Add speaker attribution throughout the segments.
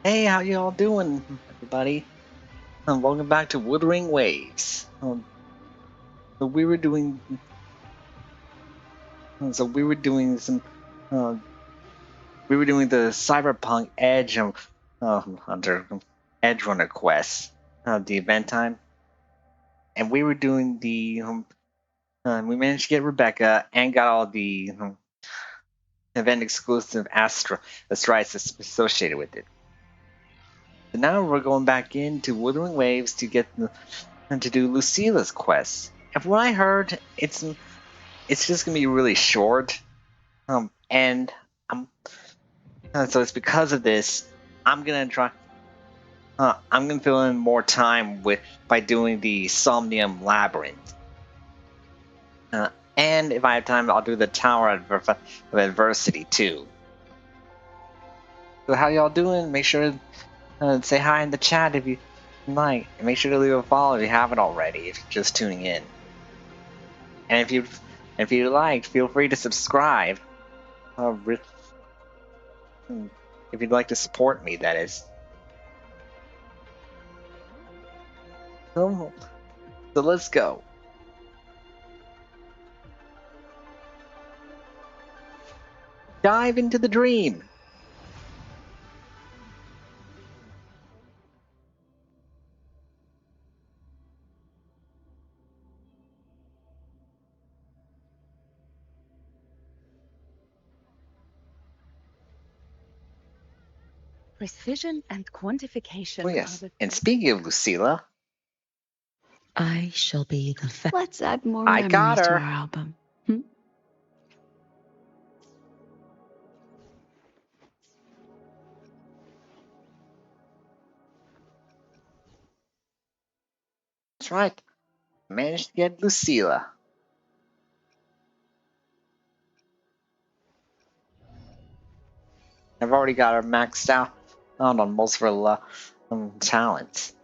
Speaker 1: Hey, how y'all doing, everybody? Welcome back to Wuthering Waves. So we were doing, some, uh, we were doing the Cyberpunk Edge under Edge Runner quest, the event time, and we were doing the. We managed to get Rebecca and got all the event exclusive asteroids associated with it. So now we're going back into Wuthering Waves to get to do Lucilla's quest. And from what I heard, it's just gonna be really short. And so it's because of this, I'm gonna try. I'm gonna fill in more time by doing the Somnium Labrynth. And if I have time, I'll do the Tower of Adversity too. So how y'all doing? Make sure to say hi in the chat if you like. And make sure to leave a follow if you haven't already. If you're just tuning in. And if you like, feel free to subscribe. If you'd like to support me, that is. So let's go. Dive into the dream.
Speaker 2: Precision and quantification.
Speaker 1: Oh yes. And speaking of Lucilla,
Speaker 2: I shall be the. Let's add more
Speaker 1: I got
Speaker 2: memories to
Speaker 1: her.
Speaker 2: our album.
Speaker 1: That's right. Managed to get Lucilla. I've already got her maxed out on most of her talents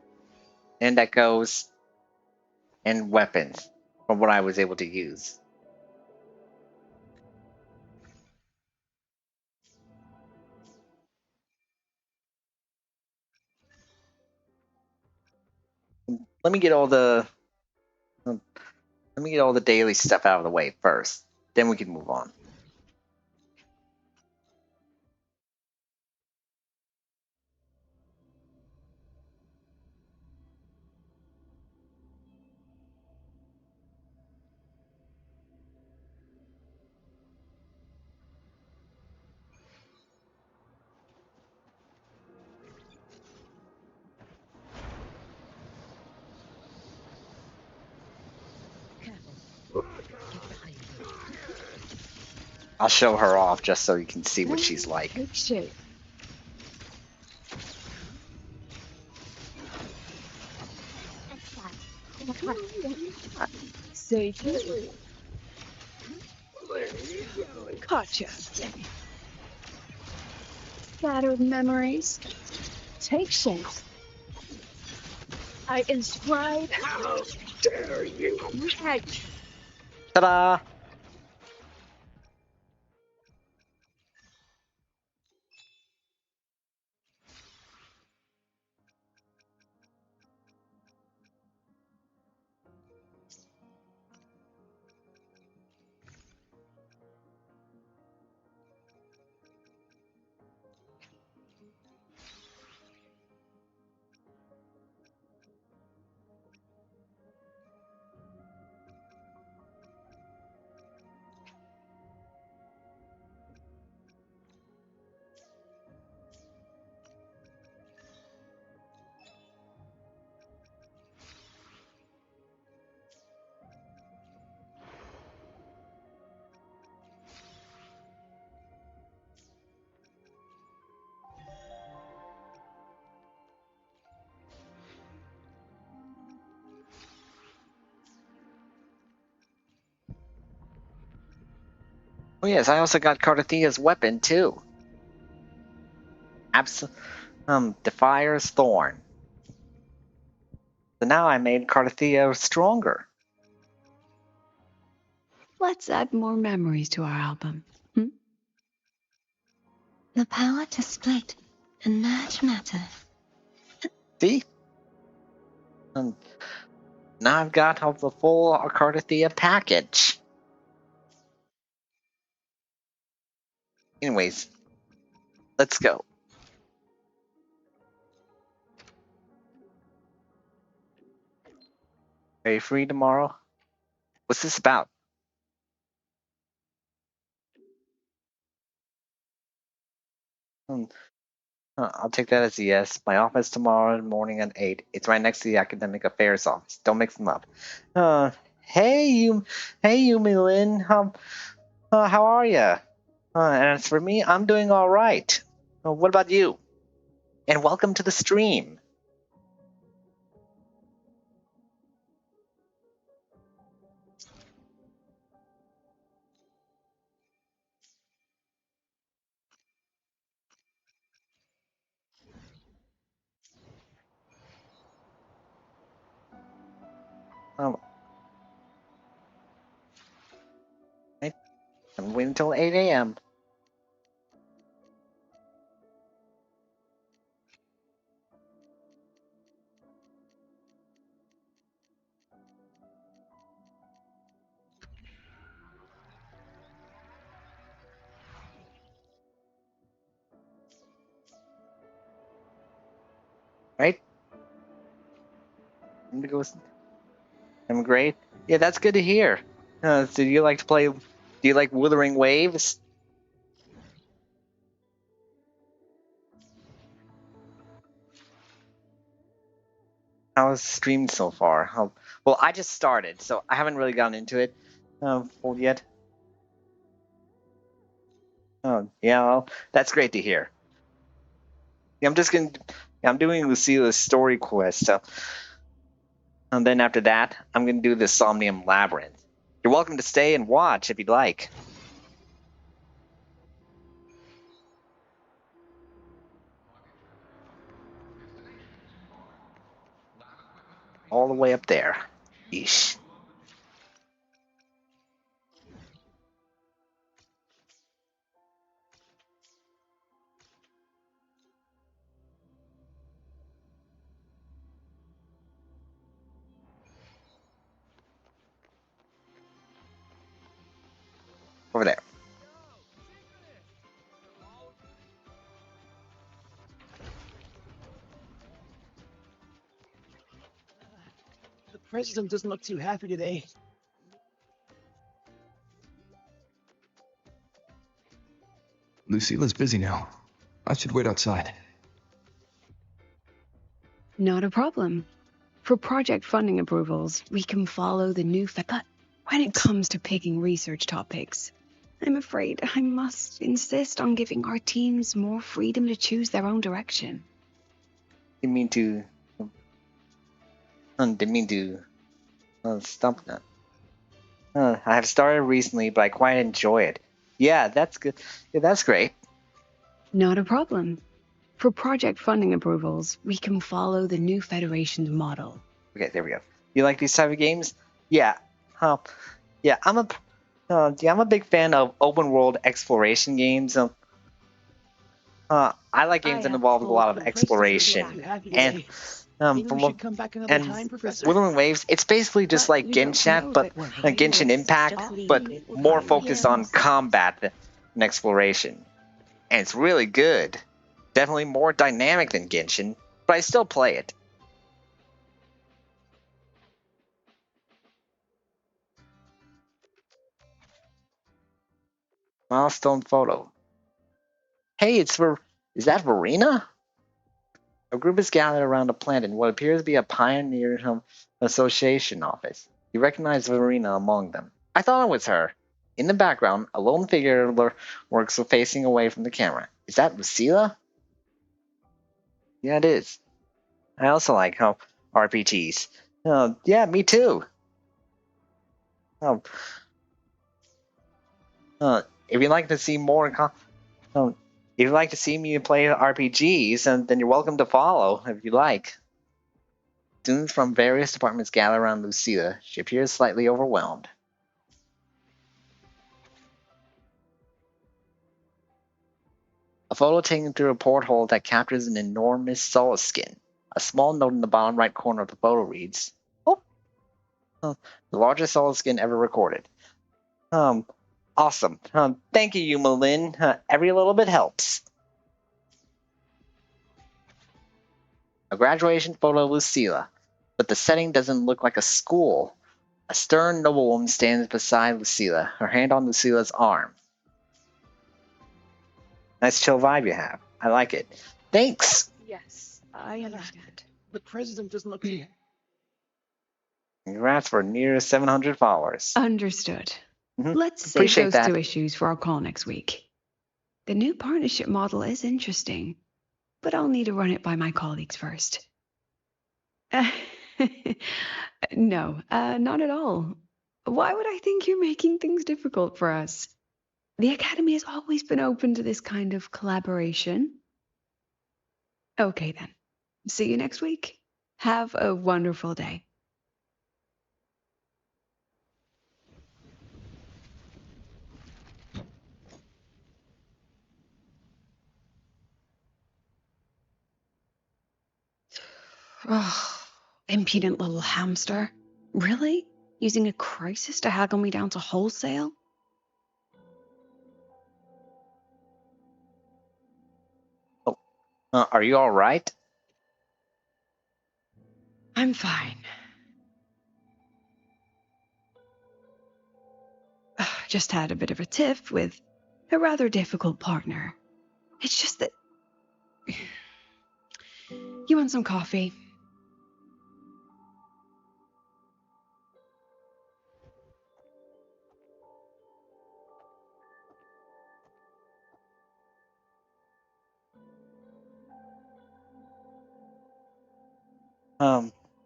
Speaker 1: and echoes and weapons from what I was able to use. Let me get all the daily stuff out of the way first. Then we can move on. I'll show her off just so you can see what she's like.
Speaker 2: Good shape. Say gotcha. Scattered memories take shape. I inscribe. How dare you?
Speaker 1: Ta-da! Oh yes, I also got Cardathia's weapon too. Defier's Thorn. So now I made Cardathia stronger.
Speaker 2: Let's add more memories to our album.
Speaker 3: The power to split
Speaker 2: and much matter.
Speaker 1: See? Now I've got the full Cardathea package. Anyways, let's go. Are you free tomorrow? What's this about? I'll take that as a yes. My office tomorrow morning at 8. It's right next to the academic affairs office. Don't mix them up. Hey you, Yumi Lin. How are you? And as for me, I'm doing all right. What about you? And welcome to the stream. I'm waiting until 8 a.m. Right? I'm great. Yeah, that's good to hear. So do you like to play? Do you like Wuthering Waves? How's the stream so far? Well, I just started, so I haven't really gotten into it full yet. Oh, yeah, well, that's great to hear. Yeah, I'm doing Lucilla's story quest, and then after that, I'm gonna do the Somnium Labrynth. You're welcome to stay and watch if you'd like. All the way up there. Yeesh. Over there.
Speaker 3: The president doesn't look too happy today.
Speaker 4: Lucilla's busy now. I should wait outside.
Speaker 5: Not a problem. For project funding approvals, we can follow the new but when it comes to picking research topics, I'm afraid I must insist on giving our teams more freedom to choose their own direction.
Speaker 1: Didn't mean to stop that. I have started recently, but I quite enjoy it. Yeah, that's good. Yeah, that's great.
Speaker 5: Not a problem. For project funding approvals, we can follow the new Federation's model.
Speaker 1: Okay, there we go. You like these type of games? Yeah. Yeah, I'm a big fan of open world exploration games. I like games that involve a lot of exploration. And Wuthering Waves, it's basically just like Genshin, but Genshin Impact, but more focused on combat and exploration. And it's really good. Definitely more dynamic than Genshin, but I still play it. Milestone photo. Hey, is that Verena? A group is gathered around a plant in what appears to be a pioneer association office. You recognize Verena among them. I thought it was her. In the background, a lone figure works facing away from the camera. Is that Lucilla? Yeah, it is. I also like RPGs. Yeah, me too. Um, if you'd like to see more, if you'd like to see me play RPGs, then you're welcome to follow if you like. Students from various departments gather around Lucilla. She appears slightly overwhelmed. A photo taken through a porthole that captures an enormous Soul skin. A small note in the bottom right corner of the photo reads, "Oh, the largest Soul skin ever recorded." Awesome. Thank you, Yuma Lin. Every little bit helps. A graduation photo of Lucilla, but the setting doesn't look like a school. A stern noblewoman stands beside Lucilla, her hand on Lucilla's arm. Nice chill vibe you have. I like it. Thanks.
Speaker 5: Yes, I understand.
Speaker 3: The president doesn't look too.
Speaker 1: Congrats for near 700 followers.
Speaker 5: Understood.
Speaker 1: Mhm.
Speaker 5: Let's save
Speaker 1: Appreciate
Speaker 5: those
Speaker 1: that.
Speaker 5: 2 issues for our call next week. The new partnership model is interesting, but I'll need to run it by my colleagues first. No, not at all. Why would I think you're making things difficult for us? The Academy has always been open to this kind of collaboration. Okay, then. See you next week. Have a wonderful day. Oh, impudent little hamster. Really? Using a crisis to haggle me down to wholesale?
Speaker 1: Are you alright?
Speaker 5: I'm fine. Just had a bit of a tiff with a rather difficult partner. It's just that... You want some coffee?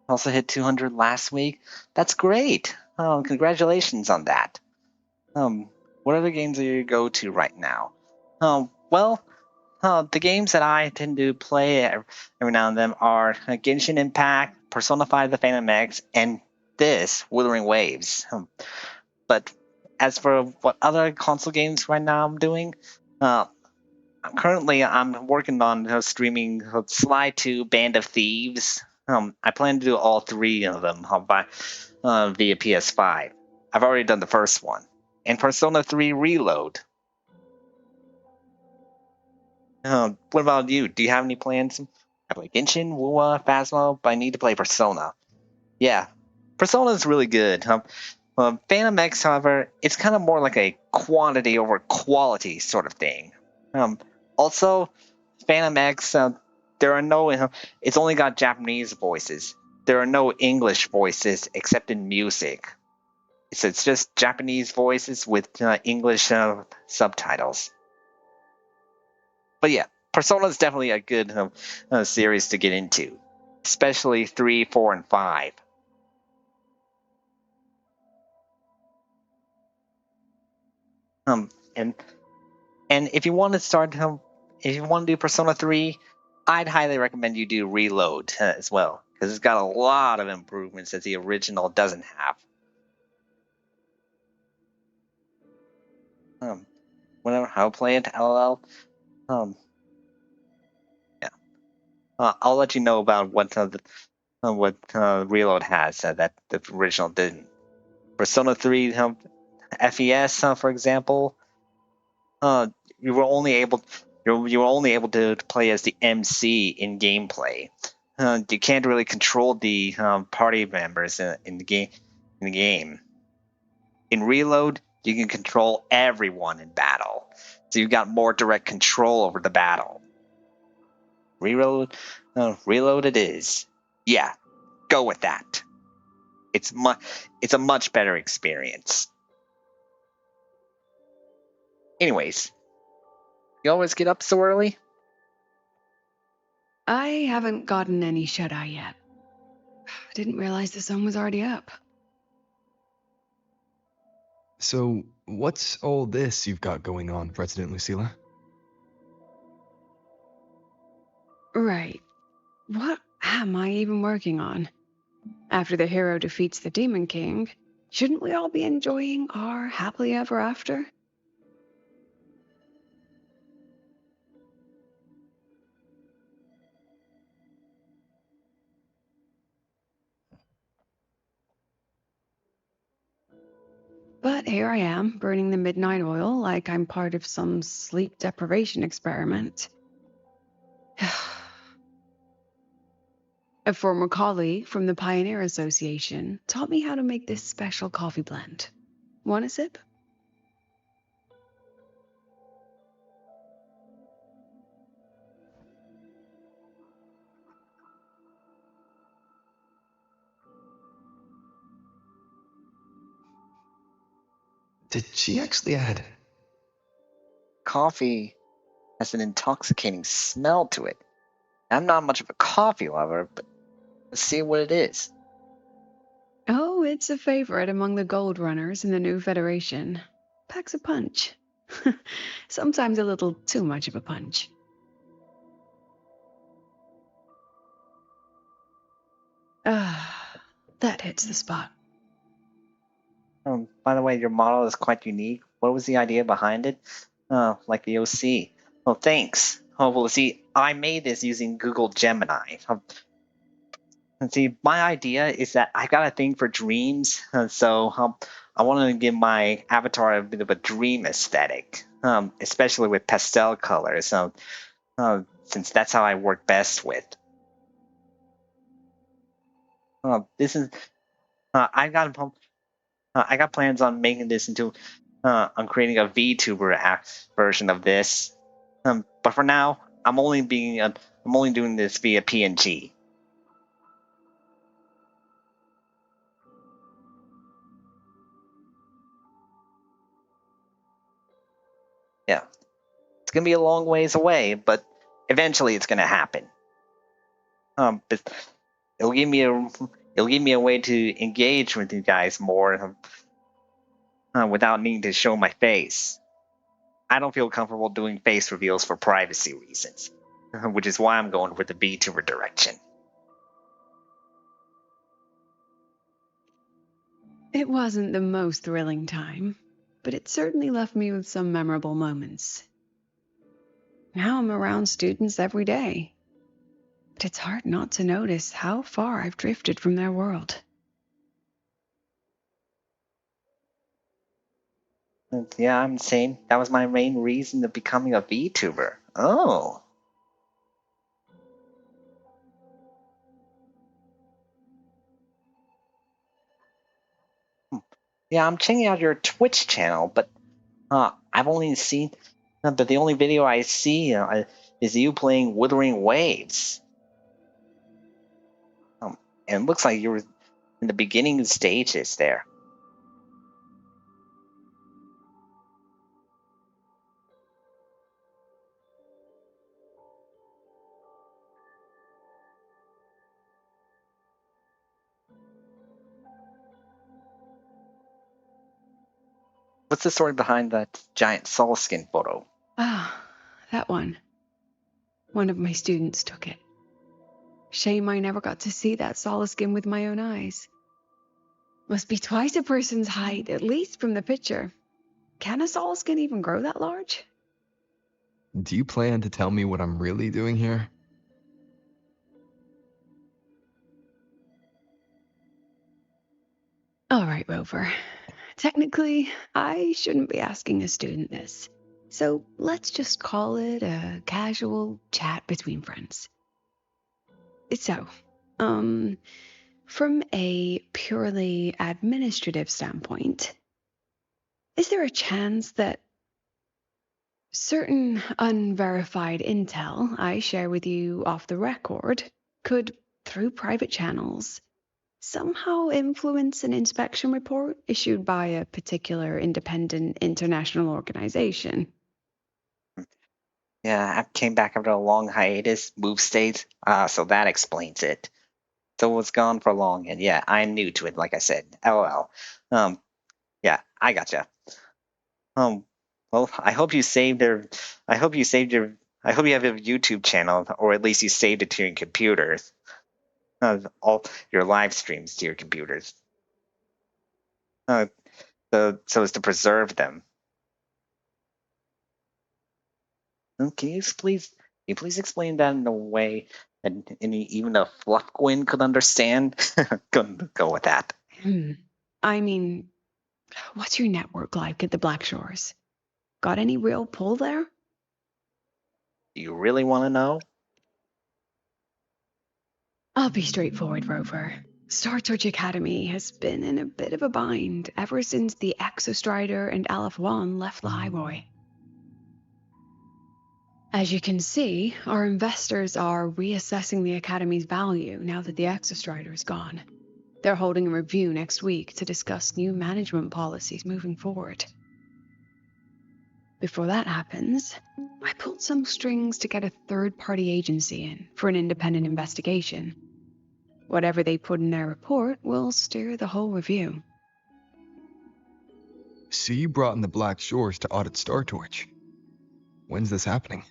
Speaker 1: Also hit 200 last week. That's great. Congratulations on that. What other games are you go to right now? Well, the games that I tend to play every now and then are Genshin Impact, Persona 5 The Phantom X, and this, Wuthering Waves. But as for what other console games right now I'm doing, currently I'm working on streaming Sly 2, Band of Thieves. I plan to do all 3 of them via PS5. I've already done the first one. And Persona 3 Reload. What about you? Do you have any plans? I play Genshin, Wuwa, Phasmo, but I need to play Persona. Yeah, Persona is really good. Phantom X, however, it's kind of more like a quantity over quality sort of thing. Also, Phantom X, there are no. It's only got Japanese voices. There are no English voices except in music. So it's just Japanese voices with English subtitles. But yeah, Persona is definitely a good series to get into, especially 3, 4, and 5. And if you want to start, if you want to do Persona 3, I'd highly recommend you do Reload as well, because it's got a lot of improvements that the original doesn't have. Whenever I'll play it, LOL. Yeah. I'll let you know about what Reload has that the original didn't. Persona 3 FES, for example, you were only able to play as the MC in gameplay. You can't really control the party members in the game. In Reload, you can control everyone in battle, so you've got more direct control over the battle. Reload it is. Yeah, go with that. It's a much better experience. Anyways, you always get up so early?
Speaker 5: I haven't gotten any shut-eye yet. I didn't realize the sun was already up.
Speaker 4: So, what's all this you've got going on, President Lucilla?
Speaker 5: Right. What am I even working on? After the hero defeats the Demon King, shouldn't we all be enjoying our happily ever after? But here I am, burning the midnight oil like I'm part of some sleep deprivation experiment. A former colleague from the Pioneer Association taught me how to make this special coffee blend. Want a sip?
Speaker 4: Did she actually add?
Speaker 1: Coffee has an intoxicating smell to it. I'm not much of a coffee lover, but let's see what it is.
Speaker 5: Oh, it's a favorite among the gold runners in the new Federation. Packs a punch. Sometimes a little too much of a punch. Ah, that hits the spot.
Speaker 1: By the way, your model is quite unique. What was the idea behind it? Like the OC. Oh, thanks. Oh, well, see, I made this using Google Gemini. And see, my idea is that I got a thing for dreams, so I wanted to give my avatar a bit of a dream aesthetic, especially with pastel colors, since that's how I work best with. This is I got plans on making this into on creating a VTuber version of this, but for now I'm only doing this via PNG. Yeah, it's gonna be a long ways away, but eventually it's gonna happen. But it'll give me a way to engage with you guys more without needing to show my face. I don't feel comfortable doing face reveals for privacy reasons, which is why I'm going with the VTuber direction.
Speaker 5: It wasn't the most thrilling time, but it certainly left me with some memorable moments. Now I'm around students every day, but it's hard not to notice how far I've drifted from their world.
Speaker 1: Yeah, I'm the same. That was my main reason of becoming a VTuber. Oh. Yeah, I'm checking out your Twitch channel, but I've only seen, but the only video I see is you playing Wuthering Waves. And it looks like you were in the beginning stages there. What's the story behind that giant Soul Skin photo?
Speaker 5: Ah, that one. One of my students took it. Shame I never got to see that solace skin with my own eyes. Must be twice a person's height, at least from the picture. Can a solace skin even grow that large?
Speaker 4: Do you plan to tell me what I'm really doing here?
Speaker 5: All right, Rover. Technically, I shouldn't be asking a student this. So let's just call it a casual chat between friends. So, from a purely administrative standpoint, is there a chance that certain unverified intel I share with you off the record could, through private channels, somehow influence an inspection report issued by a particular independent international organization?
Speaker 1: Yeah, I came back after a long hiatus, moved states, so that explains it. So it was gone for long, and yeah, I'm new to it, like I said. LOL. Yeah, I gotcha. Well, I hope you saved their. I hope you saved your. I hope you have a YouTube channel, or at least you saved it to your computers. All your live streams to your computers. So as to preserve them. Can you please explain that in a way that even a Fluffquin could understand? Couldn't go with that.
Speaker 5: I mean, What's your network like at the Black Shores? Got any real pull there?
Speaker 1: Do you really want to know?
Speaker 5: I'll be straightforward, Rover. Star Search Academy has been in a bit of a bind ever since the Exostrider and Aleph One left the highway. As you can see, our investors are reassessing the Academy's value now that the Exostrider is gone. They're holding a review next week to discuss new management policies moving forward. Before that happens, I pulled some strings to get a third-party agency in for an independent investigation. Whatever they put in their report will steer the whole review.
Speaker 4: So you brought in the Black Shores to audit Star Torch. When's this happening?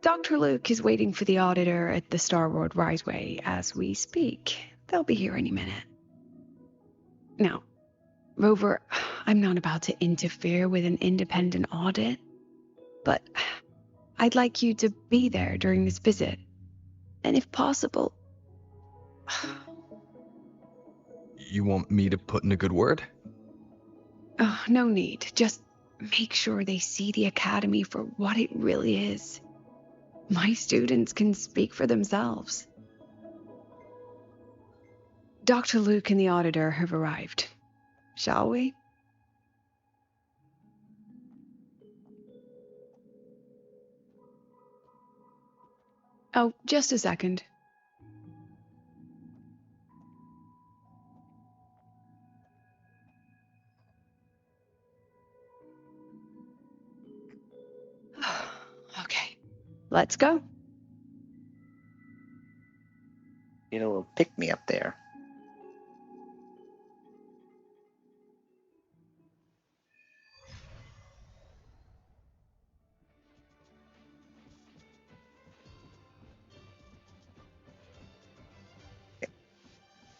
Speaker 5: Dr. Luke is waiting for the auditor at the Starworld Riseway as we speak. They'll be here any minute. Now, Rover, I'm not about to interfere with an independent audit, but I'd like you to be there during this visit. And if possible...
Speaker 4: You want me to put in a good word?
Speaker 5: Oh, no need. Just make sure they see the Academy for what it really is. My students can speak for themselves. Dr. Luke and the auditor have arrived. Shall we? Oh, just a second. Okay, let's go.
Speaker 1: You know, it'll pick me up there.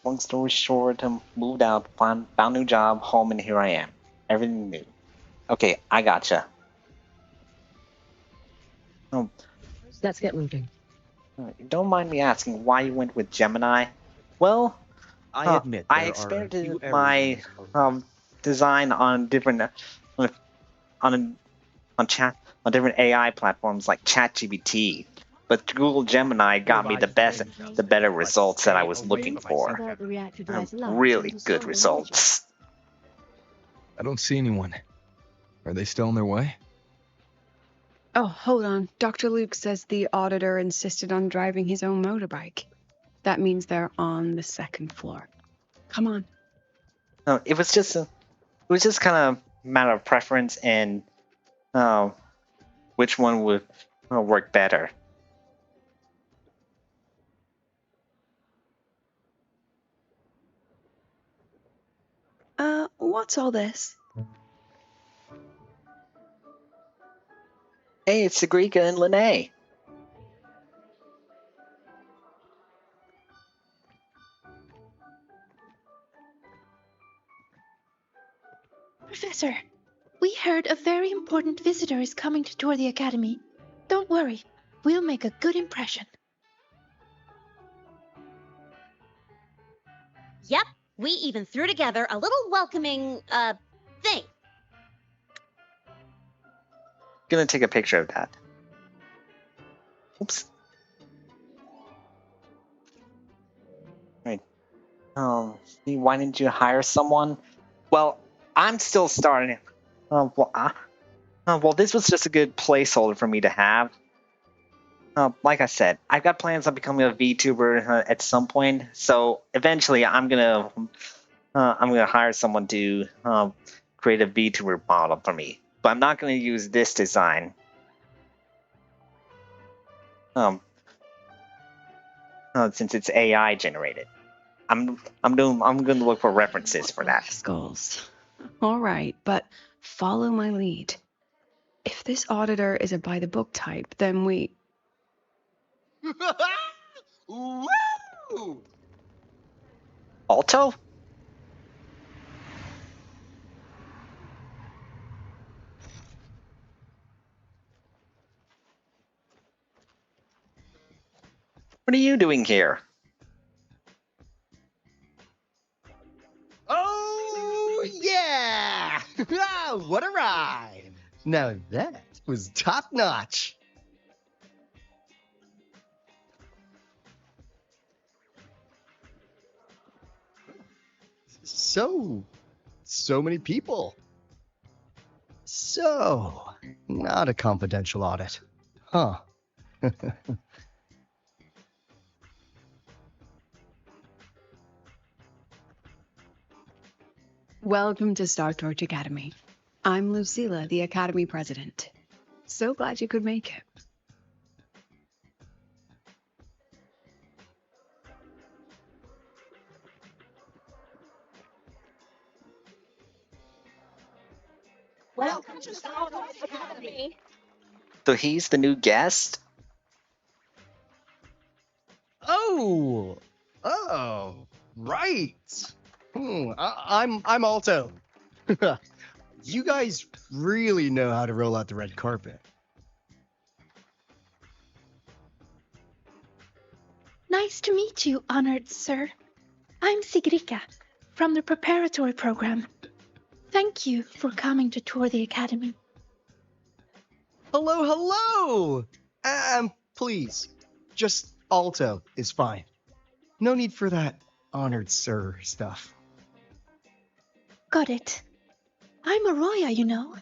Speaker 1: Long story short, moved out, found a new job, home, and here I am. Everything new. Okay, I gotcha. Oh,
Speaker 2: Let's get moving.
Speaker 1: don't mind me asking why you went with Gemini. Well,
Speaker 3: I admit
Speaker 1: I
Speaker 3: there are a few
Speaker 1: experimented
Speaker 3: errors in
Speaker 1: my
Speaker 3: this program.
Speaker 1: design on different on chat on different AI platforms like ChatGPT, but Google Gemini got me the better results that I was looking for.
Speaker 6: About the reactor device alarm,
Speaker 1: Really
Speaker 6: and
Speaker 1: good
Speaker 6: so
Speaker 1: results.
Speaker 4: I don't see anyone. Are they still on their way?
Speaker 5: Oh, hold on. Dr. Luke says the auditor insisted on driving his own motorbike. That means they're on the second floor. Come on.
Speaker 1: No, it was just kind of a matter of preference and which one would work better.
Speaker 5: What's all this?
Speaker 1: Hey, it's Sagrika and Lene.
Speaker 6: Professor, we heard a very important visitor is coming to tour the Academy. Don't worry, we'll make a good impression.
Speaker 7: Yep, we even threw together a little welcoming, thing.
Speaker 1: Gonna take a picture of that. Oops. Right. Why didn't you hire someone? Well, I'm still starting. Well, this was just a good placeholder for me to have. Like I said, I've got plans on becoming a VTuber at some point. So eventually, I'm gonna hire someone to create a VTuber model for me. But I'm not gonna use this design. Since it's AI generated. I'm gonna look for references for that.
Speaker 5: Skulls. All right, but follow my lead. If this auditor is a by-the-book type, then we...
Speaker 3: Woo!
Speaker 1: Alto? What are you doing here?
Speaker 8: Now that was top notch. So many people. So, not a confidential audit. Huh.
Speaker 5: Welcome to Star Torch Academy. I'm Lucilla, the Academy President. So glad you could make it.
Speaker 6: Welcome to Star Torch Academy.
Speaker 1: So he's the new guest?
Speaker 8: Oh, right. I'm Alto. You guys really know how to roll out the red carpet.
Speaker 6: Nice to meet you, honored sir. I'm Sigrika, from the preparatory program. Thank you for coming to tour the academy.
Speaker 8: Hello. Please, just Alto is fine. No need for that honored sir stuff.
Speaker 6: Got it. I'm Arroya, you know.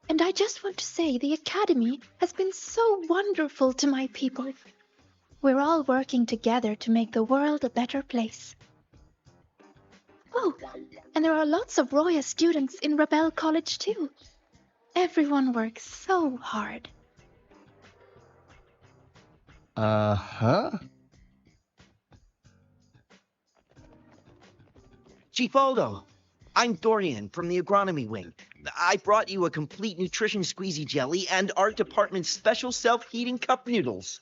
Speaker 6: And I just want to say the academy has been so wonderful to my people. We're all working together to make the world a better place. Oh, and there are lots of Roya students in Rebel College too. Everyone works so hard.
Speaker 8: Uh-huh.
Speaker 3: Chief Aldo, I'm Dorian from the agronomy wing. I brought you a complete nutrition squeezy jelly and art department's special self-heating cup noodles.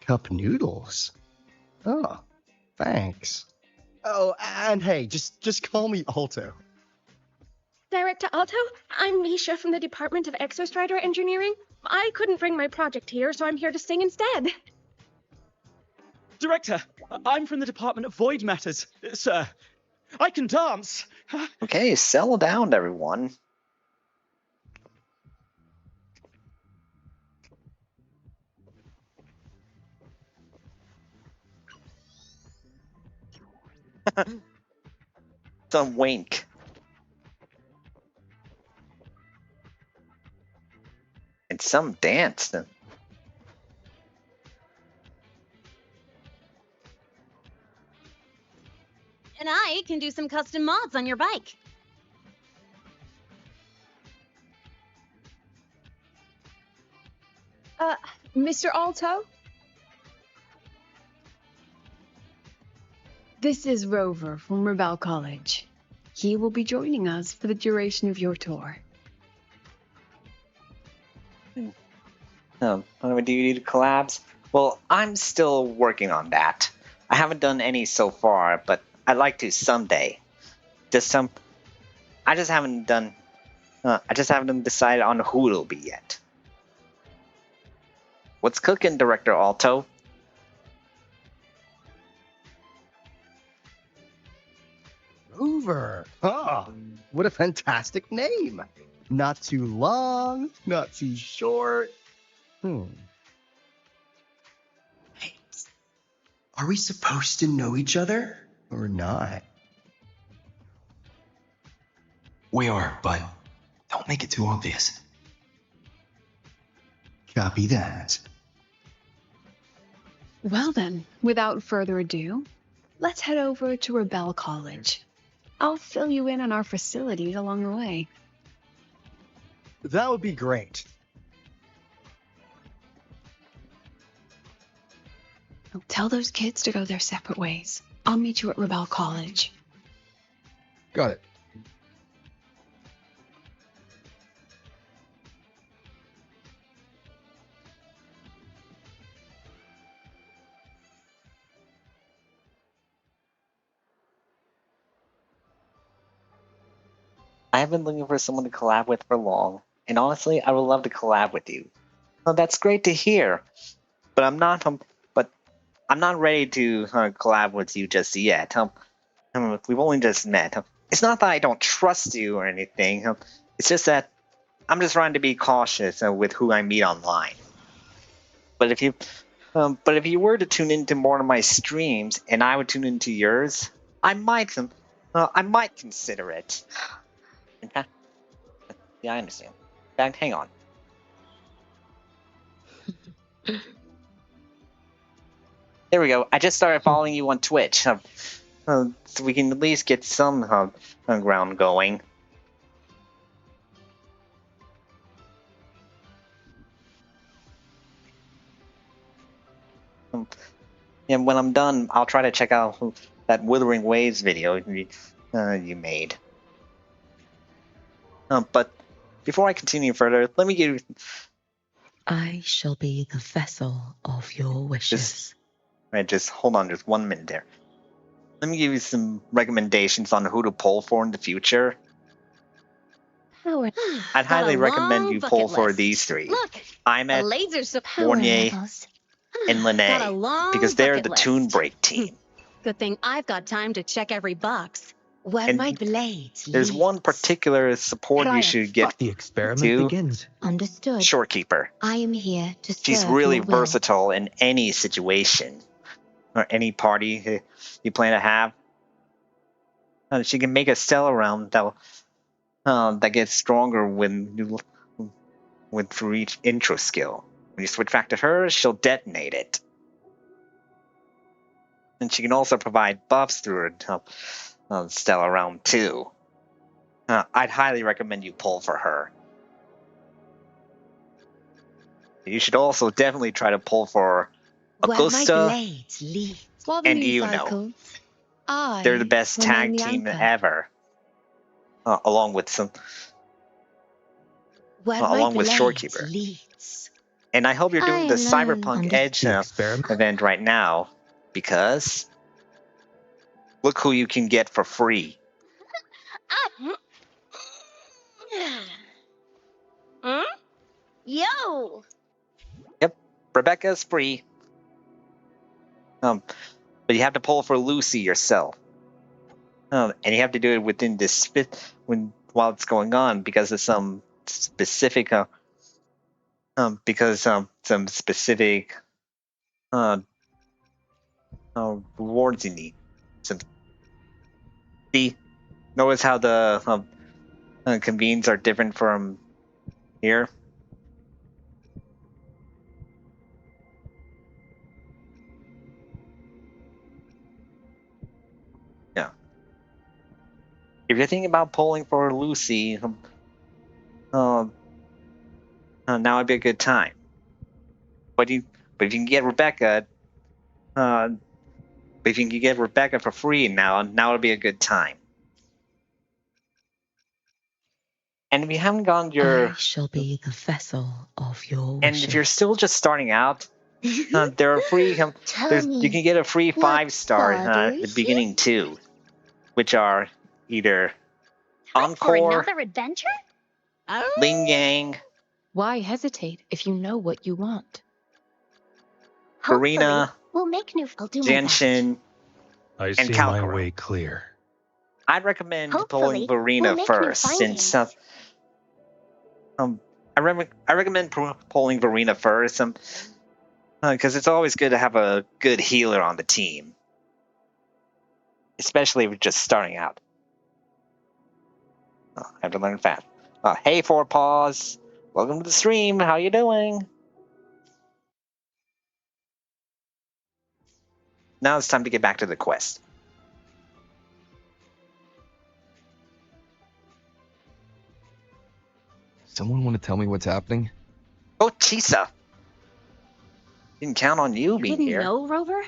Speaker 8: Cup noodles? Oh, thanks. Oh, and hey, just call me Alto.
Speaker 9: Director Alto, I'm Misha from the Department of Exostrider Engineering. I couldn't bring my project here, so I'm here to sing instead.
Speaker 3: Director, I'm from the Department of Void Matters. Sir, I can dance.
Speaker 1: Okay, settle down, everyone. Some wink. And some dance.
Speaker 7: And I can do some custom mods on your bike.
Speaker 5: Mr. Alto? This is Rover from Rebel College. He will be joining us for the duration of your tour.
Speaker 1: Do you need collabs? Well, I'm still working on that. I haven't done any so far, but I'd like to someday. I just haven't decided on who it'll be yet. What's cooking, Director Alto?
Speaker 8: Rover. Oh, what a fantastic name. Not too long, not too short. Hey, are we supposed to know each other or not?
Speaker 4: We are, but don't make it too obvious.
Speaker 8: Copy that.
Speaker 5: Well then, without further ado, let's head over to Rebel College. I'll fill you in on our facilities along the way.
Speaker 8: That would be great.
Speaker 5: Tell those kids to go their separate ways. I'll meet you at Rebel College.
Speaker 4: Got it.
Speaker 1: I have been looking for someone to collab with for long, and honestly, I would love to collab with you. Well, that's great to hear, but I'm not ready to collab with you just yet. We've only just met. It's not that I don't trust you or anything. It's just that I'm just trying to be cautious with who I meet online. But if you were to tune into more of my streams and I would tune into yours, I might consider it. In fact, yeah, I understand. In fact, hang on. There we go. I just started following you on Twitch, so we can at least get some ground going. And when I'm done, I'll try to check out that Wuthering Waves video you made. But before I continue further, let me give you...
Speaker 2: I shall be the vessel of your wishes.
Speaker 1: Just hold on just 1 minute there. Let me give you some recommendations on who to poll for in the future.
Speaker 6: Power.
Speaker 1: I'd highly recommend you poll for
Speaker 7: list.
Speaker 1: these three.
Speaker 7: Look, the
Speaker 1: Imet,
Speaker 7: lasers.
Speaker 1: Fournier,
Speaker 6: levels.
Speaker 1: and
Speaker 7: Got a
Speaker 1: Lene,
Speaker 7: long
Speaker 1: because they're
Speaker 7: bucket
Speaker 1: the
Speaker 7: list.
Speaker 1: Toon Break team.
Speaker 7: Good thing I've got time to check every box.
Speaker 3: Where
Speaker 1: And
Speaker 3: my blades
Speaker 1: There's one
Speaker 3: leads.
Speaker 1: particular support you should get
Speaker 4: The experiment
Speaker 1: to.
Speaker 4: begins.
Speaker 6: Understood.
Speaker 1: Shorekeeper.
Speaker 6: I am here to serve
Speaker 1: She's really
Speaker 6: your will.
Speaker 1: versatile in any situation or any party you plan to have. She can make a cell around that gets stronger through each intro skill. When you switch back to her, she'll detonate it. And she can also provide buffs through her Stella Realm too. I'd highly recommend you pull for her. You should also definitely try to pull for
Speaker 3: Where my
Speaker 1: Augusta
Speaker 3: blades lead.
Speaker 6: For the
Speaker 1: and
Speaker 6: new
Speaker 1: Uno.
Speaker 6: cycles, I
Speaker 1: They're the best
Speaker 6: remain
Speaker 1: tag
Speaker 6: the
Speaker 1: team
Speaker 6: anchor.
Speaker 1: ever. Along with
Speaker 3: Where my
Speaker 1: along with
Speaker 3: blades
Speaker 1: Shorekeeper.
Speaker 3: leads.
Speaker 1: And I hope you're doing
Speaker 6: I
Speaker 1: the
Speaker 6: know.
Speaker 1: Cyberpunk Edge
Speaker 4: The experiment.
Speaker 1: event right now, because look who you can get for free.
Speaker 7: Hmm? Yo!
Speaker 1: Yep, Rebecca's free. But you have to pull for Lucy yourself. And you have to do it within this while it's going on because of some specific some specific rewards you need. Notice how the convenes are different from here. Yeah. If you're thinking about polling for Lucy, now would be a good time. But if you can get Rebecca, for free now would be a good time. And if you haven't gone
Speaker 2: I shall be the vessel of your wishes.
Speaker 1: and if you're still just starting out, there are free. You can get a free 5-star at the beginning too, which are either
Speaker 6: Time for
Speaker 1: Encore,
Speaker 6: another adventure?
Speaker 1: Ling Yang,
Speaker 10: Why hesitate if you know what you want?
Speaker 1: Karina,
Speaker 6: We'll make new. I'll do my best.
Speaker 1: Genshin,
Speaker 11: I
Speaker 1: and
Speaker 11: see my
Speaker 1: Kalkara.
Speaker 11: way clear.
Speaker 1: I'd recommend
Speaker 6: Hopefully,
Speaker 1: pulling Verena
Speaker 6: we'll make new
Speaker 1: first,
Speaker 6: findings.
Speaker 1: since I recommend pulling Verena first, because it's always good to have a good healer on the team, especially if you're just starting out. I have to learn fast. Hey, Four Paws, welcome to the stream. How you doing? Now it's time to get back to the quest.
Speaker 4: Someone want to tell me what's happening?
Speaker 1: Oh, Chisa! Didn't count on you being
Speaker 9: Didn't
Speaker 1: here.
Speaker 9: know, Rover?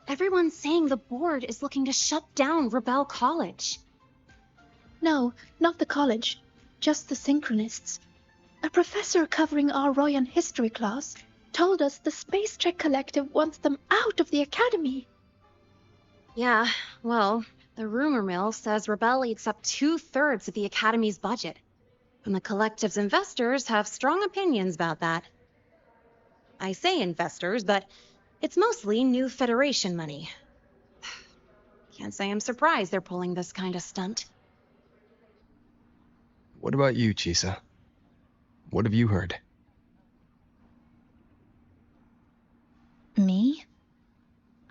Speaker 9: Everyone's saying the board is looking to shut down Rebel College.
Speaker 6: No, not the college. Just the Synchronists. A professor covering our Royan history class told us the Space Trek Collective wants them out of the academy.
Speaker 9: Yeah, well, the rumor mill says Rebel eats up 2/3 of the academy's budget. And the collective's investors have strong opinions about that. I say investors, but it's mostly new Federation money. Can't say I'm surprised they're pulling this kind of stunt.
Speaker 4: What about you, Chisa? what have you heard?
Speaker 6: Me?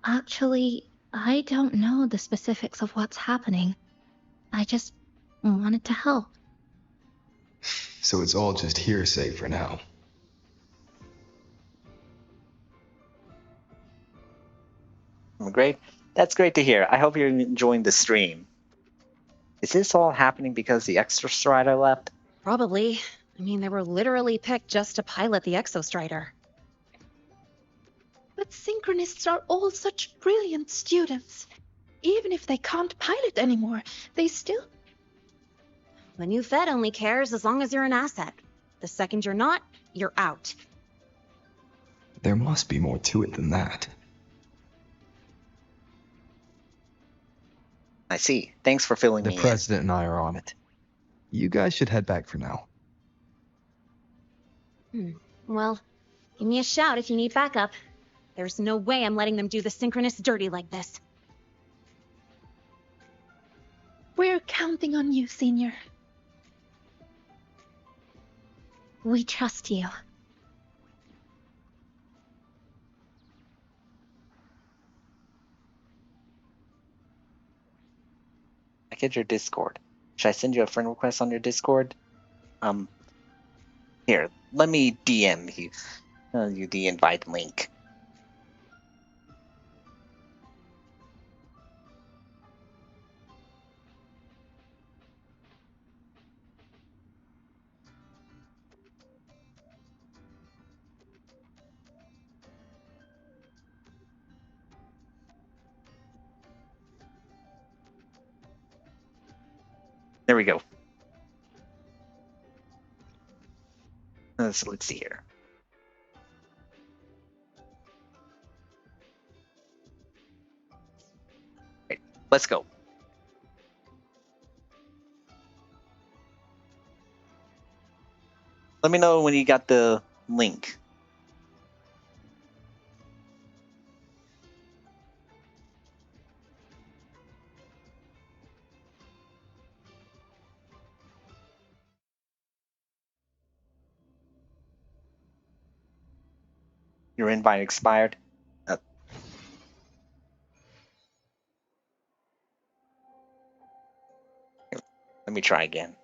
Speaker 6: Actually, I don't know the specifics of what's happening. I just wanted to help.
Speaker 4: So it's all just hearsay for now.
Speaker 1: Great. That's great to hear. I hope you're enjoying the stream. Is this all happening because the extra strider left?
Speaker 9: Probably. I mean, they were literally picked just to pilot the Exostrider.
Speaker 6: But Synchronists are all such brilliant students. Even if they can't pilot anymore, they still...
Speaker 9: The new Fed only cares as long as you're an asset. The second you're not, you're out.
Speaker 4: There must be more to it than that.
Speaker 1: I see. Thanks for filling
Speaker 4: The
Speaker 1: me in.
Speaker 4: president and I are on it. You guys should head back for now.
Speaker 9: Well, give me a shout if you need backup. There's no way I'm letting them do the Synchronists dirty like this.
Speaker 6: We're counting on you, Senior. We trust you.
Speaker 1: I get your Discord. Should I send you a friend request on your Discord? Here, let me DM you the invite link. There we go. So let's see here. Right, let's go. Let me know when you got the link. Your invite expired. Let me try again.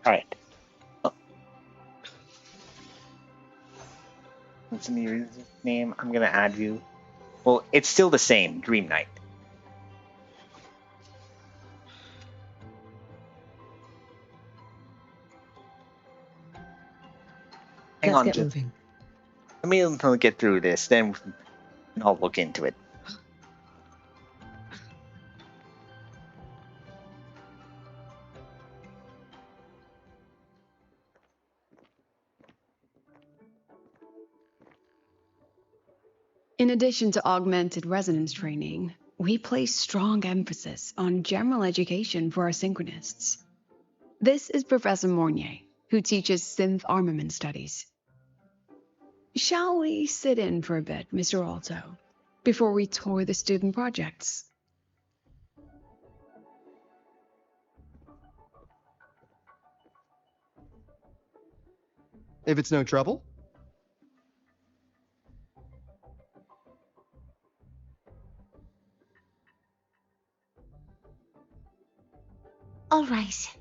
Speaker 1: All right. What's the your name? I'm gonna add you. Well, it's still the same, Dream Knight. Hang
Speaker 2: Let's
Speaker 1: on,
Speaker 2: get
Speaker 1: just
Speaker 2: moving.
Speaker 1: let me get through this, then I'll look into it.
Speaker 5: In addition to augmented resonance training, we place strong emphasis on general education for our synchronists. This is Professor Mornier, who teaches synth armament studies. Shall we sit in for a bit, Mr. Alto, before we tour the student projects?
Speaker 8: If it's no trouble.
Speaker 11: All right.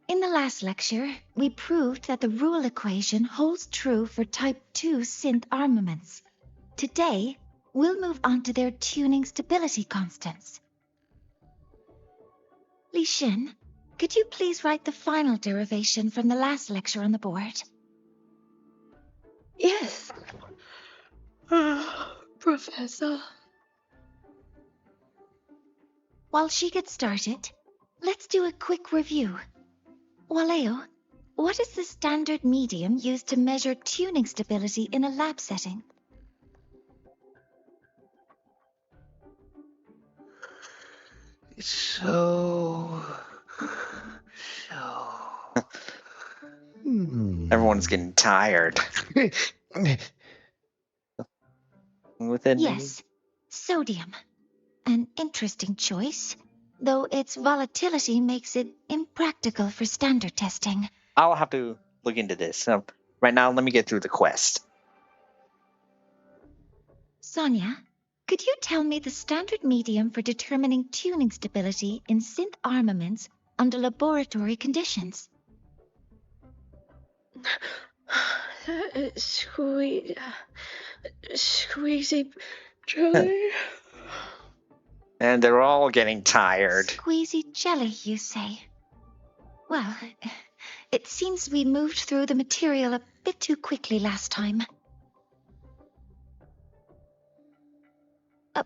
Speaker 11: In the last lecture, we proved that the rule equation holds true for Type 2 synth armaments. Today, we'll move on to their tuning stability constants. Li Xin, could you please write the final derivation from the last lecture on the board?
Speaker 5: Yes. Professor.
Speaker 11: While she gets started, let's do a quick review. Waleo, what is the standard medium used to measure tuning stability in a lab setting?
Speaker 12: So.
Speaker 1: Everyone's getting tired. With it, maybe?
Speaker 11: Yes, sodium. An interesting choice, though its volatility makes it impractical for standard testing.
Speaker 1: I'll have to look into this. Right now, let me get through the quest.
Speaker 11: Sonia, could you tell me the standard medium for determining tuning stability in synth armaments under laboratory conditions?
Speaker 5: Squeezy jelly.
Speaker 1: And they're all getting tired.
Speaker 11: Squeezy jelly, you say? Well, it seems we moved through the material a bit too quickly last time.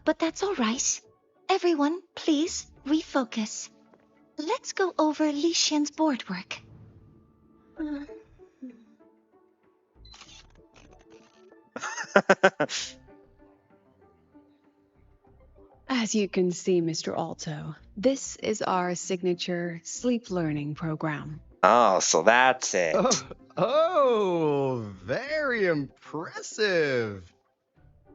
Speaker 11: But that's all right. Everyone, please refocus. Let's go over Lician's board work.
Speaker 5: As you can see, Mr. Alto, this is our signature sleep learning program.
Speaker 1: Oh, so that's it.
Speaker 8: Oh, very impressive.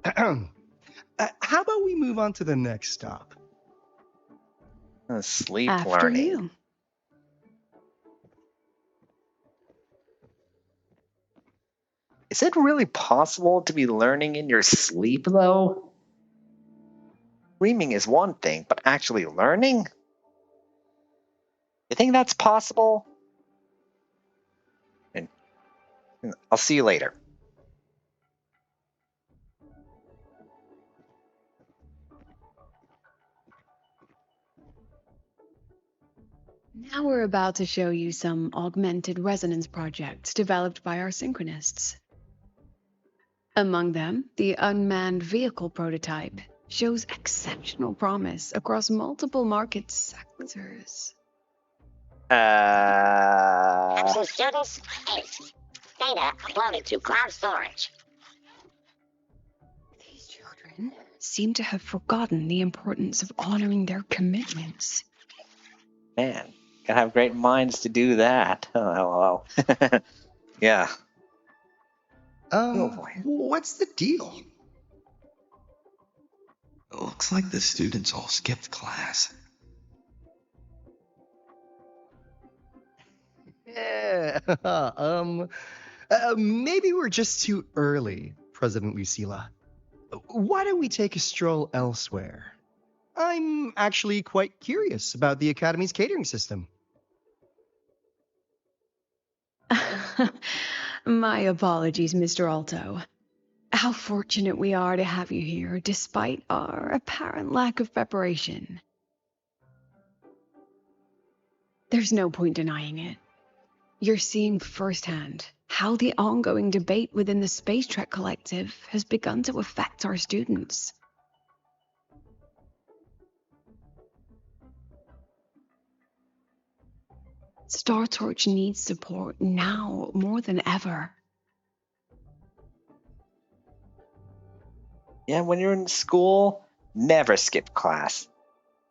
Speaker 8: How about we move on to the next stop?
Speaker 1: Sleep
Speaker 5: After
Speaker 1: learning.
Speaker 5: you.
Speaker 1: Is it really possible to be learning in your sleep, though? Dreaming is one thing, but actually learning? You think that's possible? And I'll see you later.
Speaker 5: Now we're about to show you some augmented resonance projects developed by our synchronists. Among them, the unmanned vehicle prototype shows exceptional promise across multiple market sectors.
Speaker 13: Absent students, haste. Data uploaded to cloud storage.
Speaker 5: These children seem to have forgotten the importance of honoring their commitments.
Speaker 1: Man, gotta have great minds to do that. Oh, LOL. Yeah. Oh boy.
Speaker 8: What's the deal?
Speaker 12: It looks like the students all skipped class.
Speaker 8: Yeah. Maybe we're just too early, President Lucilla. Why don't we take a stroll elsewhere? I'm actually quite curious about the Academy's catering system.
Speaker 5: My apologies, Mr. Alto. How fortunate we are to have you here, despite our apparent lack of preparation. There's no point denying it. You're seeing firsthand how the ongoing debate within the Space Trek Collective has begun to affect our students. Star Torch needs support now more than ever.
Speaker 1: Yeah, when you're in school, never skip class.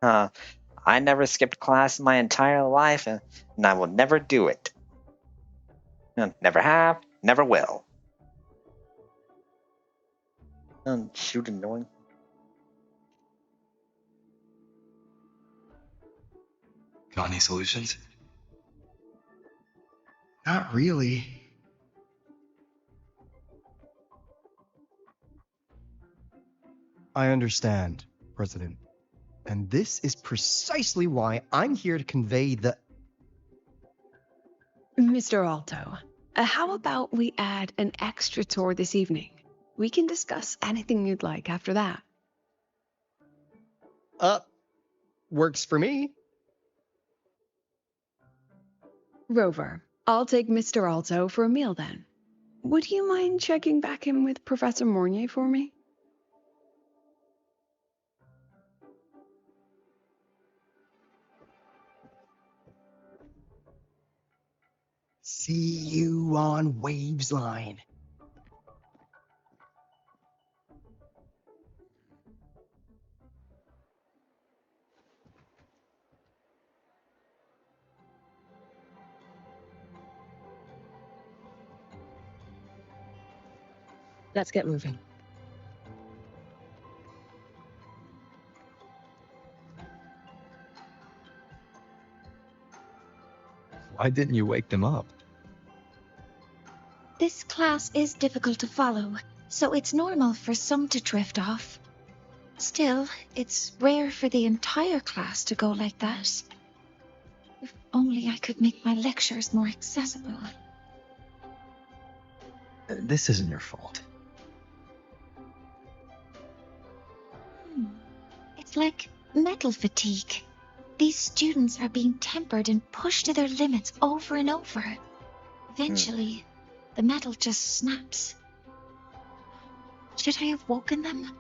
Speaker 1: I never skipped class my entire life, and I will never do it. Never have, never will. Shoot, annoying.
Speaker 12: Got any solutions?
Speaker 8: Not really. I understand, President. And this is precisely why I'm here to convey the...
Speaker 5: Mr. Alto, how about we add an extra tour this evening? We can discuss anything you'd like after that.
Speaker 8: Works for me.
Speaker 5: Rover, I'll take Mr. Alto for a meal then. Would you mind checking back in with Professor Mornier for me?
Speaker 8: See you on Waves Line.
Speaker 2: Let's get moving.
Speaker 4: Why didn't you wake them up?
Speaker 11: This class is difficult to follow, so it's normal for some to drift off. Still, it's rare for the entire class to go like that. If only I could make my lectures more accessible.
Speaker 12: This isn't your fault.
Speaker 11: It's like metal fatigue. These students are being tempered and pushed to their limits over and over. Eventually, the metal just snaps. Should I have woken them?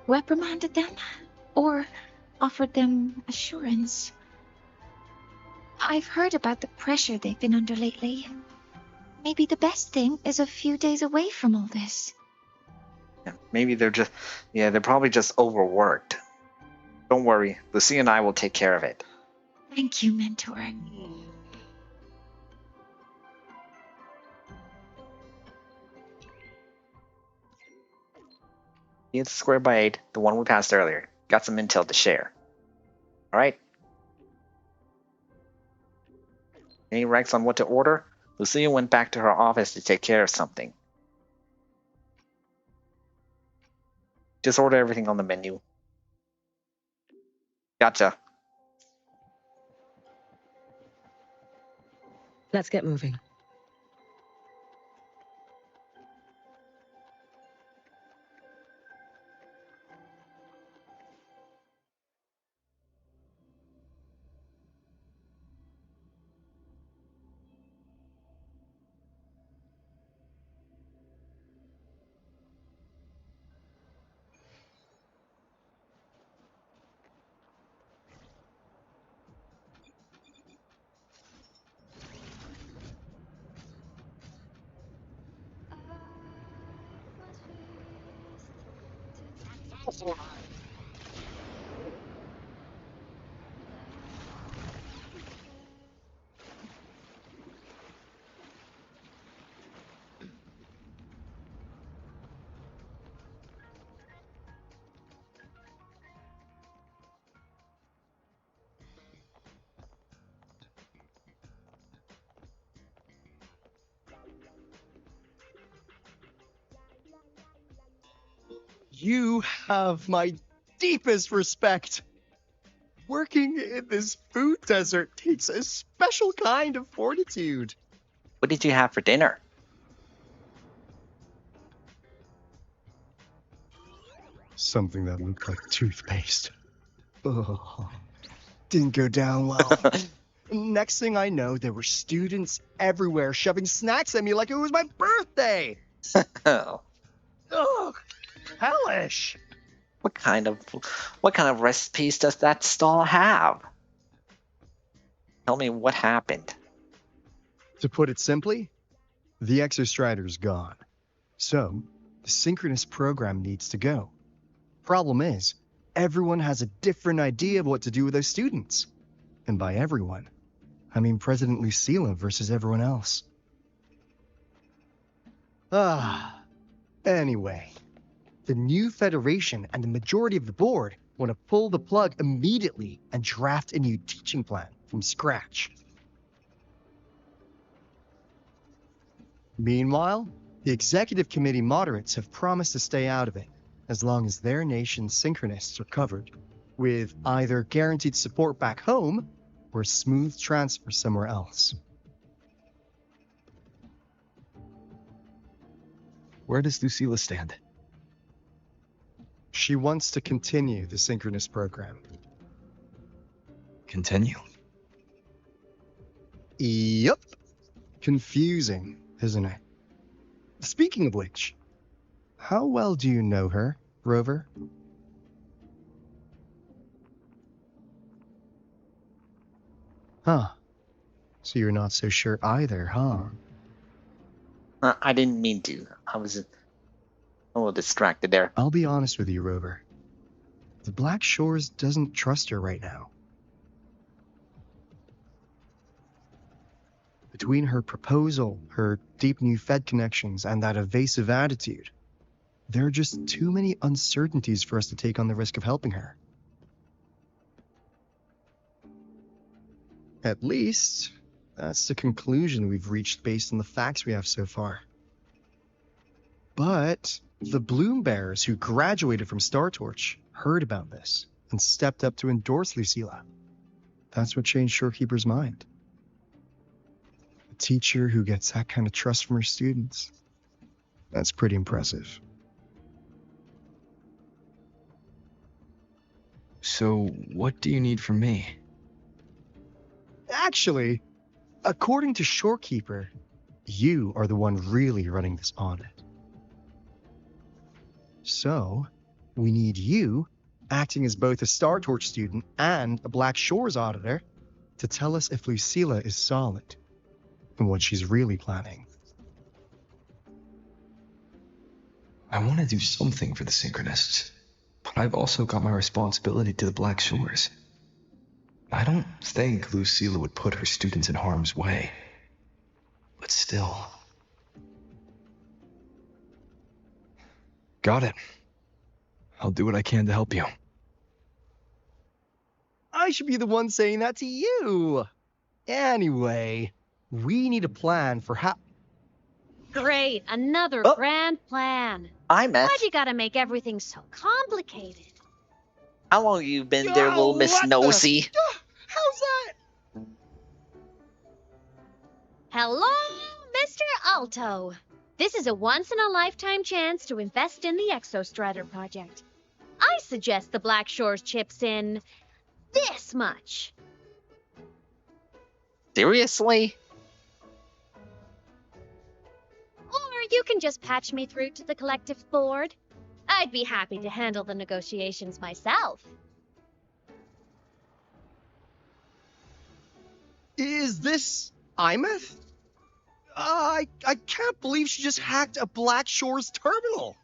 Speaker 11: Reprimanded them? Or offered them assurance? I've heard about the pressure they've been under lately. Maybe the best thing is a few days away from all this.
Speaker 1: Yeah, maybe they're probably just overworked. Don't worry, Lucy and I will take care of it.
Speaker 11: Thank you, Mentor.
Speaker 1: It's square by 8, the one we passed earlier. Got some intel to share. Alright? Any recs on what to order? Lucia went back to her office to take care of something. Just order everything on the menu. Gotcha.
Speaker 2: Let's get moving.
Speaker 8: You have my deepest respect. Working in this food desert takes a special kind of fortitude.
Speaker 1: What did you have for dinner?
Speaker 8: Something that looked like toothpaste. Ugh. Didn't go down well. Next thing I know, there were students everywhere shoving snacks at me like it was my birthday.
Speaker 1: Oh.
Speaker 8: Ugh. Hellish.
Speaker 1: What kind of recipes does that stall have? Tell me what happened.
Speaker 8: To put it simply, the Exostrider's gone. So, the synchronous program needs to go. Problem is, everyone has a different idea of what to do with those students. And by everyone, I mean President Lucilla versus everyone else. Anyway, the new Federation and the majority of the board want to pull the plug immediately and draft a new teaching plan from scratch. Meanwhile, the executive committee moderates have promised to stay out of it as long as their nation's synchronists are covered, with either guaranteed support back home or a smooth transfer somewhere else.
Speaker 4: Where does Lucilla stand?
Speaker 8: She wants to continue the synchronous program.
Speaker 4: Continue?
Speaker 8: Yup. Confusing, isn't it? Speaking of which, how well do you know her, Rover? Huh. So you're not so sure either, huh?
Speaker 1: I didn't mean to. I was a little distracted there.
Speaker 8: I'll be honest with you, Rover. The Black Shores doesn't trust her right now. Between her proposal, her deep new Fed connections, and that evasive attitude, There are just too many uncertainties for us to take on the risk of helping her. At least, that's the conclusion we've reached based on the facts we have so far. But the Bloom Bearers who graduated from Star Torch heard about this and stepped up to endorse Lucilla. That's what changed Shorekeeper's mind. A teacher who gets that kind of trust from her students. That's pretty impressive.
Speaker 4: So, what do you need from me?
Speaker 8: Actually, according to Shorekeeper, you are the one really running this audit. So, we need you, acting as both a Star Torch student and a Black Shores auditor, to tell us if Lucilla is solid and what she's really planning.
Speaker 12: I want to do something for the Synchronists, but I've also got my responsibility to the Black Shores. I don't think Lucilla would put her students in harm's way, but still.
Speaker 4: Got it. I'll do what I can to help you.
Speaker 8: I should be the one saying that to you. Anyway, we need a plan for how...
Speaker 7: Great, another grand plan.
Speaker 1: I'm
Speaker 7: Why'd you gotta make everything so complicated?
Speaker 1: How long you been there, little Miss Nosy?
Speaker 8: How's that?
Speaker 7: Hello, Mr. Alto. This is a once-in-a-lifetime chance to invest in the Exostrator project. I suggest the Black Shores chips in this much.
Speaker 1: Seriously?
Speaker 7: Or you can just patch me through to the collective board. I'd be happy to handle the negotiations myself.
Speaker 8: Is this Imeth? I can't believe she just hacked a Black Shores terminal.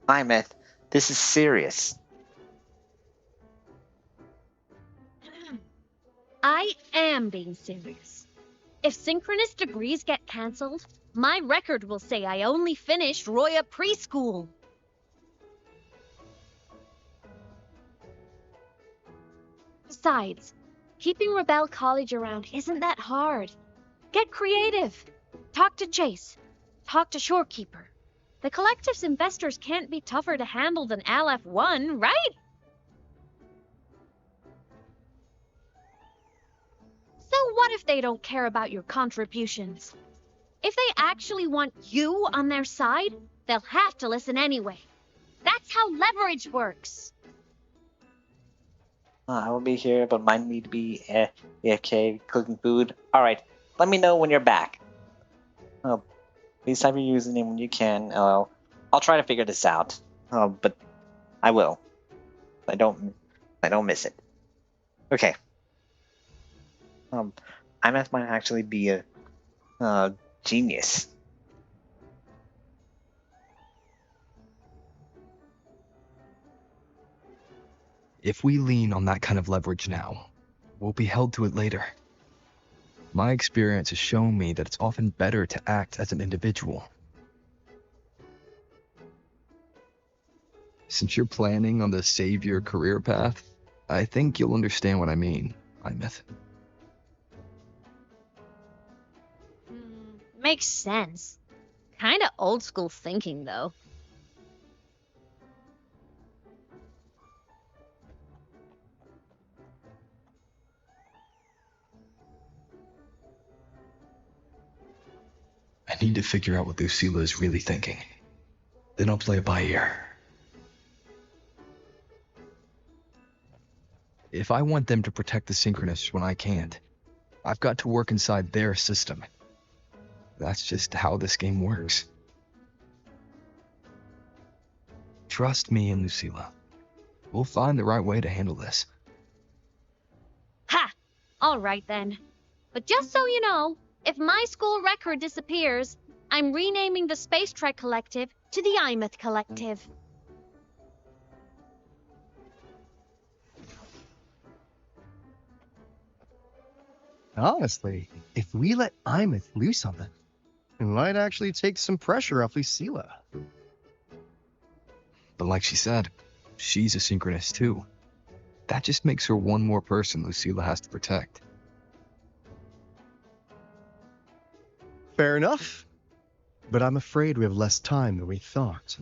Speaker 1: Imeth, this is serious.
Speaker 7: I am being serious. If synchronous degrees get cancelled, my record will say I only finished Roya preschool. Besides, keeping Rebel College around isn't that hard. Get creative. Talk to Chase. Talk to Shorekeeper. The collective's investors can't be tougher to handle than LF1, right? So what if they don't care about your contributions? If they actually want you on their side, they'll have to listen anyway. That's how leverage works.
Speaker 1: I will be here, but mind me to be AFK cooking food. Alright, let me know when you're back. Please type your username when you can. I'll try to figure this out. But I will. I don't miss it. Okay. Imeth might actually be a genius.
Speaker 4: If we lean on that kind of leverage now, we'll be held to it later. My experience has shown me that it's often better to act as an individual. Since you're planning on the savior career path, I think you'll understand what I mean, Imeth.
Speaker 7: Makes sense. Kinda old school thinking, though.
Speaker 12: I need to figure out what Lucilla is really thinking. Then I'll play it by ear.
Speaker 4: If I want them to protect the Synchronists when I can't, I've got to work inside their system. That's just how this game works. Trust me and Lucilla. We'll find the right way to handle this.
Speaker 7: Ha! Alright then. But just so you know, if my school record disappears, I'm renaming the Space Trek Collective to the Imeth Collective.
Speaker 8: Honestly, if we let Imeth loose on them, it might actually take some pressure off Lucilla.
Speaker 4: But like she said, she's a synchronist too. That just makes her one more person Lucilla has to protect.
Speaker 8: Fair enough. But I'm afraid we have less time than we thought.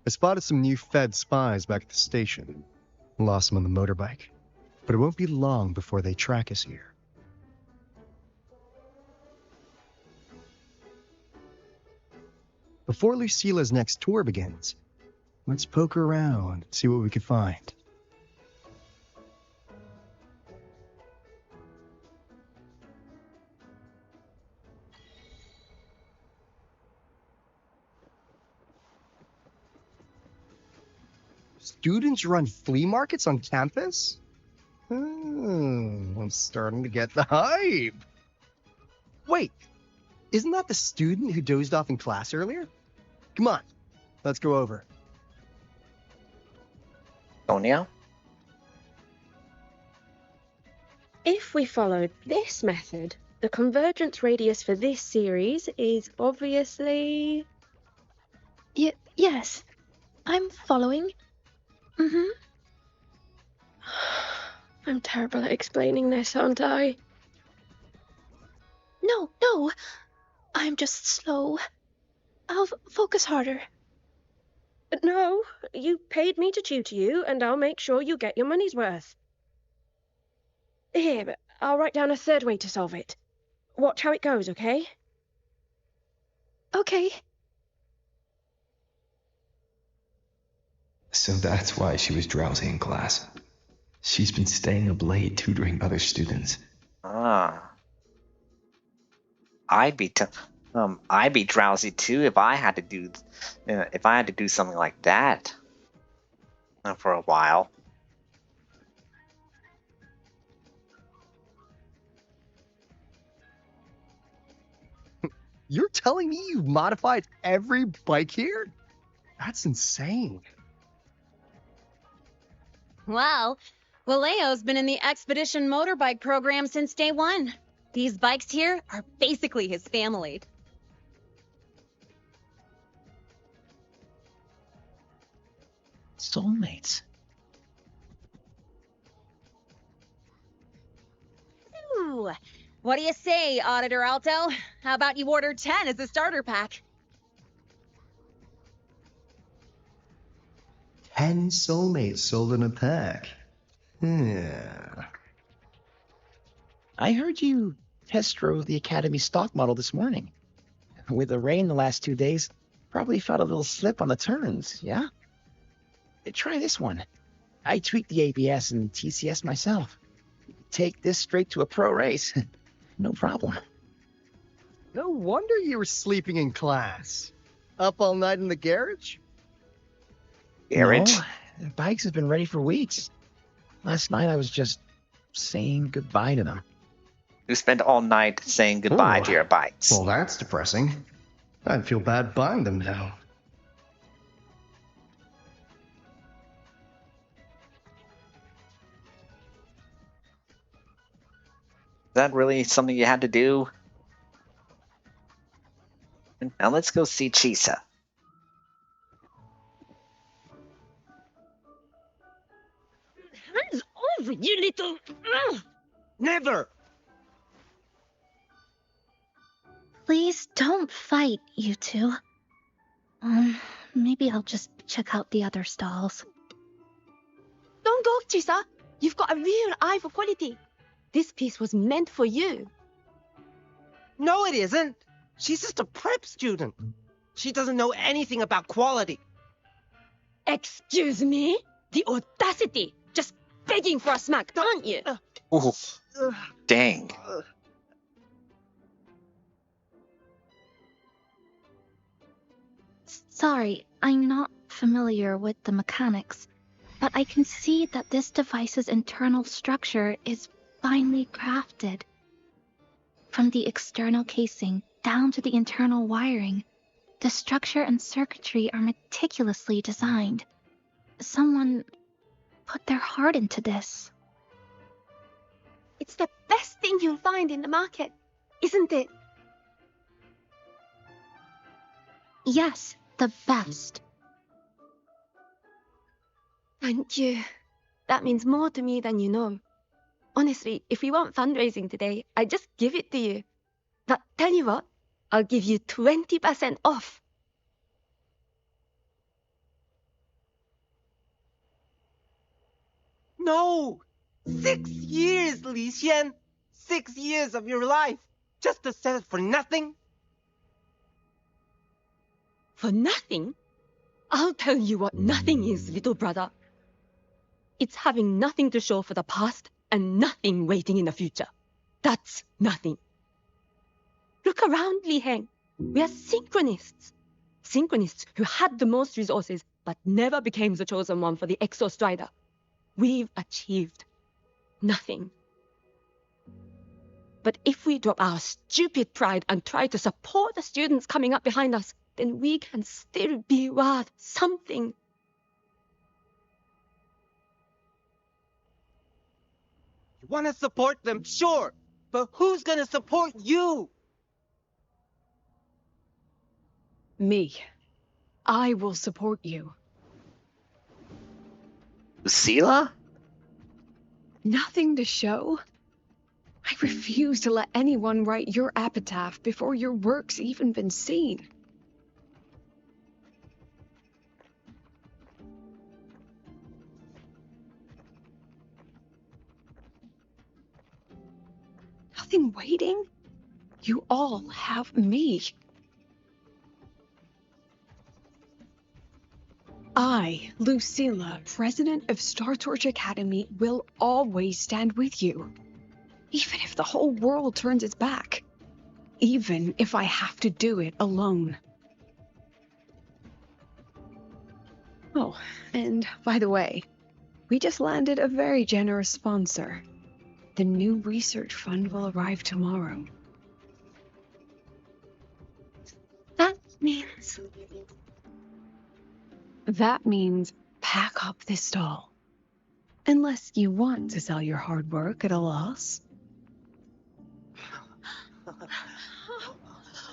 Speaker 8: I spotted some new Fed spies back at the station. Lost them on the motorbike. But it won't be long before they track us here. Before Lucilla's next tour begins, let's poke around and see what we can find. Students run flea markets on campus? I'm starting to get the hype. Wait, isn't that the student who dozed off in class earlier? Come on, let's go over.
Speaker 1: Sonia?
Speaker 14: If we followed this method, the convergence radius for this series is obviously...
Speaker 6: Yes, I'm following. Mm-hmm.
Speaker 14: I'm terrible at explaining this, aren't I?
Speaker 6: No, I'm just slow. I'll focus harder.
Speaker 14: No, you paid me to tutor you, and I'll make sure you get your money's worth. Here, I'll write down a third way to solve it. Watch how it goes, okay?
Speaker 6: Okay.
Speaker 12: So that's why she was drowsy in class. She's been staying up late tutoring other students.
Speaker 1: Ah. I'd be drowsy too if I had to do something like that for a while.
Speaker 8: You're telling me you've modified every bike here? That's insane.
Speaker 9: Well, Valeo's been in the Expedition motorbike program since day one. These bikes here are basically his family.
Speaker 3: Soulmates.
Speaker 9: Ooh, what do you say, Auditor Alto? How about you order 10 as a starter pack?
Speaker 8: 10 soulmates sold in a pack. Yeah.
Speaker 3: I heard you test drove the Academy stock model this morning. With the rain the last 2 days, probably felt a little slip on the turns, yeah? Try this one. I tweaked the ABS and TCS myself. Take this straight to a pro race. No problem.
Speaker 8: No wonder you were sleeping in class. Up all night in the garage?
Speaker 1: Garage?
Speaker 3: No, the bikes have been ready for weeks. Last night I was just saying goodbye to them.
Speaker 1: You spent all night saying goodbye to your bikes.
Speaker 8: Well, that's depressing. I'd feel bad buying them now.
Speaker 1: Is that really something you had to do? Now let's go see Chisa.
Speaker 14: Hands over, you little...
Speaker 3: Never!
Speaker 6: Please don't fight, you two. Maybe I'll just check out the other stalls.
Speaker 15: Don't go, Chisa. You've got a real eye for quality. This piece was meant for you.
Speaker 3: No, it isn't. She's just a prep student. She doesn't know anything about quality.
Speaker 14: Excuse me? The audacity! Just begging for a smack, aren't you?
Speaker 1: Ooh, dang.
Speaker 6: Sorry, I'm not familiar with the mechanics, but I can see that this device's internal structure is finely crafted. From the external casing down to the internal wiring, the structure and circuitry are meticulously designed. Someone put their heart into this.
Speaker 15: It's the best thing you'll find in the market, isn't it?
Speaker 6: Yes, the best.
Speaker 15: Thank you. That means more to me than you know. Honestly, if we want fundraising today, I'd just give it to you. But tell you what, I'll give you 20% off.
Speaker 16: No! 6 years, Li Xian! 6 years of your life, just to sell it for nothing?
Speaker 15: For nothing? I'll tell you what nothing is, little brother. It's having nothing to show for the past and nothing waiting in the future. That's nothing. Look around, Li Heng. We are synchronists. Synchronists who had the most resources but never became the chosen one for the Exostrider. We've achieved nothing. But if we drop our stupid pride and try to support the students coming up behind us, then we can still be worth something.
Speaker 16: You want to support them, sure, but who's gonna support you?
Speaker 5: Me. I will support you.
Speaker 1: Lucilla?
Speaker 5: Nothing to show? I refuse to let anyone write your epitaph before your work's even been seen. Nothing waiting? You all have me. I, Lucilla, president of Star Torch Academy, will always stand with you. Even if the whole world turns its back. Even if I have to do it alone. Oh, and by the way, we just landed a very generous sponsor. The new research fund will arrive tomorrow.
Speaker 15: That means...
Speaker 5: That means pack up this stall. Unless you want to sell your hard work at a loss.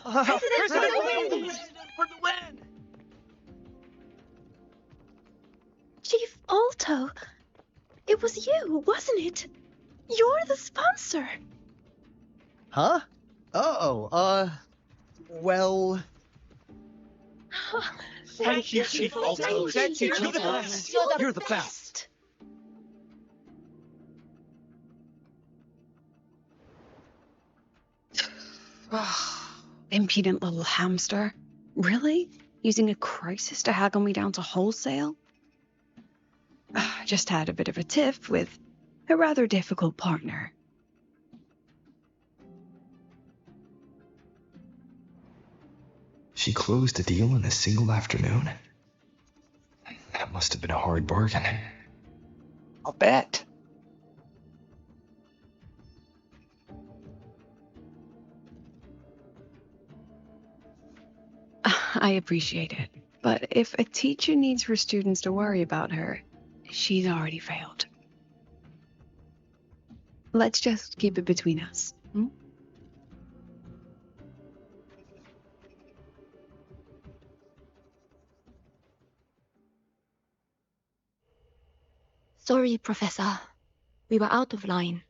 Speaker 16: President for the win!
Speaker 6: Chief Alto, it was you, wasn't it? You're the sponsor.
Speaker 8: Huh? Well...
Speaker 16: Thank you, Chief Alto. Thank you. You're the best. You're the best.
Speaker 5: Impudent little hamster. Really? Using a crisis to haggle me down to wholesale? Just had a bit of a tiff with a rather difficult partner.
Speaker 12: She closed the deal in a single afternoon? That must have been a hard bargain.
Speaker 1: I'll bet.
Speaker 5: I appreciate it, but if a teacher needs her students to worry about her, she's already failed. Let's just keep it between us. Hmm?
Speaker 15: Sorry, Professor. We were out of line.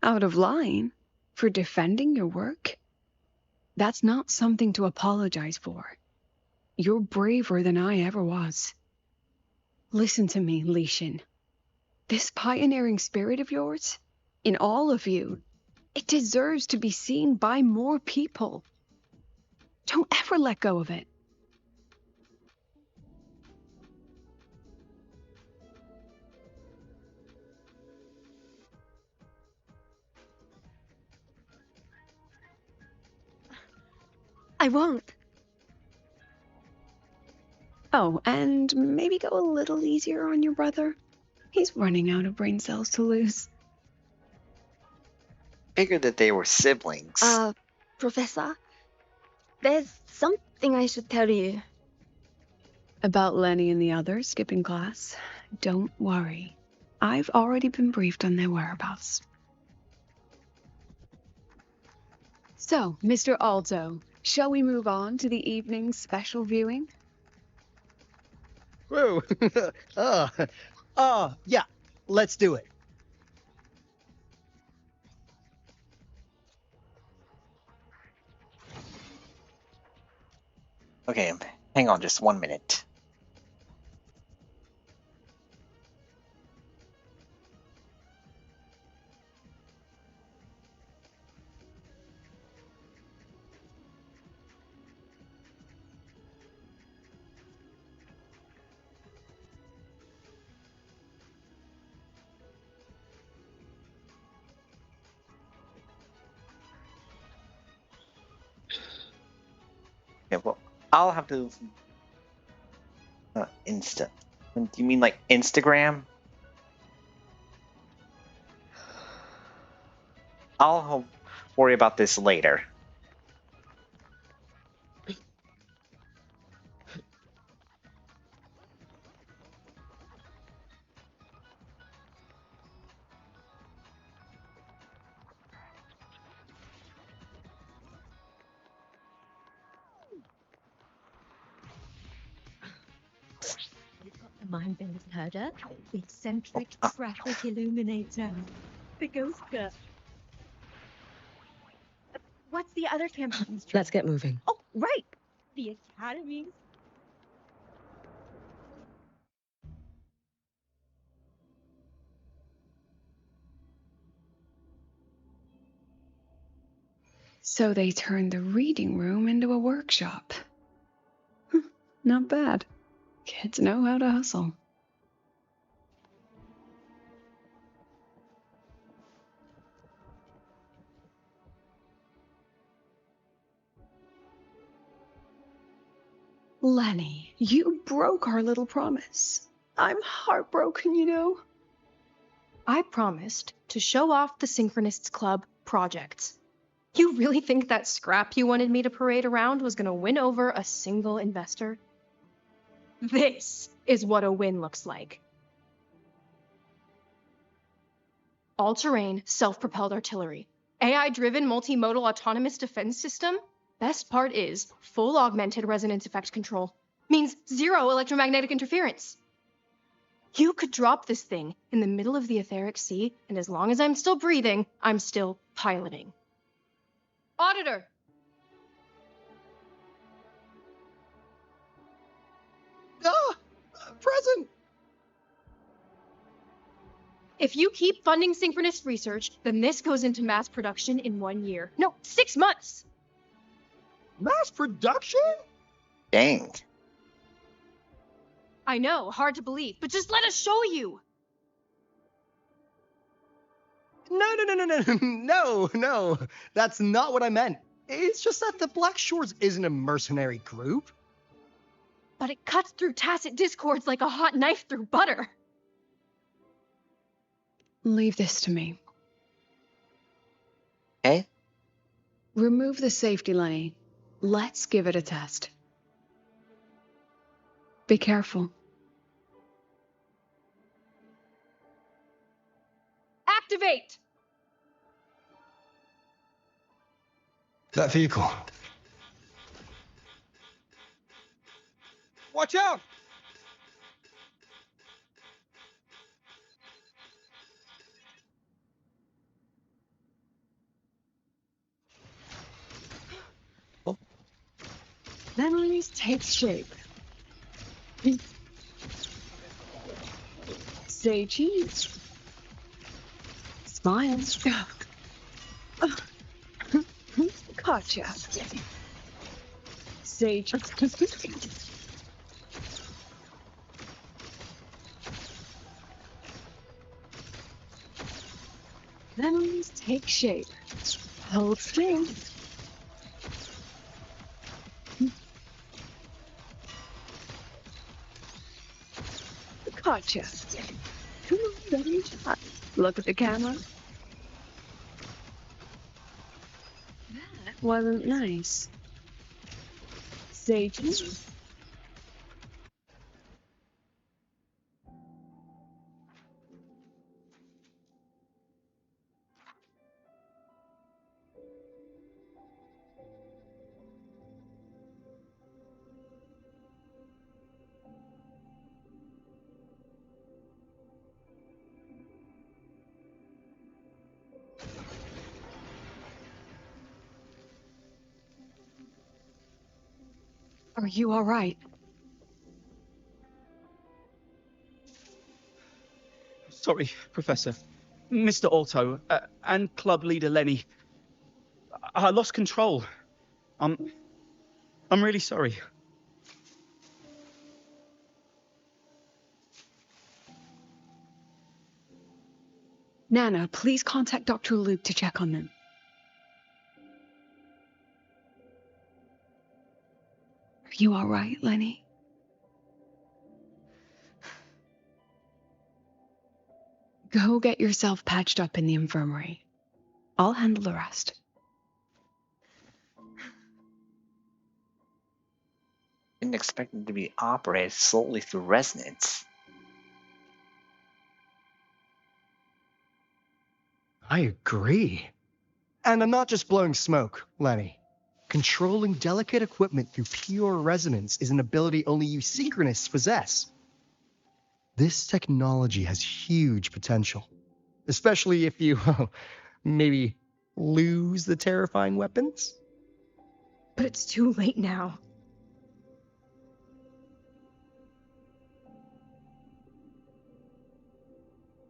Speaker 5: Out of line? For defending your work? That's not something to apologize for. You're braver than I ever was. Listen to me, Li Xin. This pioneering spirit of yours, in all of you, it deserves to be seen by more people. Don't ever let go of it.
Speaker 15: I won't.
Speaker 5: Oh, and maybe go a little easier on your brother. He's running out of brain cells to lose.
Speaker 1: Figured that they were siblings.
Speaker 15: Professor, there's something I should tell you.
Speaker 5: About Lenny and the others skipping class? Don't worry. I've already been briefed on their whereabouts. So, Mr. Alto, Shall we move on to the evening's special viewing?
Speaker 8: Whoa. Yeah, let's do it.
Speaker 1: Okay, hang on just 1 minute. Okay, well, I'll have to. Insta. Do you mean like Instagram? I'll worry about this later.
Speaker 7: You've got the mind-bending herder, the eccentric traffic illuminator, the ghost girl. What's the other campaign?
Speaker 10: Let's get moving.
Speaker 7: Oh, right! The Academy.
Speaker 5: So they turned the reading room into a workshop. Not bad. Kids know how to hustle. Lenny, you broke our little promise. I'm heartbroken, you know.
Speaker 17: I promised to show off the Synchronists Club projects. You really think that scrap you wanted me to parade around was gonna win over a single investor? This is what a win looks like. All-terrain, self-propelled artillery. AI-driven multimodal autonomous defense system? Best part is full augmented resonance effect control. Means zero electromagnetic interference. You could drop this thing in the middle of the etheric sea, and as long as I'm still breathing, I'm still piloting. Auditor!
Speaker 8: Present!
Speaker 17: If you keep funding synchronous research, then this goes into mass production in 1 year. No, 6 months!
Speaker 8: Mass production?
Speaker 1: Dang.
Speaker 17: I know, hard to believe, but just let us show you!
Speaker 8: No. That's not what I meant. It's just that the Black Shores isn't a mercenary group.
Speaker 17: But it cuts through tacit discords like a hot knife through butter.
Speaker 5: Leave this to me.
Speaker 1: Okay.
Speaker 5: Remove the safety, Lenny. Let's give it a test. Be careful.
Speaker 17: Activate!
Speaker 12: That vehicle.
Speaker 16: Watch out!
Speaker 5: Memories take shape. Say cheese. Smile. Gotcha. Say cheese. Memories take shape. Hold still. Gotcha. Come on, buddy. Look at the camera. That wasn't nice. Say cheese. Are you all right?
Speaker 18: Sorry, Professor. Mr. Alto, and club leader Lenny. I lost control. I'm really sorry.
Speaker 5: Nana, please contact Dr. Luke to check on them. Are you all right, Lenny? Go get yourself patched up in the infirmary. I'll handle the rest.
Speaker 1: Didn't expect them to be operated solely through resonance.
Speaker 8: I agree. And I'm not just blowing smoke, Lenny. Controlling delicate equipment through pure resonance is an ability only you synchronists possess. This technology has huge potential, especially if you, maybe lose the terrifying weapons?
Speaker 17: But it's too late now.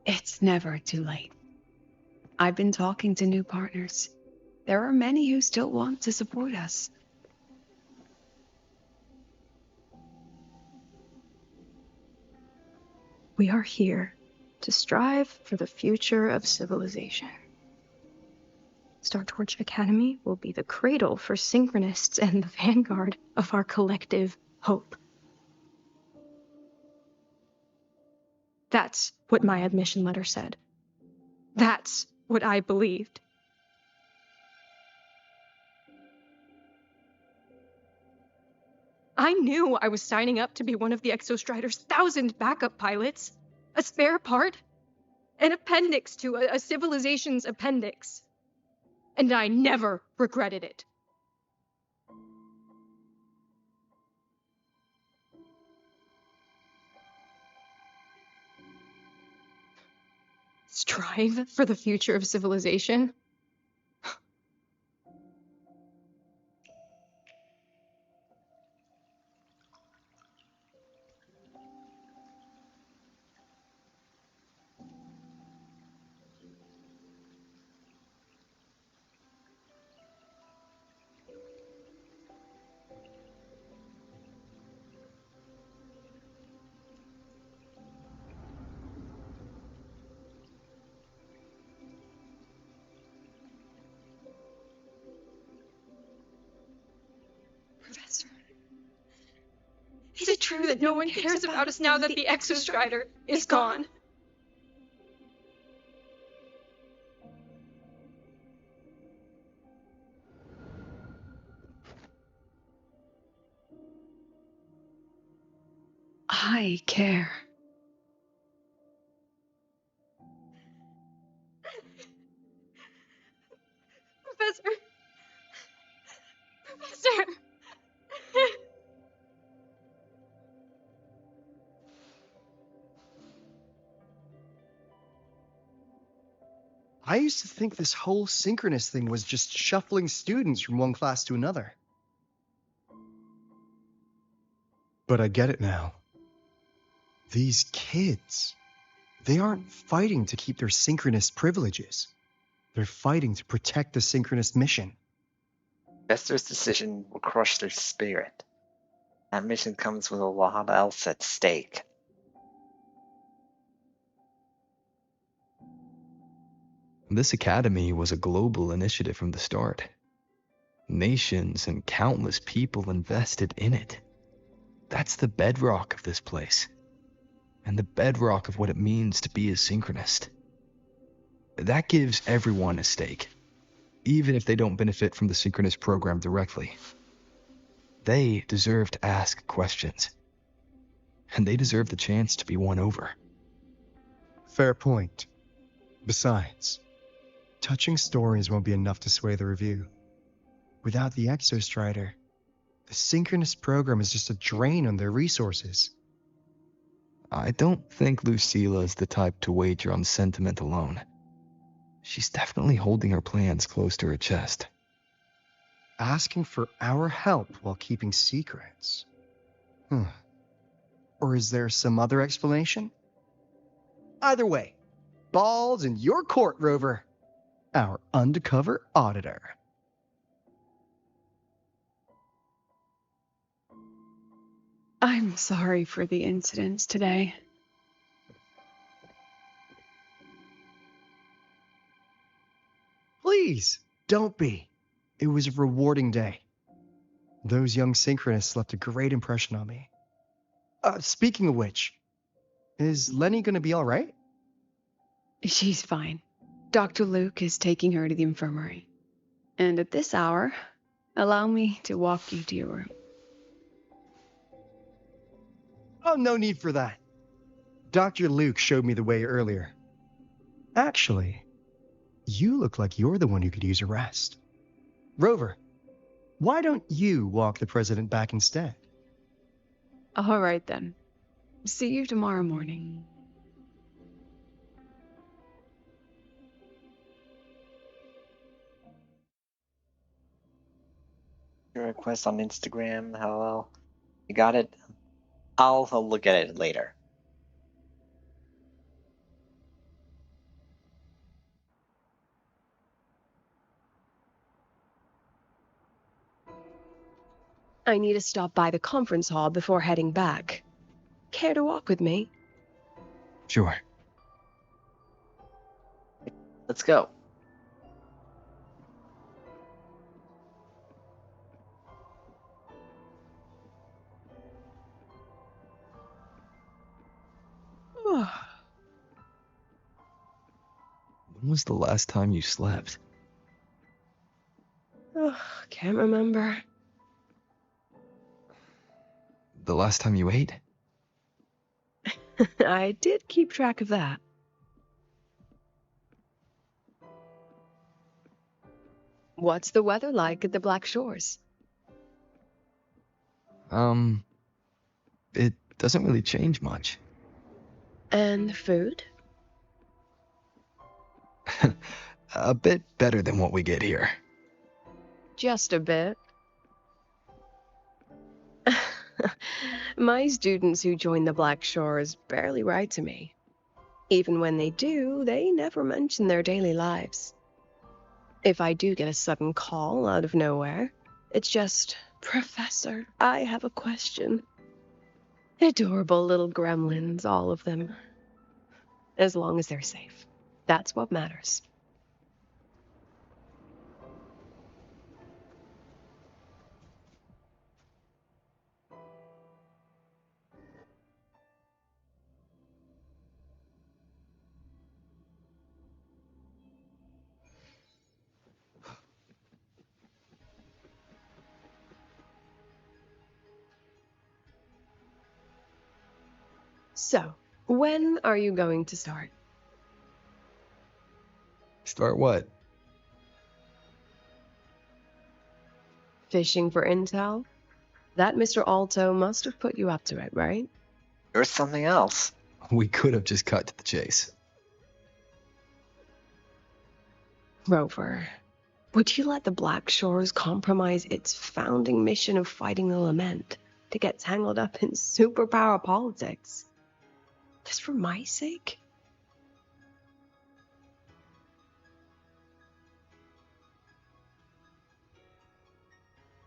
Speaker 5: It's never too late. I've been talking to new partners. There are many who still want to support us.
Speaker 17: We are here to strive for the future of civilization. Star Torch Academy will be the cradle for synchronists and the vanguard of our collective hope. That's what my admission letter said. That's what I believed. I knew I was signing up to be one of the Exostrider's 1,000 backup pilots, a spare part, an appendix to a civilization's appendix. And I never regretted it. Strive for the future of civilization? Professor, is it true that no one cares about us now that the Exostrider is gone?
Speaker 5: I care.
Speaker 17: Professor! Professor!
Speaker 8: I used to think this whole synchronous thing was just shuffling students from one class to another. But I get it now. These kids, they aren't fighting to keep their synchronous privileges. They're fighting to protect the synchronous mission.
Speaker 1: Vester's decision will crush their spirit. That mission comes with a lot else at stake.
Speaker 4: This academy was a global initiative from the start. Nations and countless people invested in it. That's the bedrock of this place, and the bedrock of what it means to be a synchronist. That gives everyone a stake, even if they don't benefit from the synchronous program directly. They deserve to ask questions, and they deserve the chance to be won over.
Speaker 8: Fair point. Besides, touching stories won't be enough to sway the review. Without the Exostrider, the synchronous program is just a drain on their resources.
Speaker 4: I don't think Lucilla is the type to wager on sentiment alone. She's definitely holding her plans close to her chest.
Speaker 8: asking for our help while keeping secrets. Or is there some other explanation? Either way, ball's in your court, Rover. Our undercover auditor.
Speaker 5: I'm sorry for the incidents today.
Speaker 8: Please, don't be. It was a rewarding day. Those young synchronists left a great impression on me. Speaking of which, is Lenny gonna be all right?
Speaker 5: She's fine. Dr. Luke is taking her to the infirmary. And at this hour, allow me to walk you to your room.
Speaker 8: Oh, no need for that. Dr. Luke showed me the way earlier. Actually, you look like you're the one who could use a rest. Rover, why don't you walk the president back instead?
Speaker 5: All right then. See you tomorrow morning.
Speaker 1: Your request on Instagram. Hello. You got it? I'll look at it later.
Speaker 14: I need to stop by the conference hall before heading back. Care to walk with me?
Speaker 4: Sure.
Speaker 1: Let's go.
Speaker 4: When was the last time you slept?
Speaker 14: Can't remember.
Speaker 4: The last time you ate?
Speaker 14: I did keep track of that. What's the weather like at the Black Shores?
Speaker 4: It doesn't really change much.
Speaker 14: And the food?
Speaker 4: A bit better than what we get here.
Speaker 14: Just a bit. My students who join the Black Shores barely write to me. Even when they do, they never mention their daily lives. If I do get a sudden call out of nowhere, it's just, "Professor, I have a question." Adorable little gremlins, all of them. As long as they're safe. That's what matters. So, when are you going to start?
Speaker 4: Start what?
Speaker 14: Fishing for intel? That Mr. Alto must have put you up to it, right?
Speaker 1: There's something else.
Speaker 4: We could have just cut to the chase.
Speaker 14: Rover, would you let the Black Shores compromise its founding mission of fighting the Lament to get tangled up in superpower politics? Just for my sake?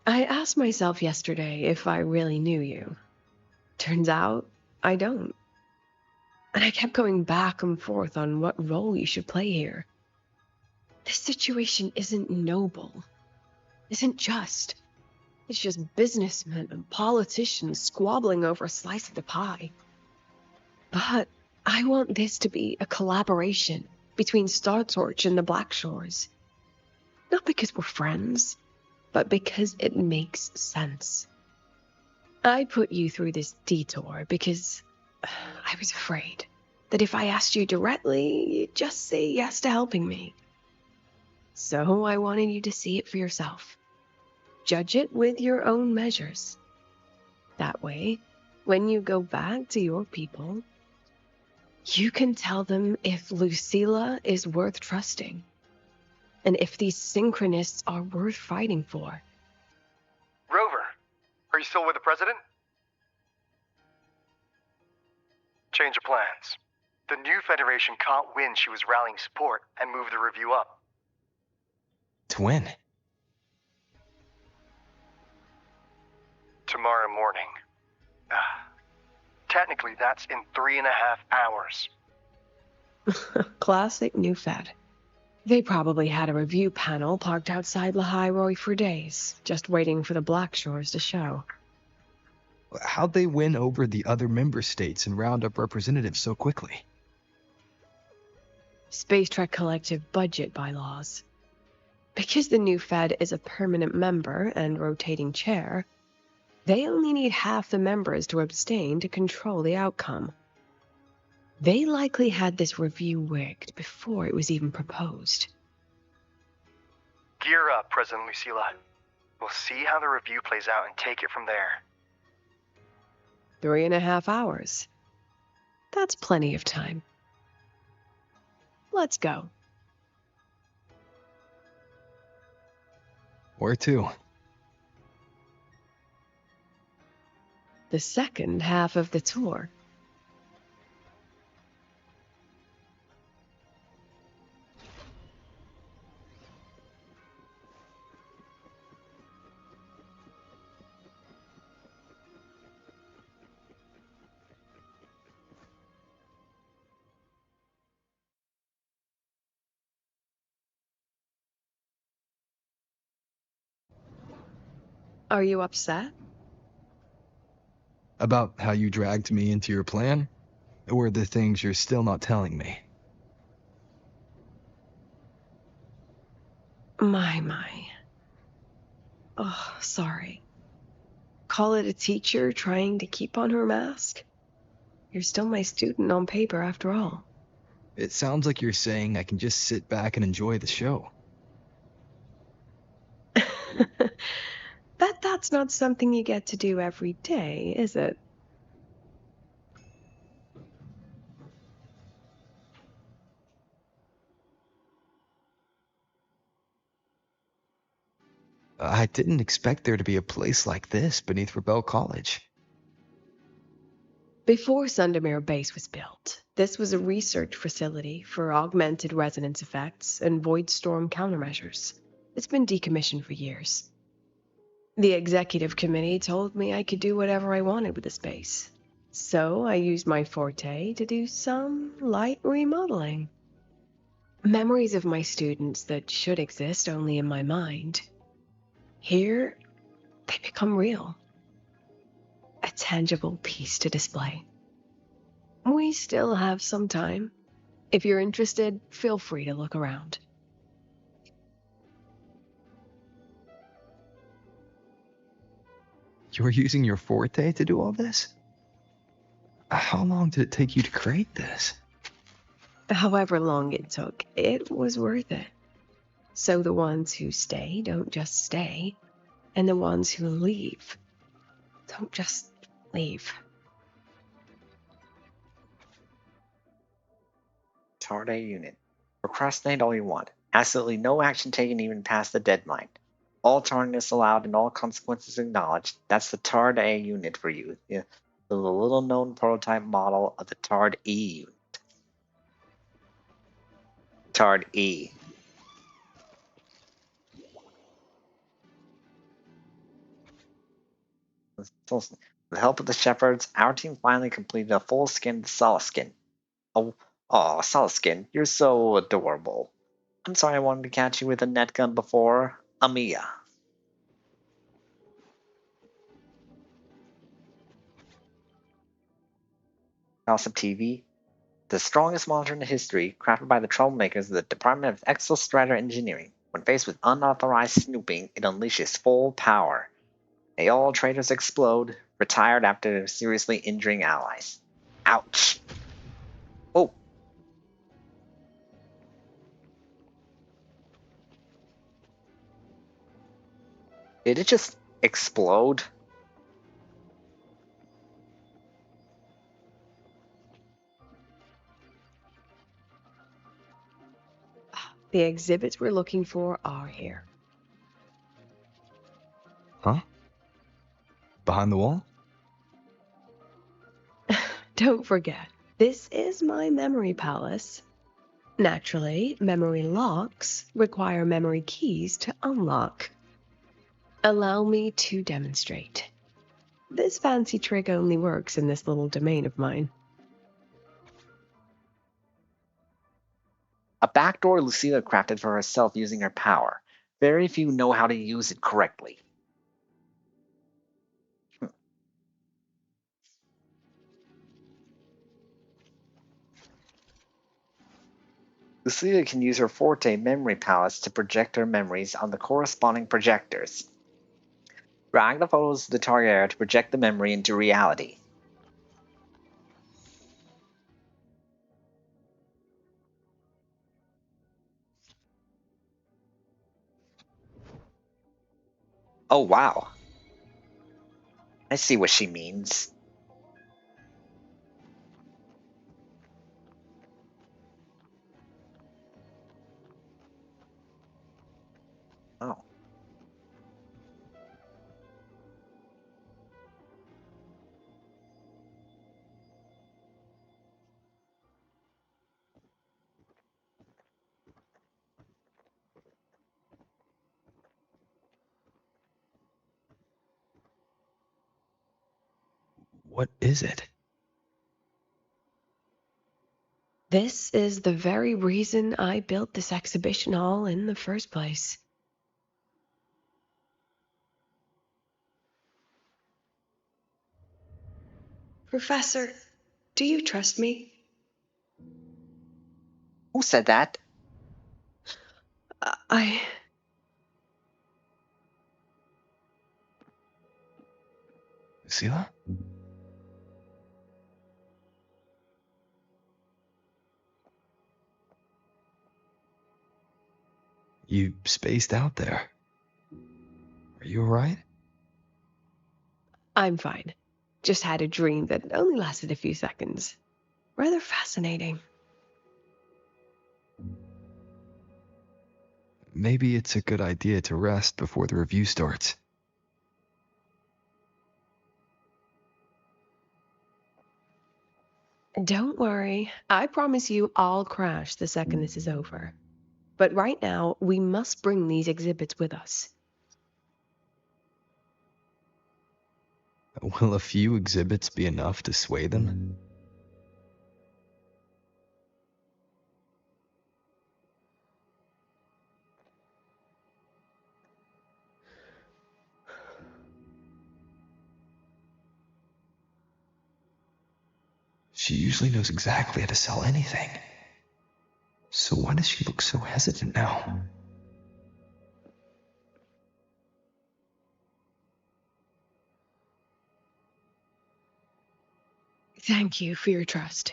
Speaker 14: I asked myself yesterday if I really knew you. Turns out, I don't. And I kept going back and forth on what role you should play here. This situation isn't noble, isn't just. It's just businessmen and politicians squabbling over a slice of the pie. But I want this to be a collaboration between Star Torch and the Black Shores. Not because we're friends, but because it makes sense. I put you through this detour because I was afraid that if I asked you directly, you'd just say yes to helping me. So I wanted you to see it for yourself. Judge it with your own measures. That way, when you go back to your people, you can tell them if Lucilla is worth trusting, and if these synchronists are worth fighting for.
Speaker 8: you still with the president? Change of plans. The new Federation caught wind she was rallying support and moved the review up.
Speaker 4: To when?
Speaker 8: Tomorrow morning. Technically, that's in 3.5 hours.
Speaker 14: Classic new Fed. They probably had a review panel parked outside Lahai for days, just waiting for the Black Shores to show.
Speaker 4: How'd they win over the other member states and round up representatives so quickly?
Speaker 14: Space Trek Collective budget bylaws. Because the new Fed is a permanent member and rotating chair, they only need half the members to abstain to control the outcome. They likely had this review rigged before it was even proposed.
Speaker 8: Gear up, President Lucilla. We'll see how the review plays out and take it from there.
Speaker 14: 3.5 hours. That's plenty of time. Let's go.
Speaker 4: Where to?
Speaker 14: The second half of the tour. Are you upset?
Speaker 4: About how you dragged me into your plan? Or the things you're still not telling me?
Speaker 14: My. Oh, sorry. Call it a teacher trying to keep on her mask? You're still my student on paper after all.
Speaker 4: It sounds like you're saying I can just sit back and enjoy the show.
Speaker 14: Bet that's not something you get to do every day, is it?
Speaker 4: I didn't expect there to be a place like this beneath Rebel College.
Speaker 14: Before Somnoire Base was built, this was a research facility for augmented resonance effects and void storm countermeasures. It's been decommissioned for years. The executive committee told me I could do whatever I wanted with the space. So I used my forte to do some light remodeling. Memories of my students that should exist only in my mind. Here, they become real. A tangible piece to display. We still have some time. If you're interested, feel free to look around.
Speaker 4: You were using your forte to do all this? How long did it take you to create this?
Speaker 14: However long it took, it was worth it. So the ones who stay don't just stay, and the ones who leave don't just leave.
Speaker 1: Tard A unit. Procrastinate all you want. Absolutely no action taken even past the deadline. All tardiness allowed and all consequences acknowledged. That's the Tard A unit for you. The little known prototype model of the Tard E unit. Tard E. With the help of the shepherds, our team finally completed a full skin of the Solaskin. Oh, Solaskin, you're so adorable. I'm sorry I wanted to catch you with a net gun before. Amiya. Gossip TV. The strongest monitor in history, crafted by the troublemakers of the Department of Exostrator Engineering. When faced with unauthorized snooping, it unleashes full power. May all traitors explode, retired after seriously injuring allies. Ouch. Oh. Did it just explode?
Speaker 14: The exhibits we're looking for are here.
Speaker 4: Huh? behind the wall?
Speaker 14: Don't forget, this is my memory palace. Naturally, memory locks require memory keys to unlock. Allow me to demonstrate. This fancy trick only works in this little domain of mine.
Speaker 1: A backdoor Lucilla crafted for herself using her power. Very few know how to use it correctly. Lucilla can use her Forte memory palace to project her memories on the corresponding projectors. Drag the photos to the target area to project the memory into reality. Oh wow. I see what she means. Oh.
Speaker 4: What is it?
Speaker 14: This is the very reason I built this exhibition hall in the first place. Professor, do you trust me?
Speaker 1: Who said that?
Speaker 4: Lucilla? You spaced out there. Are you alright?
Speaker 14: I'm fine. Just had a dream that only lasted a few seconds. Rather fascinating.
Speaker 4: Maybe it's a good idea to rest before the review starts.
Speaker 14: Don't worry. I promise you I'll crash the second this is over. But right now, we must bring these exhibits with us.
Speaker 4: Will a few exhibits be enough to sway them?
Speaker 12: She usually knows exactly how to sell anything. So why does she look so hesitant now?
Speaker 14: Thank you for your trust.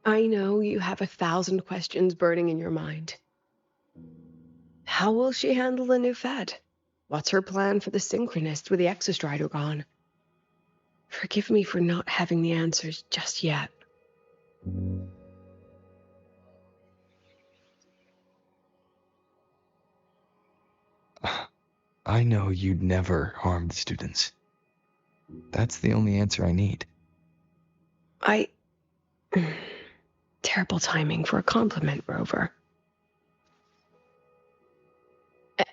Speaker 14: I know you have 1,000 questions burning in your mind. How will she handle the new Fed? What's her plan for the Synchronist with the Exostrider gone? Forgive me for not having the answers just yet.
Speaker 4: I know you'd never harm the students. That's the only answer I need.
Speaker 14: Terrible timing for a compliment, Rover.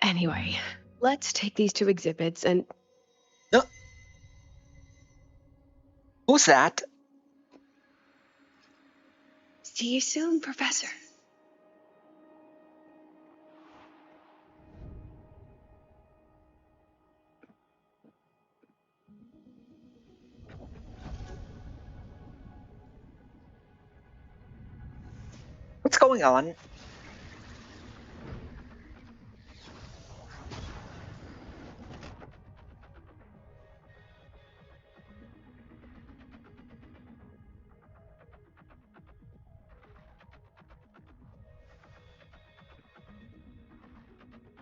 Speaker 14: Anyway, let's take these two exhibits and...
Speaker 1: Who's that?
Speaker 14: See you soon, Professor.
Speaker 1: What's going on?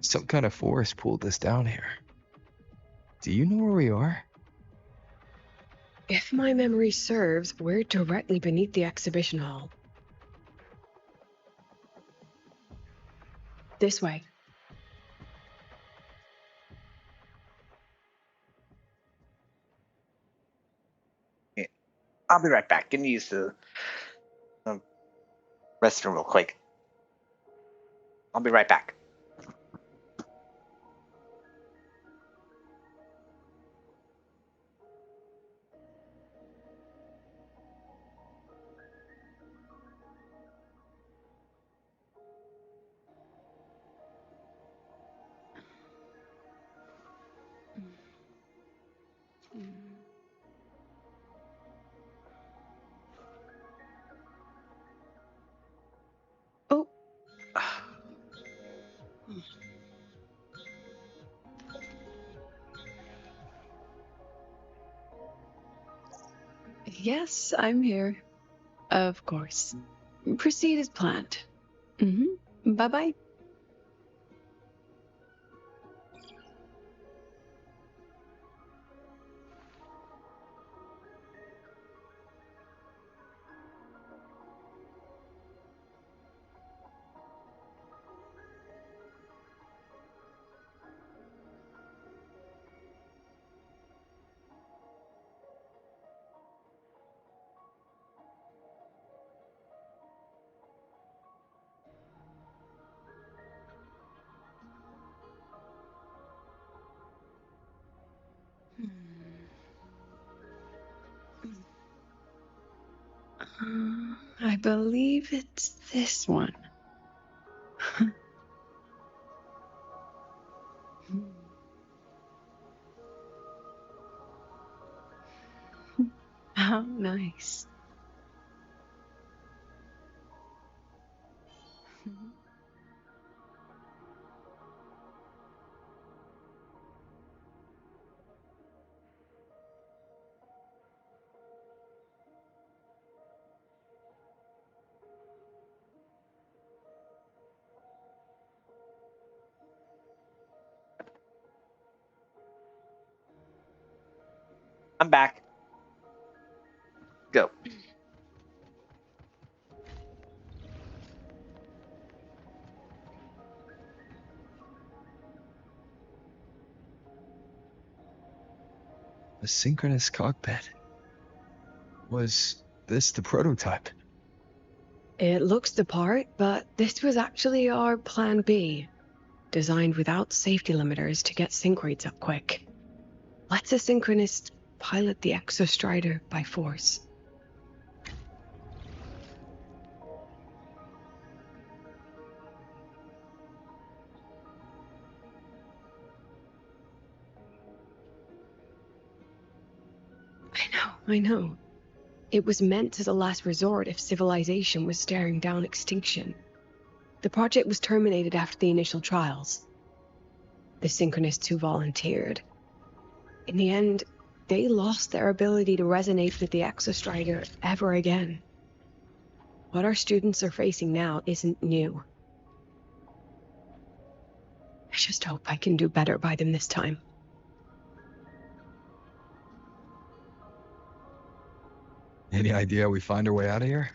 Speaker 4: Some kind of force pulled us down here. Do you know where we are?
Speaker 14: If my memory serves, we're directly beneath the exhibition hall. This way.
Speaker 1: I'll be right back. Can you use the restroom real quick? I'll be right back.
Speaker 14: Oh. Yes, I'm here. Of course. Proceed as planned. Bye-bye. I believe it's this one. How nice.
Speaker 1: I'm back. Go.
Speaker 4: A synchronous cockpit. Was this the prototype?
Speaker 14: It looks the part, but this was actually our plan B. Designed without safety limiters to get sync rates up quick. Let's a synchronist pilot the exostrider by force. I know. It was meant as a last resort if civilization was staring down extinction. The project was terminated after the initial trials. The synchronists who volunteered. In the end, they lost their ability to resonate with the exostrider ever again. What our students are facing now isn't new. I just hope I can do better by them this time.
Speaker 4: Any idea how we find our way out of here?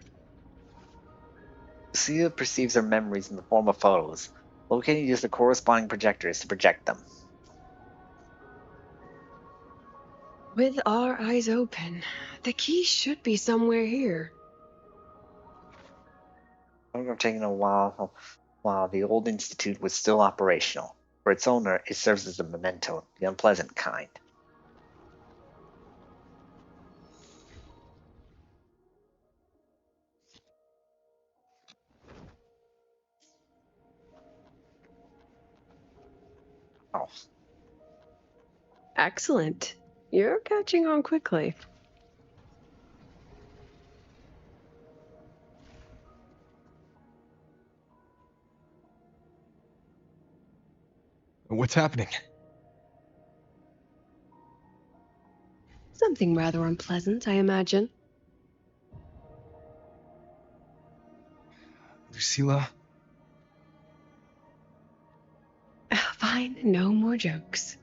Speaker 1: Lucilla perceives her memories in the form of photos. Locating use the corresponding projectors to project them.
Speaker 14: With our eyes open, the key should be somewhere here.
Speaker 1: Program taking a while the old institute was still operational. For its owner, it serves as a memento, the unpleasant kind. Oh.
Speaker 14: Excellent. You're catching on quickly.
Speaker 4: What's happening?
Speaker 14: Something rather unpleasant, I imagine.
Speaker 4: Lucilla?
Speaker 14: Fine, no more jokes.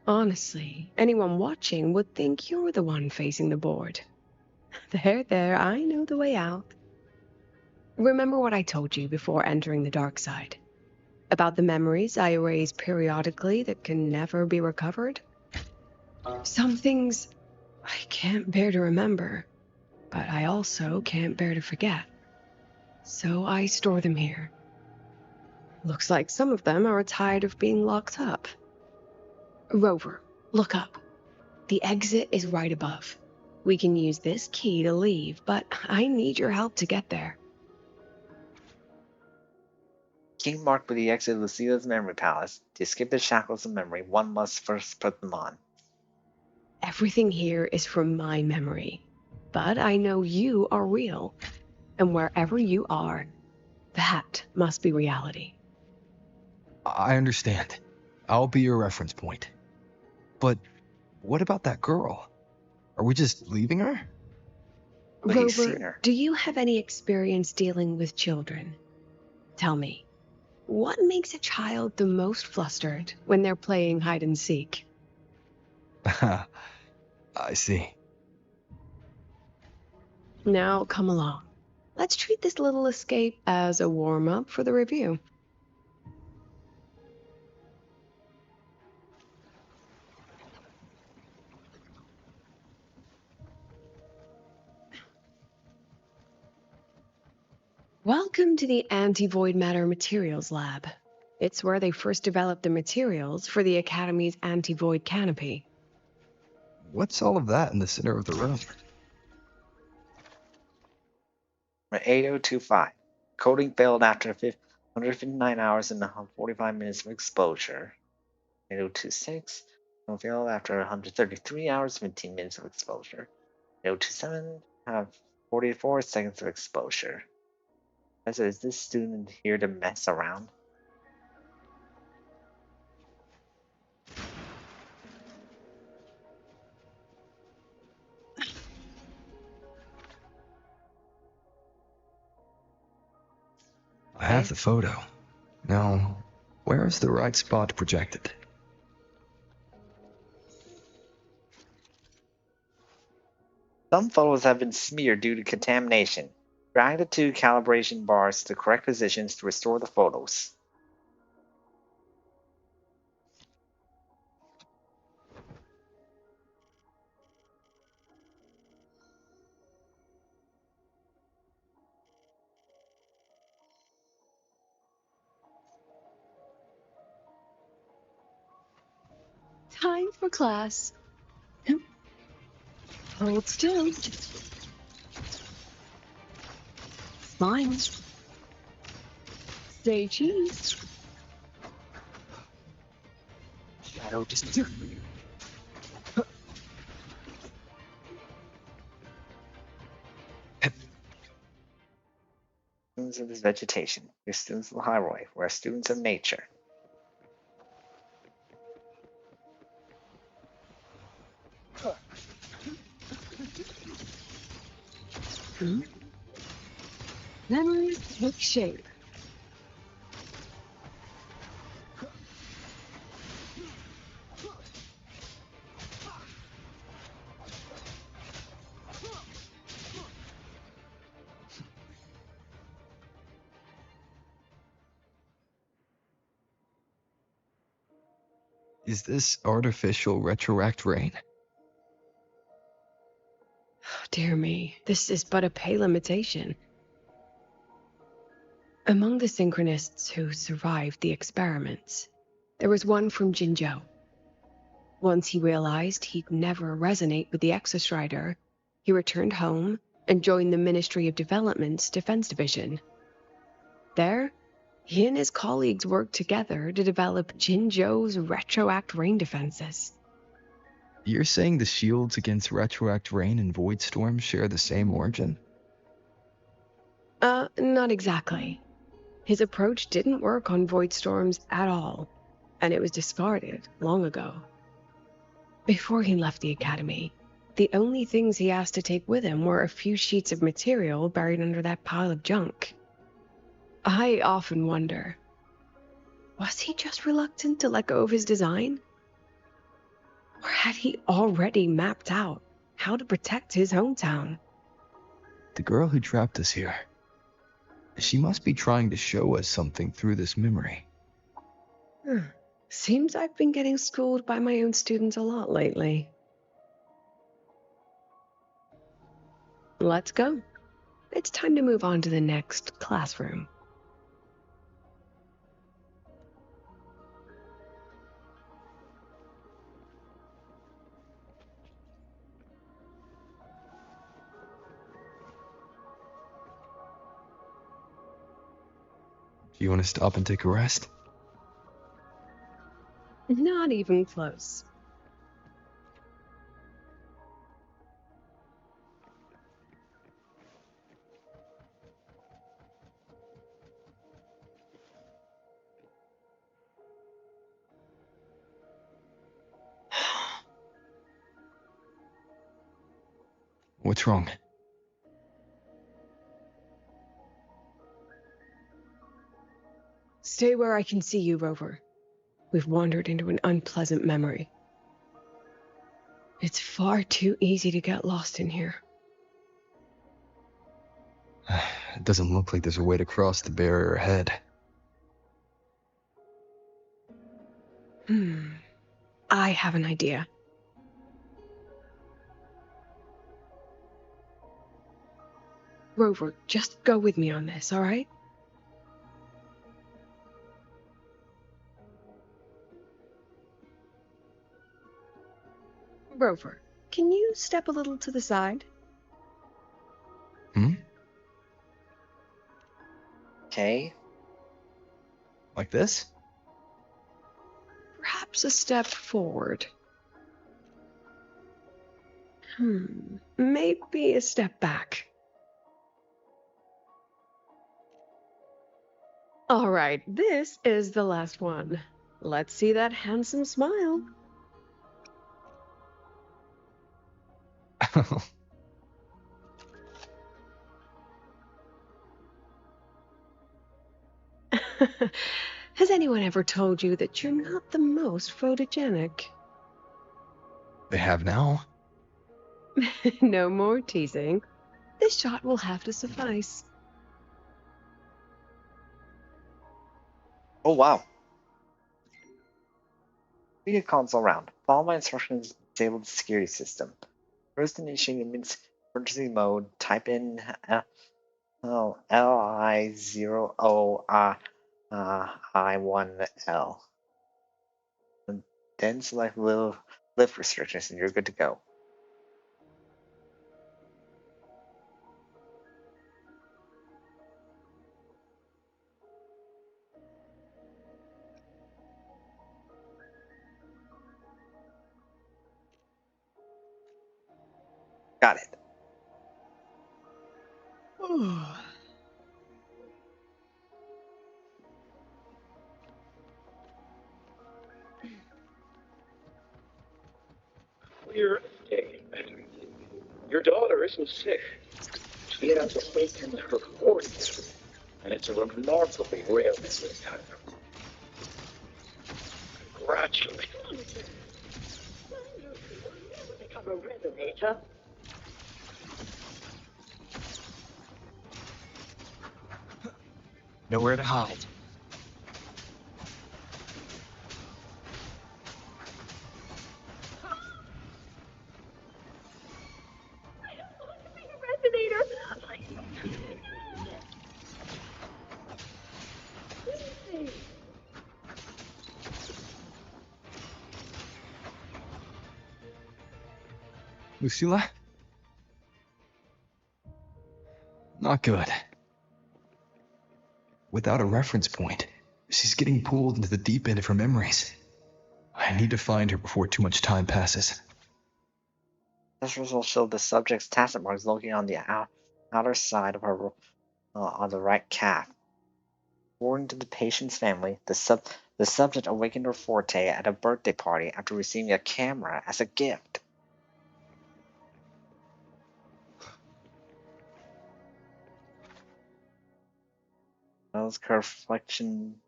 Speaker 14: Honestly, anyone watching would think you're the one facing the board. There, I know the way out. Remember what I told you before entering the dark side? About the memories I erase periodically that can never be recovered? Some things I can't bear to remember. but I also can't bear to forget. So I store them here. Looks like some of them are tired of being locked up. Rover, look up. The exit is right above. We can use this key to leave, but I need your help to get there.
Speaker 1: Key marked with the exit of Lucilla's memory palace. To escape the shackles of memory, one must first put them on.
Speaker 14: Everything here is from my memory, but I know you are real, and wherever you are, that must be reality.
Speaker 4: I understand. I'll be your reference point. But what about that girl? Are we just leaving her?
Speaker 1: But he's seen
Speaker 14: Rover,
Speaker 1: her.
Speaker 14: do you have any experience dealing with children? Tell me, what makes a child the most flustered when they're playing hide and seek?
Speaker 4: I see.
Speaker 14: Now come along. Let's treat this little escape as a warm-up for the review. Welcome to the Anti-Void Matter Materials Lab. It's where they first developed the materials for the Academy's anti-void canopy.
Speaker 4: What's all of that in the center of the room?
Speaker 1: 8025. Coding failed after 159 hours and 45 minutes of exposure. 8026. Coding failed after 133 hours and 15 minutes of exposure. 8027. Have 44 seconds of exposure. So is this student here to mess around?
Speaker 4: I have the photo. Now, where is the right spot projected?
Speaker 1: Some photos have been smeared due to contamination. Drag the two calibration bars to the correct positions to restore the photos.
Speaker 14: Time for class. Hold still. Smile. Stay cheese.
Speaker 3: Shadow disappear.
Speaker 1: Students of this vegetation. We're students of the highway. We're students of nature.
Speaker 14: Memories take shape.
Speaker 4: Is this artificial retroact rain?
Speaker 14: Dear me, this is but a pale imitation. Among the synchronists who survived the experiments, there was one from Jinzhou. Once he realized he'd never resonate with the Exostrider, he returned home and joined the Ministry of Development's Defense Division. There, he and his colleagues worked together to develop Jinzhou's retroact rain defenses.
Speaker 4: You're saying the shields against retroact rain and void storms share the same origin?
Speaker 14: Not exactly. His approach didn't work on void storms at all, and it was discarded long ago. Before he left the academy, the only things he asked to take with him were a few sheets of material buried under that pile of junk. I often wonder, was he just reluctant to let go of his design? Or had he already mapped out how to protect his hometown?
Speaker 4: The girl who trapped us here. She must be trying to show us something through this memory.
Speaker 14: Seems I've been getting schooled by my own students a lot lately. Let's go. It's time to move on to the next classroom.
Speaker 4: Do you want to stop and take a rest?
Speaker 14: Not even close.
Speaker 4: What's wrong?
Speaker 14: Stay where I can see you, Rover. We've wandered into an unpleasant memory. It's far too easy to get lost in here.
Speaker 4: It doesn't look like there's a way to cross the barrier ahead.
Speaker 14: I have an idea. Rover, just go with me on this, all right? Rover, can you step a little to the side?
Speaker 1: Okay.
Speaker 4: Like this?
Speaker 14: Perhaps a step forward. Maybe a step back. All right, this is the last one. Let's see that handsome smile. Has anyone ever told you that you're not the most photogenic?
Speaker 4: They have now?
Speaker 14: No more teasing. This shot will have to suffice.
Speaker 1: Oh, wow. Media console round. Follow my instructions to disable the security system. First, initiate emergency mode. Type in LI0I1L. And then select lift restrictions and you're good to go. Got it.
Speaker 19: Clear day. Your daughter isn't sick. She has a place in her 40s, and it's a remarkably rare business type. Congratulations. Become a resonator.
Speaker 3: Nowhere to hide.
Speaker 4: Lucilla? Not good. Without a reference point, she's getting pulled into the deep end of her memories. I need to find her before too much time passes.
Speaker 1: This results show the subject's tacit marks located on the outer side of her on the right calf. According to the patient's family, the subject awakened her forte at a birthday party after receiving a camera as a gift. Bell's curve fluctuation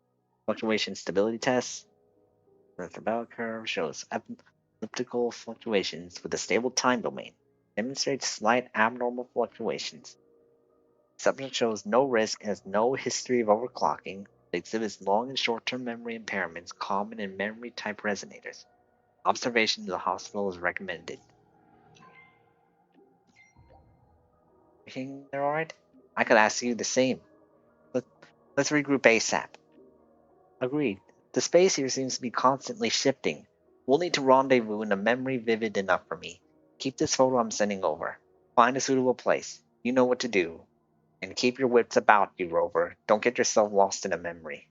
Speaker 1: stability test. The bell curve shows elliptical fluctuations with a stable time domain. Demonstrates slight abnormal fluctuations. Subject shows no risk and has no history of overclocking. It exhibits long and short-term memory impairments common in memory-type resonators. Observation in the hospital is recommended. Everything there alright? I could ask you the same. Let, let's regroup ASAP. Agreed. The space here seems to be constantly shifting. We'll need to rendezvous in a memory vivid enough for me. Keep this photo I'm sending over. Find a suitable place. You know what to do. And keep your wits about you, Rover. Don't get yourself lost in a memory.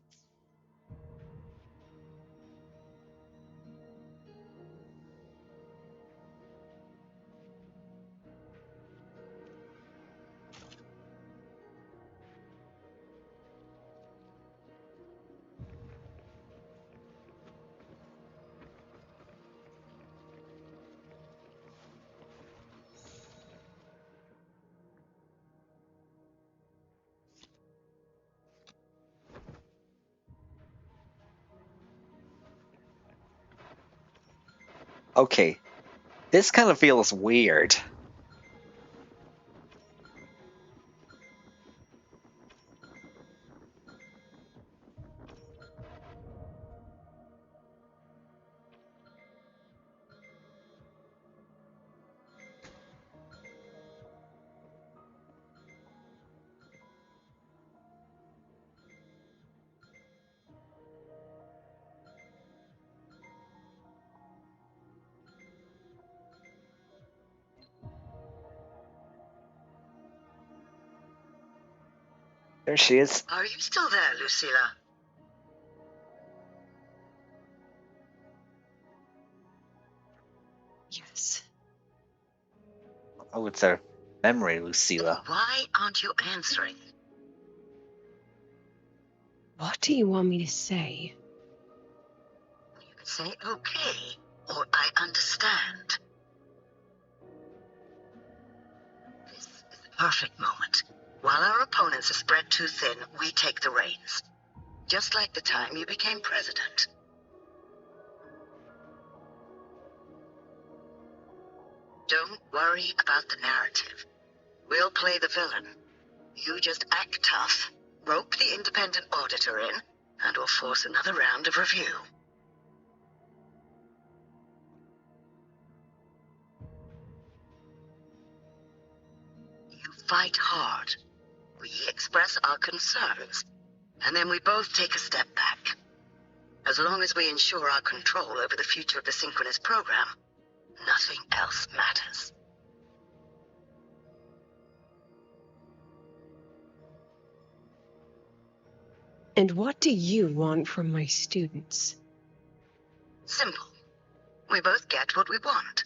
Speaker 1: Okay, this kind of feels weird. There she is.
Speaker 20: Are you still there, Lucilla?
Speaker 14: Yes.
Speaker 1: Oh, it's her memory, Lucilla.
Speaker 20: Why aren't you answering?
Speaker 14: What do you want me to say?
Speaker 20: You can say okay, or I understand. This is the perfect moment. While our opponents are spread too thin, we take the reins. Just like the time you became president. Don't worry about the narrative. We'll play the villain. You just act tough, rope the independent auditor in, and we'll force another round of review. You fight hard. We express our concerns, and then we both take a step back. As long as we ensure our control over the future of the synchronous program, nothing else matters.
Speaker 14: And what do you want from my students?
Speaker 20: Simple. We both get what we want.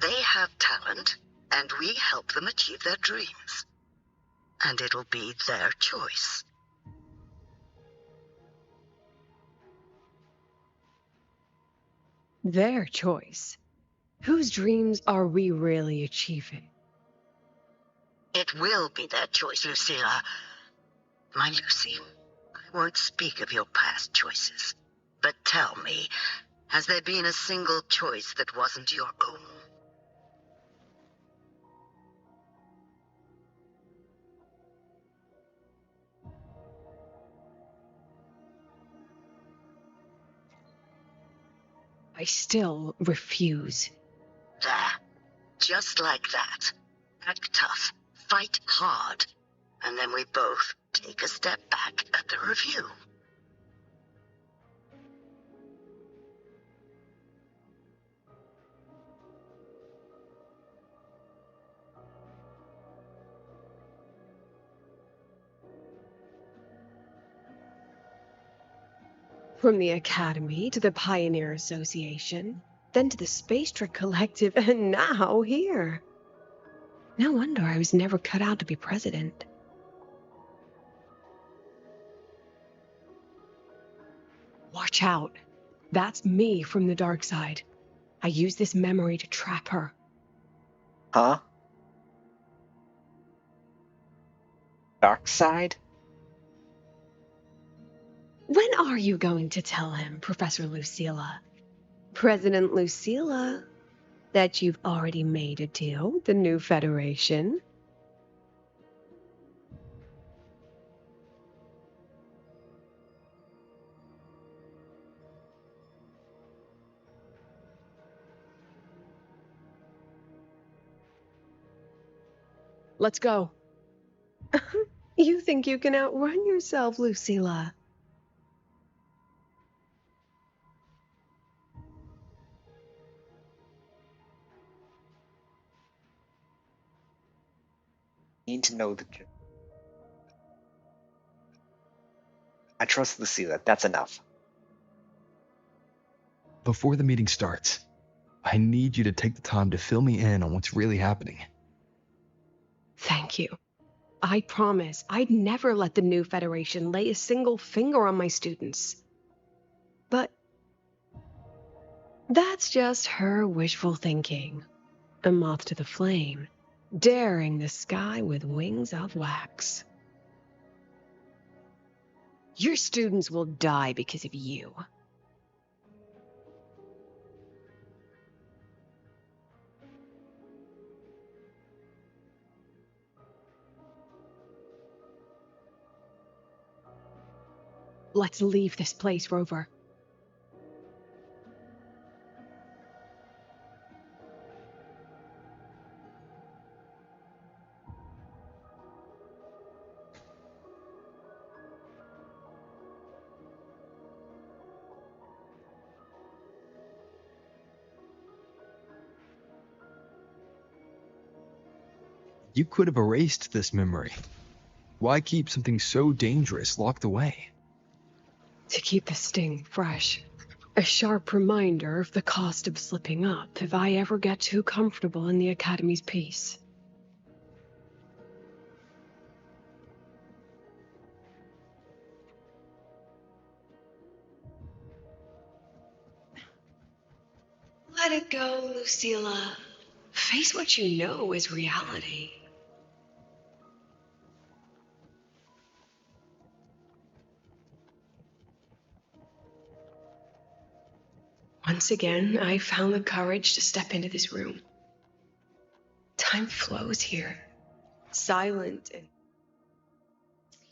Speaker 20: They have talent, and we help them achieve their dreams. And it'll be their choice.
Speaker 14: Their choice. Whose dreams are we really achieving?
Speaker 20: It will be their choice, Lucilla. My Lucy, I won't speak of your past choices. But tell me, has there been a single choice that wasn't your own?
Speaker 14: I still refuse.
Speaker 20: There. Just like that. Act tough. Fight hard. And then we both take a step back at the review.
Speaker 14: From the Academy to the Pioneer Association, then to the Space Trick Collective, and now here. No wonder I was never cut out to be president. Watch out. That's me from the dark side. I use this memory to trap her.
Speaker 1: Huh? Dark side?
Speaker 14: When are you going to tell him, Professor Lucilla? President Lucilla, that you've already made a deal with the new Federation? Let's go. You think you can outrun yourself, Lucilla?
Speaker 1: Need to know the truth. I trust Lucilla. That's enough.
Speaker 4: Before the meeting starts, I need you to take the time to fill me in on what's really happening.
Speaker 14: Thank you. I promise I'd never let the new Federation lay a single finger on my students. But that's just her wishful thinking. A moth to the flame, daring the sky with wings of wax. Your students will die because of you. Let's leave this place, Rover.
Speaker 4: You could have erased this memory. Why keep something so dangerous locked away?
Speaker 14: To keep the sting fresh. A sharp reminder of the cost of slipping up if I ever get too comfortable in the Academy's peace. Let it go, Lucilla. Face what you know is reality. Once again, I found the courage to step into this room. Time flows here, silent and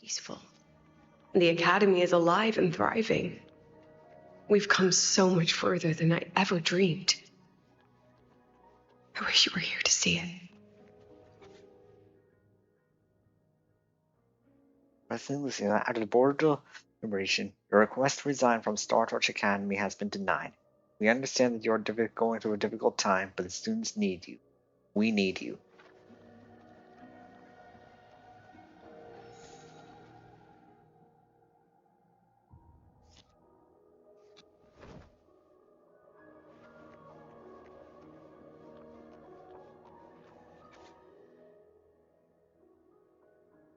Speaker 14: peaceful. The Academy is alive and thriving. We've come so much further than I ever dreamed. I wish you were here to see it.
Speaker 1: President Lucilla, out of the Board of Deliberation, your request to resign from Startorch Academy has been denied. We understand that you are going through a difficult time, but the students need you. We need you.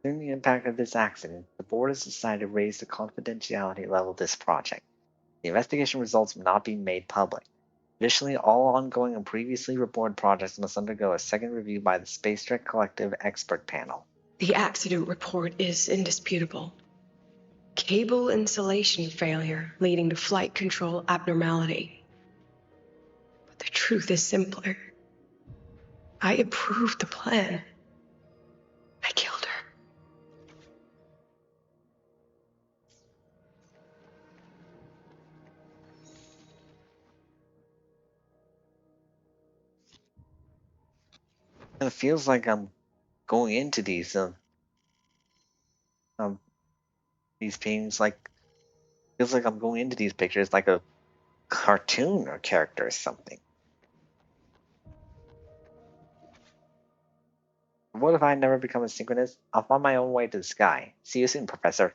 Speaker 1: Considering the impact of this accident, the board has decided to raise the confidentiality level of this project. The investigation results will not be made public. Additionally, all ongoing and previously reported projects must undergo a second review by the Space Trek Collective Expert Panel.
Speaker 14: The accident report is indisputable. Cable insulation failure leading to flight control abnormality. But the truth is simpler. I approved the plan. I killed her.
Speaker 1: And it feels like I'm going into these paintings feels like I'm going into these pictures like a cartoon or character or something. What if I never become a synchronist? I'll find my own way to the sky. See you soon, Professor.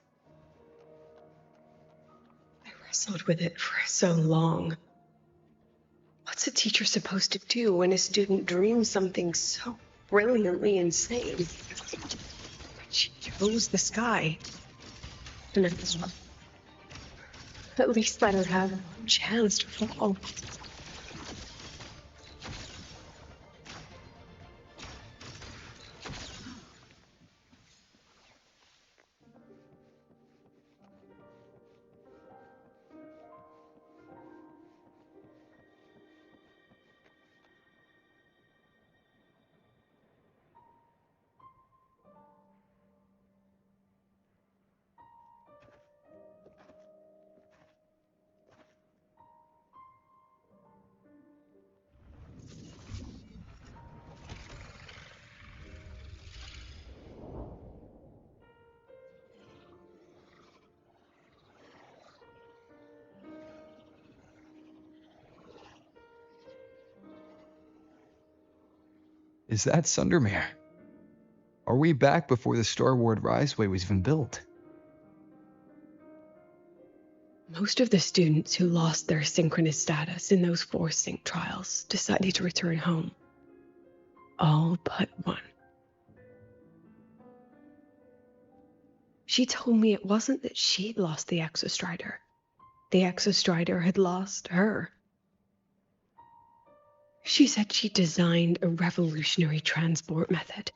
Speaker 14: I wrestled with it for so long. What's a teacher supposed to do when a student dreams something so brilliantly insane? But she chose the sky. And at least let her have a chance to fall.
Speaker 4: Is that Sundermere? Are we back before the Star Ward Riseway was even built?
Speaker 14: Most of the students who lost their synchronous status in those force sync trials decided to return home. All but one. She told me it wasn't that she'd lost the Exostrider. The Exostrider had lost her. She said she designed a revolutionary transport method.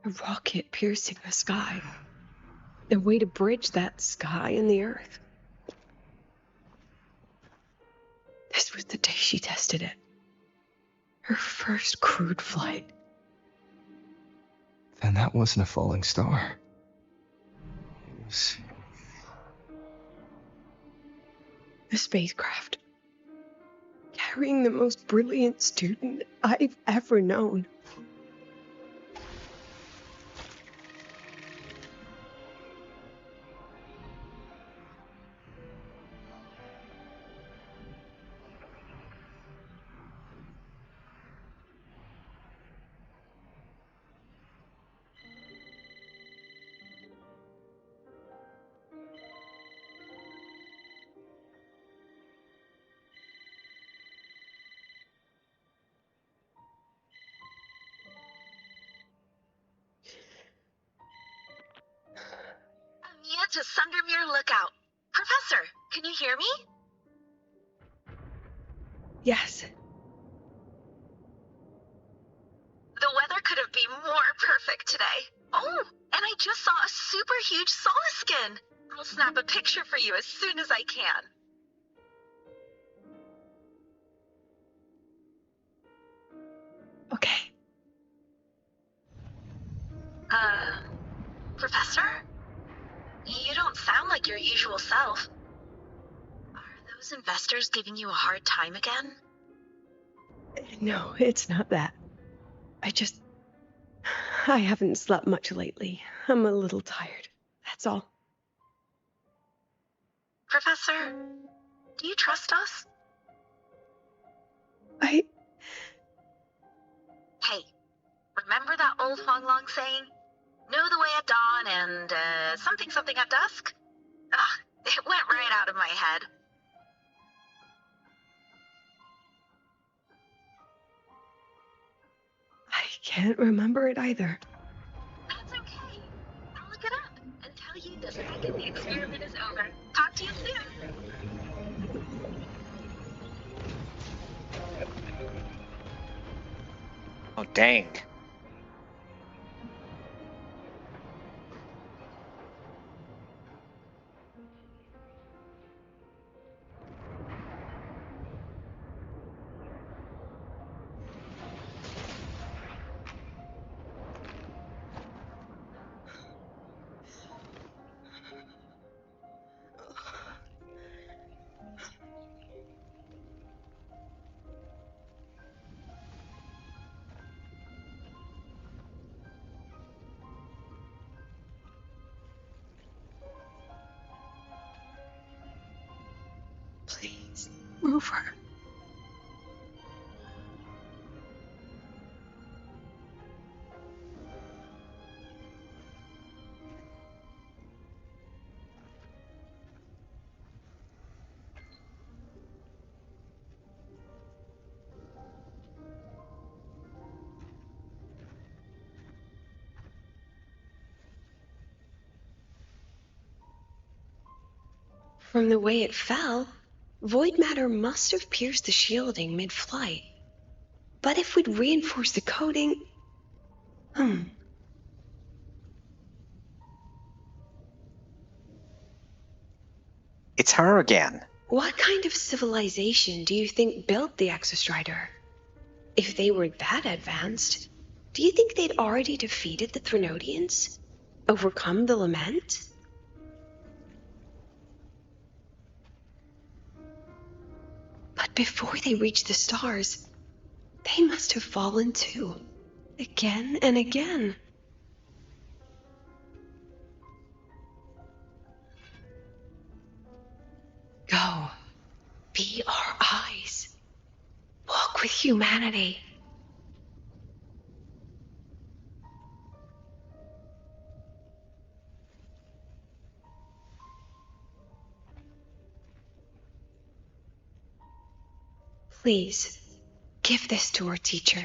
Speaker 14: A rocket piercing the sky. A way to bridge that sky and the Earth. This was the day she tested it. Her first crewed flight.
Speaker 12: Then that wasn't a falling star. It was...
Speaker 14: A spacecraft. Carrying the most brilliant student I've ever known.
Speaker 20: Mia to Sundermere Lookout. Professor, can you hear me?
Speaker 14: Yes.
Speaker 20: The weather could have been more perfect today. Oh, and I just saw a super huge Solaskin. I'll snap a picture for you as soon as I can.
Speaker 14: Okay.
Speaker 20: Professor? You don't sound like your usual self. Are those investors giving you a hard time again?
Speaker 14: No, it's not that. I haven't slept much lately. I'm a little tired. That's all.
Speaker 20: Professor, do you trust us?
Speaker 14: Hey,
Speaker 20: remember that old Huanglong saying? Know the way at dawn and, something at dusk? It went right out of my head.
Speaker 14: I can't remember it either.
Speaker 20: That's okay. I'll look it up and tell you the second the experiment is over. Talk to you soon.
Speaker 1: Oh, dang.
Speaker 14: Please, move her. From the way it fell, void matter must have pierced the shielding mid-flight. But if we'd reinforced the coating...
Speaker 1: It's her again.
Speaker 14: What kind of civilization do you think built the Exostrider? If they were that advanced, do you think they'd already defeated the Threnodians? Overcome the Lament? But before they reached the stars, they must have fallen too. Again and again. Go. Be our eyes. Walk with humanity.
Speaker 5: Please, give this to our teacher.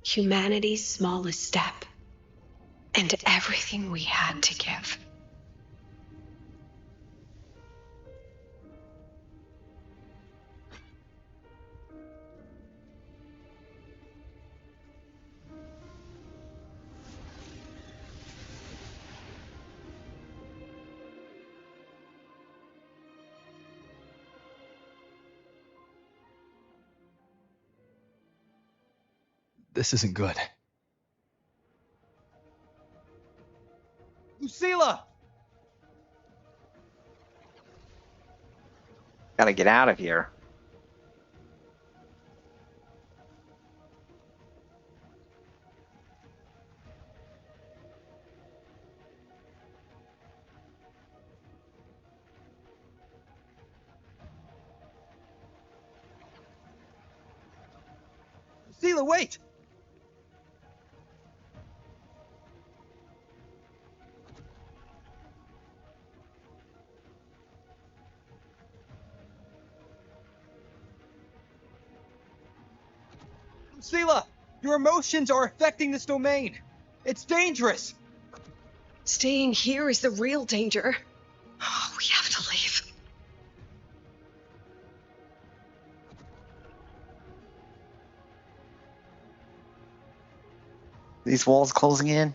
Speaker 5: Humanity's smallest step, and everything we had to give.
Speaker 4: This isn't good.
Speaker 18: Lucilla!
Speaker 1: Gotta get out of here.
Speaker 18: Lucilla, wait! Lucilla, your emotions are affecting this domain. It's dangerous.
Speaker 5: Staying here is the real danger. Oh, we have to leave.
Speaker 1: These walls closing in.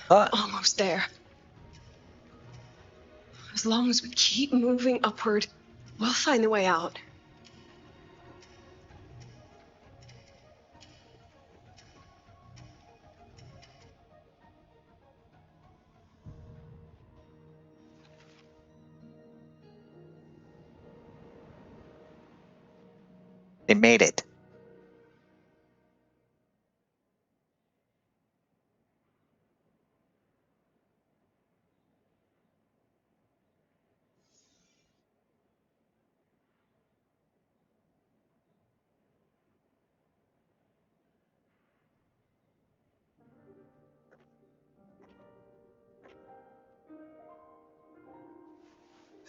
Speaker 5: Almost there. As long as we keep moving upward, we'll find the way out.
Speaker 1: They made it.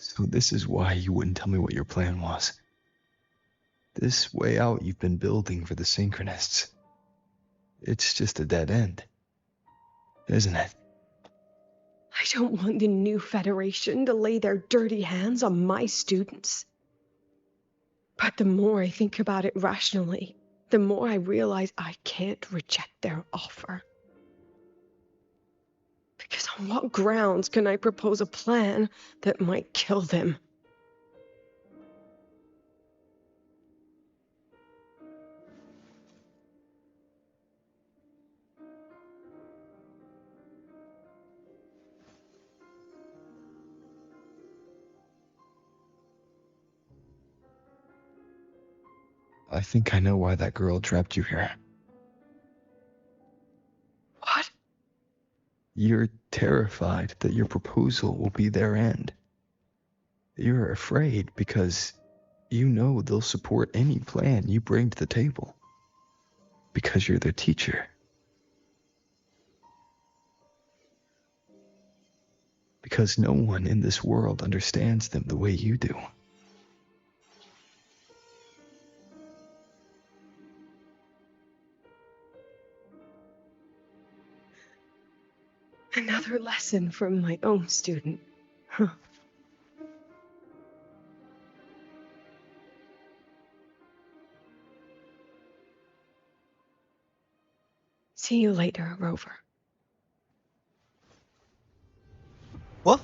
Speaker 4: So this is why you wouldn't tell me what your plan was. This way out you've been building for the Synchronists. It's just a dead end, isn't it?
Speaker 5: I don't want the new Federation to lay their dirty hands on my students. But the more I think about it rationally, the more I realize I can't reject their offer. Because on what grounds can I propose a plan that might kill them?
Speaker 4: I think I know why that girl trapped you here.
Speaker 5: What?
Speaker 4: You're terrified that your proposal will be their end. You're afraid because you know they'll support any plan you bring to the table. Because you're their teacher. Because no one in this world understands them the way you do.
Speaker 5: Another lesson from my own student. Huh. See you later, Rover.
Speaker 1: What?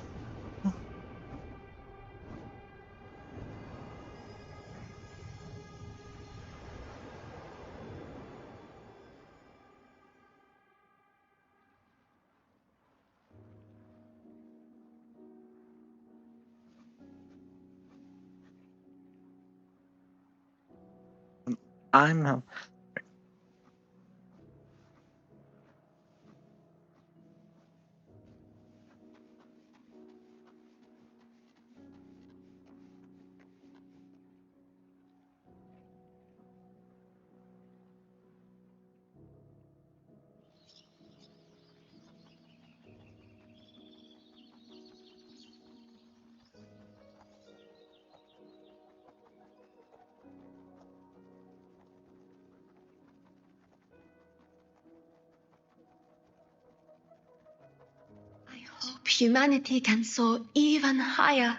Speaker 1: I'm
Speaker 11: humanity can soar even higher.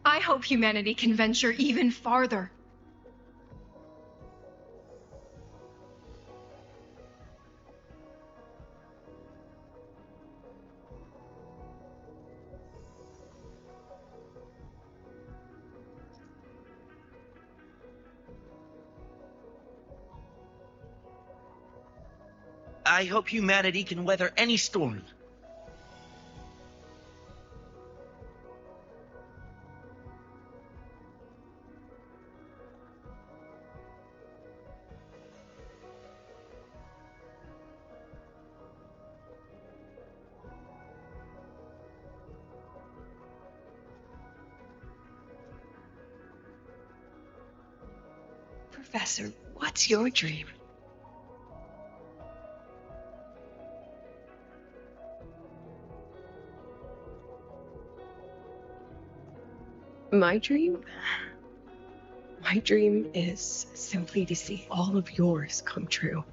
Speaker 17: I hope humanity can venture even farther.
Speaker 21: I hope humanity can weather any storm.
Speaker 14: Professor, what's your dream? My dream? My dream is simply to see all of yours come true.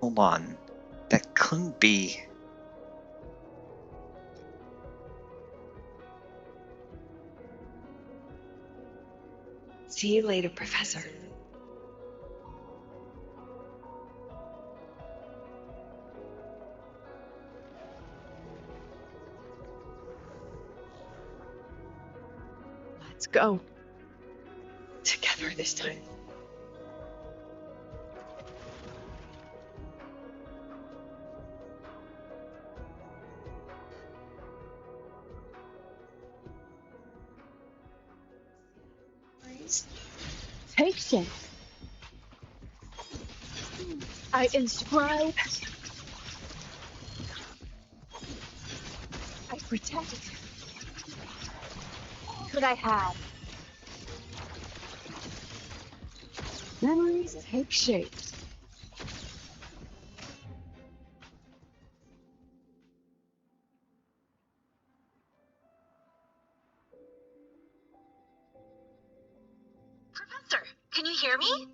Speaker 1: Hold on. That couldn't be.
Speaker 14: See you later, Professor. Let's go. Together this time.
Speaker 17: Take shape. I inscribe. I protect. Could I have? Memories take shape.
Speaker 20: Professor, can you hear me?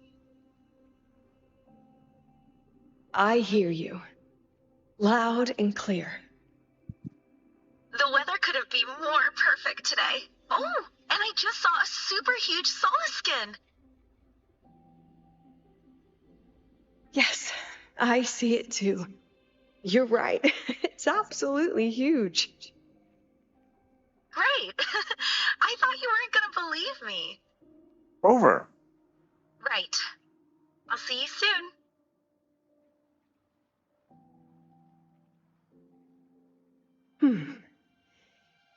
Speaker 14: I hear you. Loud and clear.
Speaker 20: The weather couldn't be more perfect today. Oh, and I just saw a super huge solaskin.
Speaker 14: Yes, I see it too. You're right. It's absolutely huge.
Speaker 20: Great. I thought you weren't going to believe me.
Speaker 1: Rover.
Speaker 20: Right. I'll see you soon.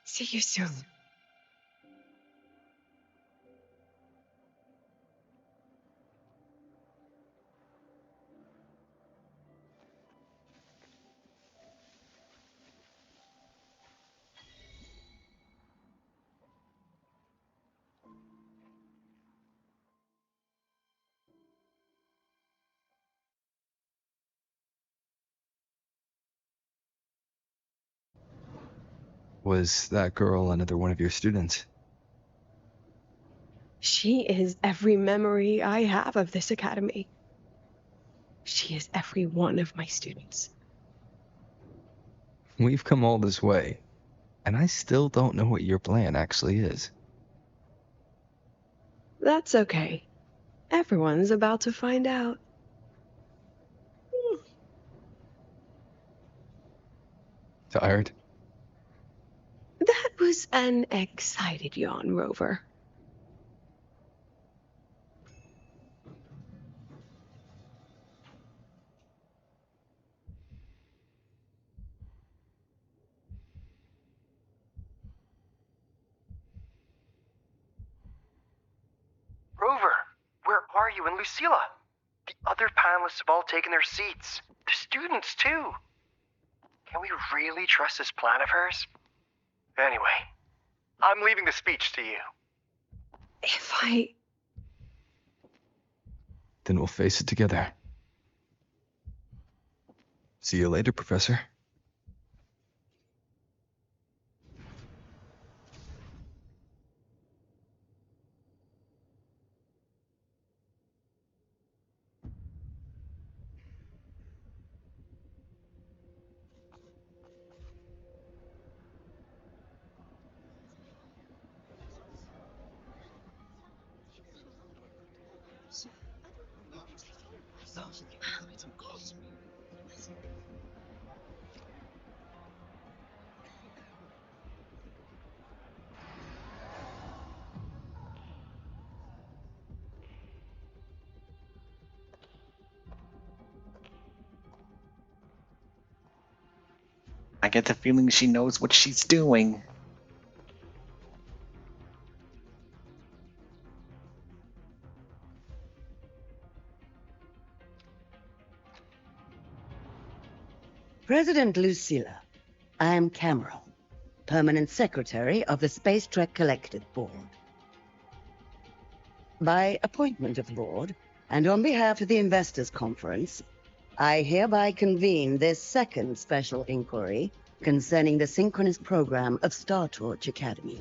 Speaker 14: See you soon.
Speaker 4: Was that girl another one of your students?
Speaker 14: She is every memory I have of this academy. She is every one of my students.
Speaker 4: We've come all this way, and I still don't know what your plan actually is.
Speaker 14: That's okay. Everyone's about to find out.
Speaker 4: Tired?
Speaker 14: That was an excited yawn, Rover.
Speaker 22: Rover, where are you and Lucilla? The other panelists have all taken their seats. The students, too. Can we really trust this plan of hers? Anyway, I'm leaving the speech to you.
Speaker 14: If I...
Speaker 4: Then we'll face it together. See you later, Professor.
Speaker 1: I get the feeling she knows what she's doing.
Speaker 2: President Lucilla, I am Cameron, Permanent Secretary of the Space Trek Collective Board. By appointment of the board, and on behalf of the Investors Conference, I hereby convene this second special inquiry concerning the synchronous program of Star Torch Academy.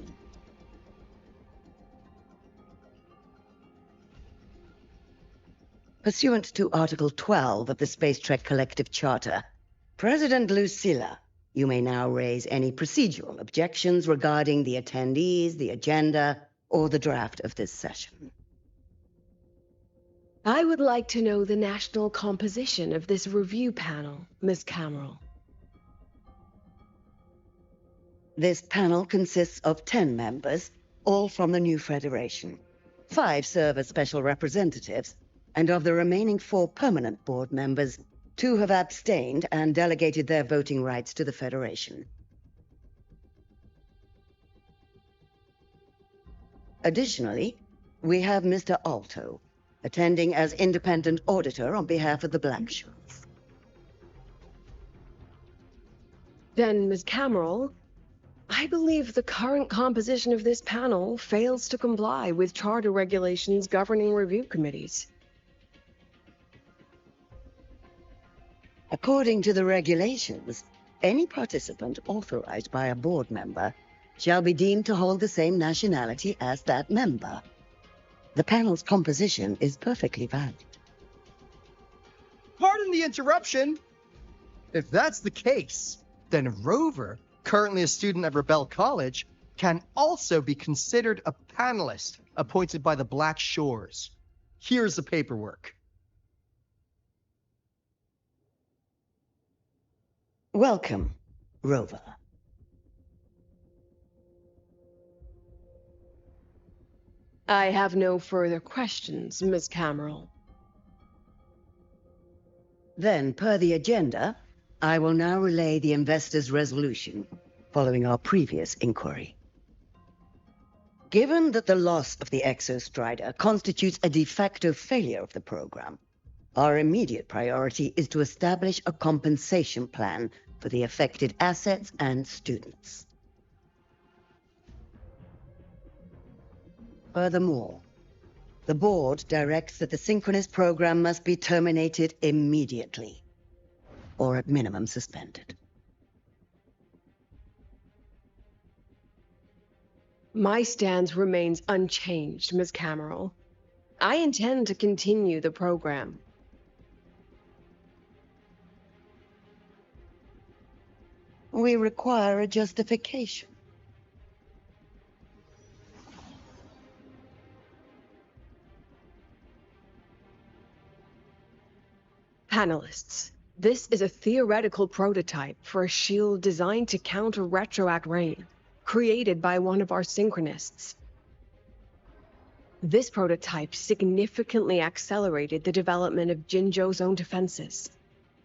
Speaker 2: Pursuant to Article 12 of the Space Trek Collective Charter, President Lucilla, you may now raise any procedural objections regarding the attendees, the agenda, or the draft of this session.
Speaker 14: I would like to know the national composition of this review panel, Ms. Cameron.
Speaker 2: This panel consists of 10 members, all from the new Federation. 5 serve as special representatives, and of the remaining 4 permanent board members, 2 have abstained and delegated their voting rights to the Federation. Additionally, we have Mr. Alto, attending as independent auditor on behalf of the Blackshoes.
Speaker 14: Then, Ms. Cameron, I believe the current composition of this panel fails to comply with charter regulations governing review committees.
Speaker 2: According to the regulations, any participant authorized by a board member shall be deemed to hold the same nationality as that member. The panel's composition is perfectly valid.
Speaker 8: Pardon the interruption. If that's the case, then Rover, currently a student at Rebel College, can also be considered a panelist appointed by the Black Shores. Here's the paperwork.
Speaker 2: Welcome, Rover.
Speaker 14: I have no further questions, Ms. Cameron.
Speaker 2: Then, per the agenda, I will now relay the investors' resolution following our previous inquiry. Given that the loss of the Exostrider constitutes a de facto failure of the program, our immediate priority is to establish a compensation plan for the affected assets and students. Furthermore, the board directs that the synchronous program must be terminated immediately, or at minimum suspended.
Speaker 14: My stance remains unchanged, Ms. Cameron. I intend to continue the program.
Speaker 2: We require a justification.
Speaker 14: Panelists, this is a theoretical prototype for a shield designed to counter retroact rain, created by one of our synchronists. This prototype significantly accelerated the development of Jinzhou's own defenses.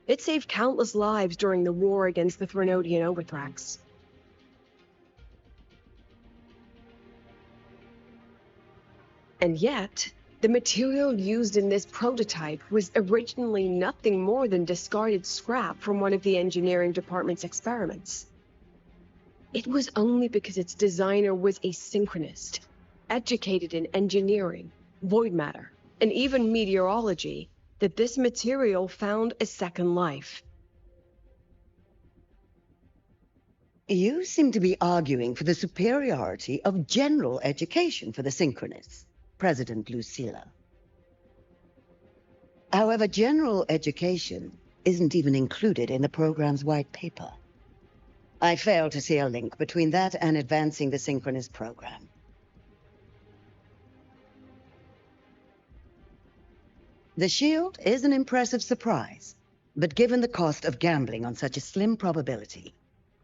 Speaker 14: It saved countless lives during the war against the Threnodian Overthrax. And yet, the material used in this prototype was originally nothing more than discarded scrap from one of the engineering department's experiments. It was only because its designer was a synchronist, educated in engineering, void matter, and even meteorology, that this material found a second life.
Speaker 2: You seem to be arguing for the superiority of general education for the synchronists, President Lucilla. However, general education isn't even included in the program's white paper. I fail to see a link between that and advancing the synchronous program. The shield is an impressive surprise, but given the cost of gambling on such a slim probability,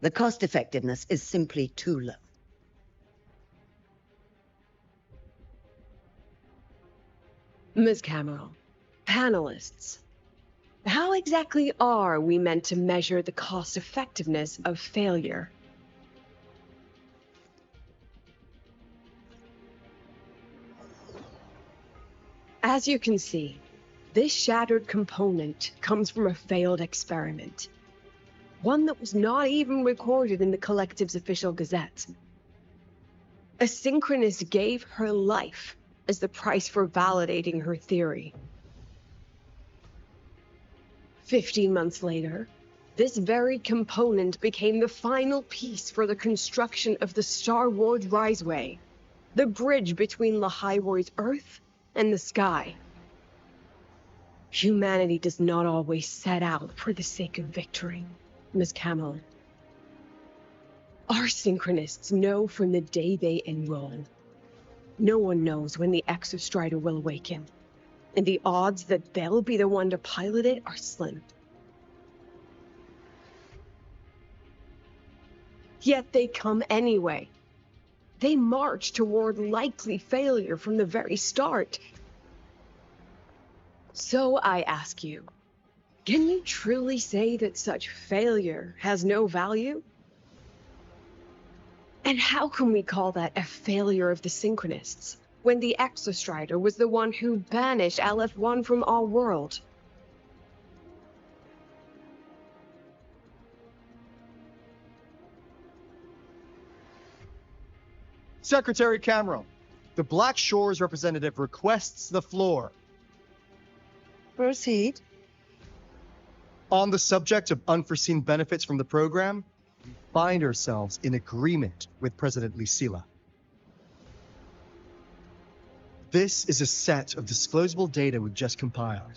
Speaker 2: the cost-effectiveness is simply too low.
Speaker 14: Ms. Cameron, panelists, how exactly are we meant to measure the cost-effectiveness of failure? As you can see, this shattered component comes from a failed experiment. One that was not even recorded in the Collective's official gazette. A synchronist gave her life as the price for validating her theory. 15 months later, this very component became the final piece for the construction of the Star Wars Riseway, the bridge between Lahairoy's Earth and the sky. Humanity does not always set out for the sake of victory, Ms. Cameron. Our synchronists know from the day they enroll. No one knows when the Exostrider will awaken, and the odds that they'll be the one to pilot it are slim. Yet they come anyway. They march toward likely failure from the very start. So I ask you, can you truly say that such failure has no value? And how can we call that a failure of the Synchronists, when the Exostrider was the one who banished LF1 from our world?
Speaker 8: Secretary Cameron, the Black Shores representative requests the floor.
Speaker 2: Proceed.
Speaker 8: On the subject of unforeseen benefits from the program, we find ourselves in agreement with President Lucilla. This is a set of disclosable data we've just compiled.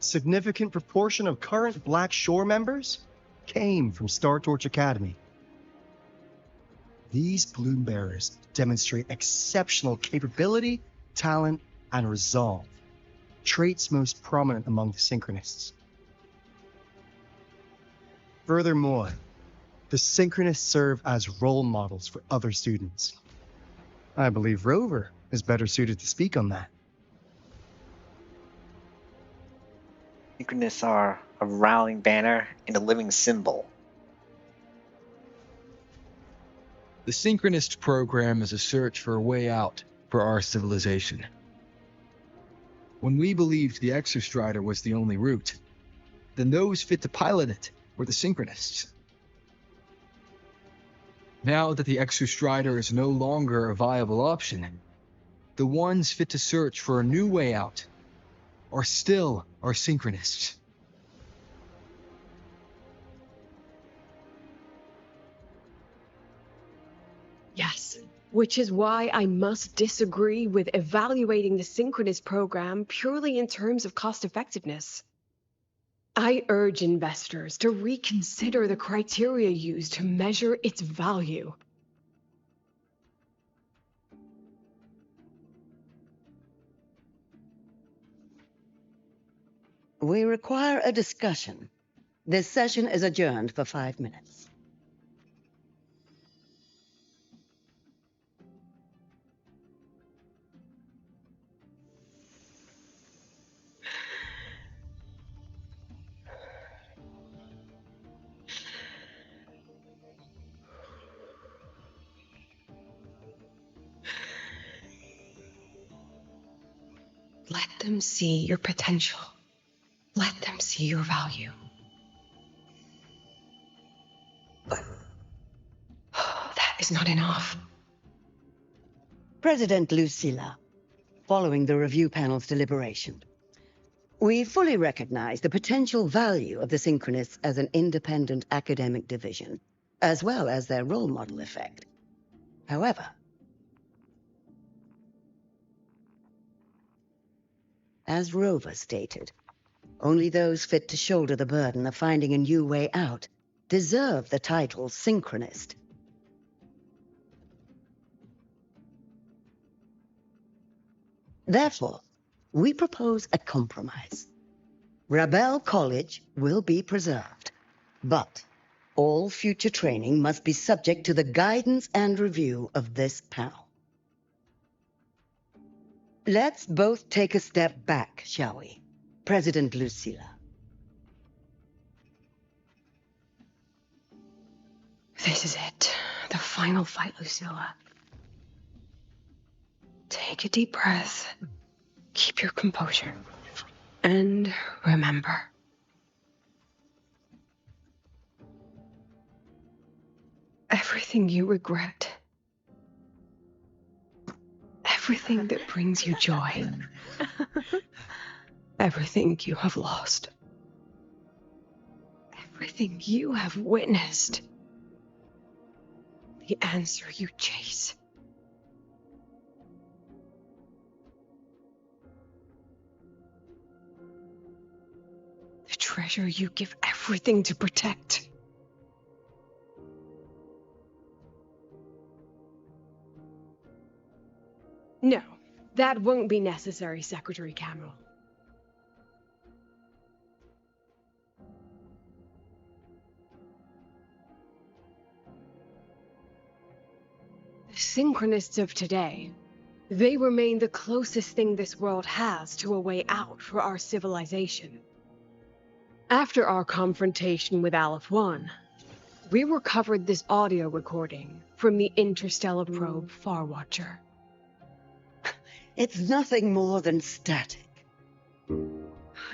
Speaker 8: A significant proportion of current Black Shore members came from Star Torch Academy. These Bloom Bearers demonstrate exceptional capability, talent, and resolve, traits most prominent among the Synchronists. Furthermore, the Synchronists serve as role models for other students. I believe Rover is better suited to speak on that.
Speaker 1: Synchronists are a rallying banner and a living symbol.
Speaker 4: The Synchronist program is a search for a way out for our civilization. When we believed the Exostrider was the only route, then those fit to pilot it were the Synchronists. Now that the Exostrider is no longer a viable option, the ones fit to search for a new way out are still our Synchronists.
Speaker 14: Yes, which is why I must disagree with evaluating the Synchronist program purely in terms of cost effectiveness. I urge investors to reconsider the criteria used to measure its value.
Speaker 2: We require a discussion. This session is adjourned for 5 minutes.
Speaker 14: Let them see your potential. Let them see your value. But that is not enough.
Speaker 2: President Lucilla, following the review panel's deliberation, we fully recognize the potential value of the Synchronists as an independent academic division, as well as their role model effect. However, as Rover stated, only those fit to shoulder the burden of finding a new way out deserve the title Synchronist. Therefore, we propose a compromise. Rabel College will be preserved, but all future training must be subject to the guidance and review of this panel. Let's both take a step back, shall we? President Lucilla.
Speaker 14: This is it. The final fight, Lucilla. Take a deep breath. Keep your composure. And remember. Everything you regret. Everything that brings you joy. Everything you have lost. Everything you have witnessed. The answer you chase. The treasure you give everything to protect. No, that won't be necessary, Secretary Cameron. The Synchronists of today, they remain the closest thing this world has to a way out for our civilization. After our confrontation with Aleph 1, we recovered this audio recording from the interstellar probe Farwatcher.
Speaker 2: It's nothing more than static.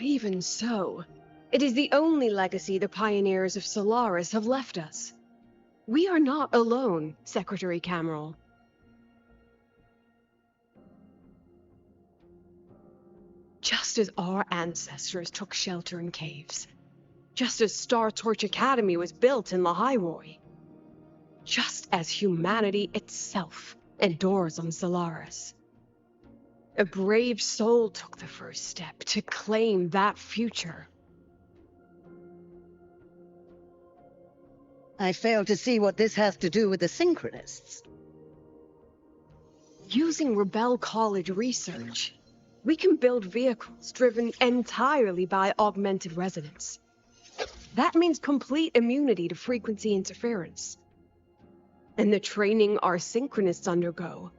Speaker 14: Even so, it is the only legacy the pioneers of Solaris have left us. We are not alone, Secretary Cameron. Just as our ancestors took shelter in caves, just as Star Torch Academy was built in Lahairoi, just as humanity itself endures on Solaris, a brave soul took the first step to claim that future.
Speaker 2: I fail to see what this has to do with the Synchronists.
Speaker 14: Using Rebel College research, we can build vehicles driven entirely by augmented resonance. That means complete immunity to frequency interference. And the training our Synchronists undergo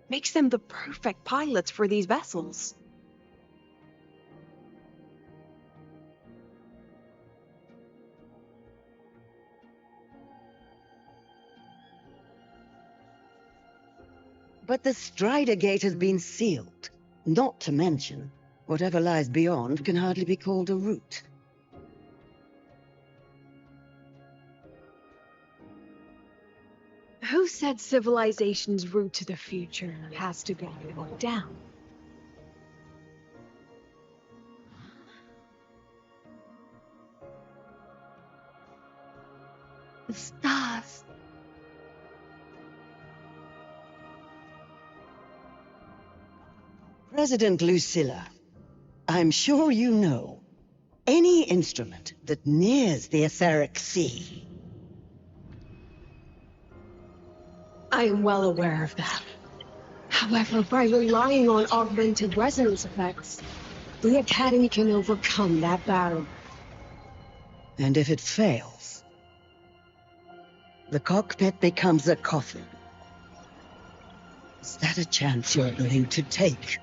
Speaker 14: makes them the perfect pilots for these vessels.
Speaker 2: But the Strider Gate has been sealed. Not to mention, whatever lies beyond can hardly be called a route.
Speaker 14: Who said civilization's route to the future has to go down?
Speaker 2: The stars. President Lucilla, I'm sure you know, any instrument that nears the etheric sea.
Speaker 14: I am well aware of that. However, by relying on augmented resonance effects, the Academy can overcome that barrier.
Speaker 2: And if it fails, the cockpit becomes a coffin. Is that a chance you're willing to take?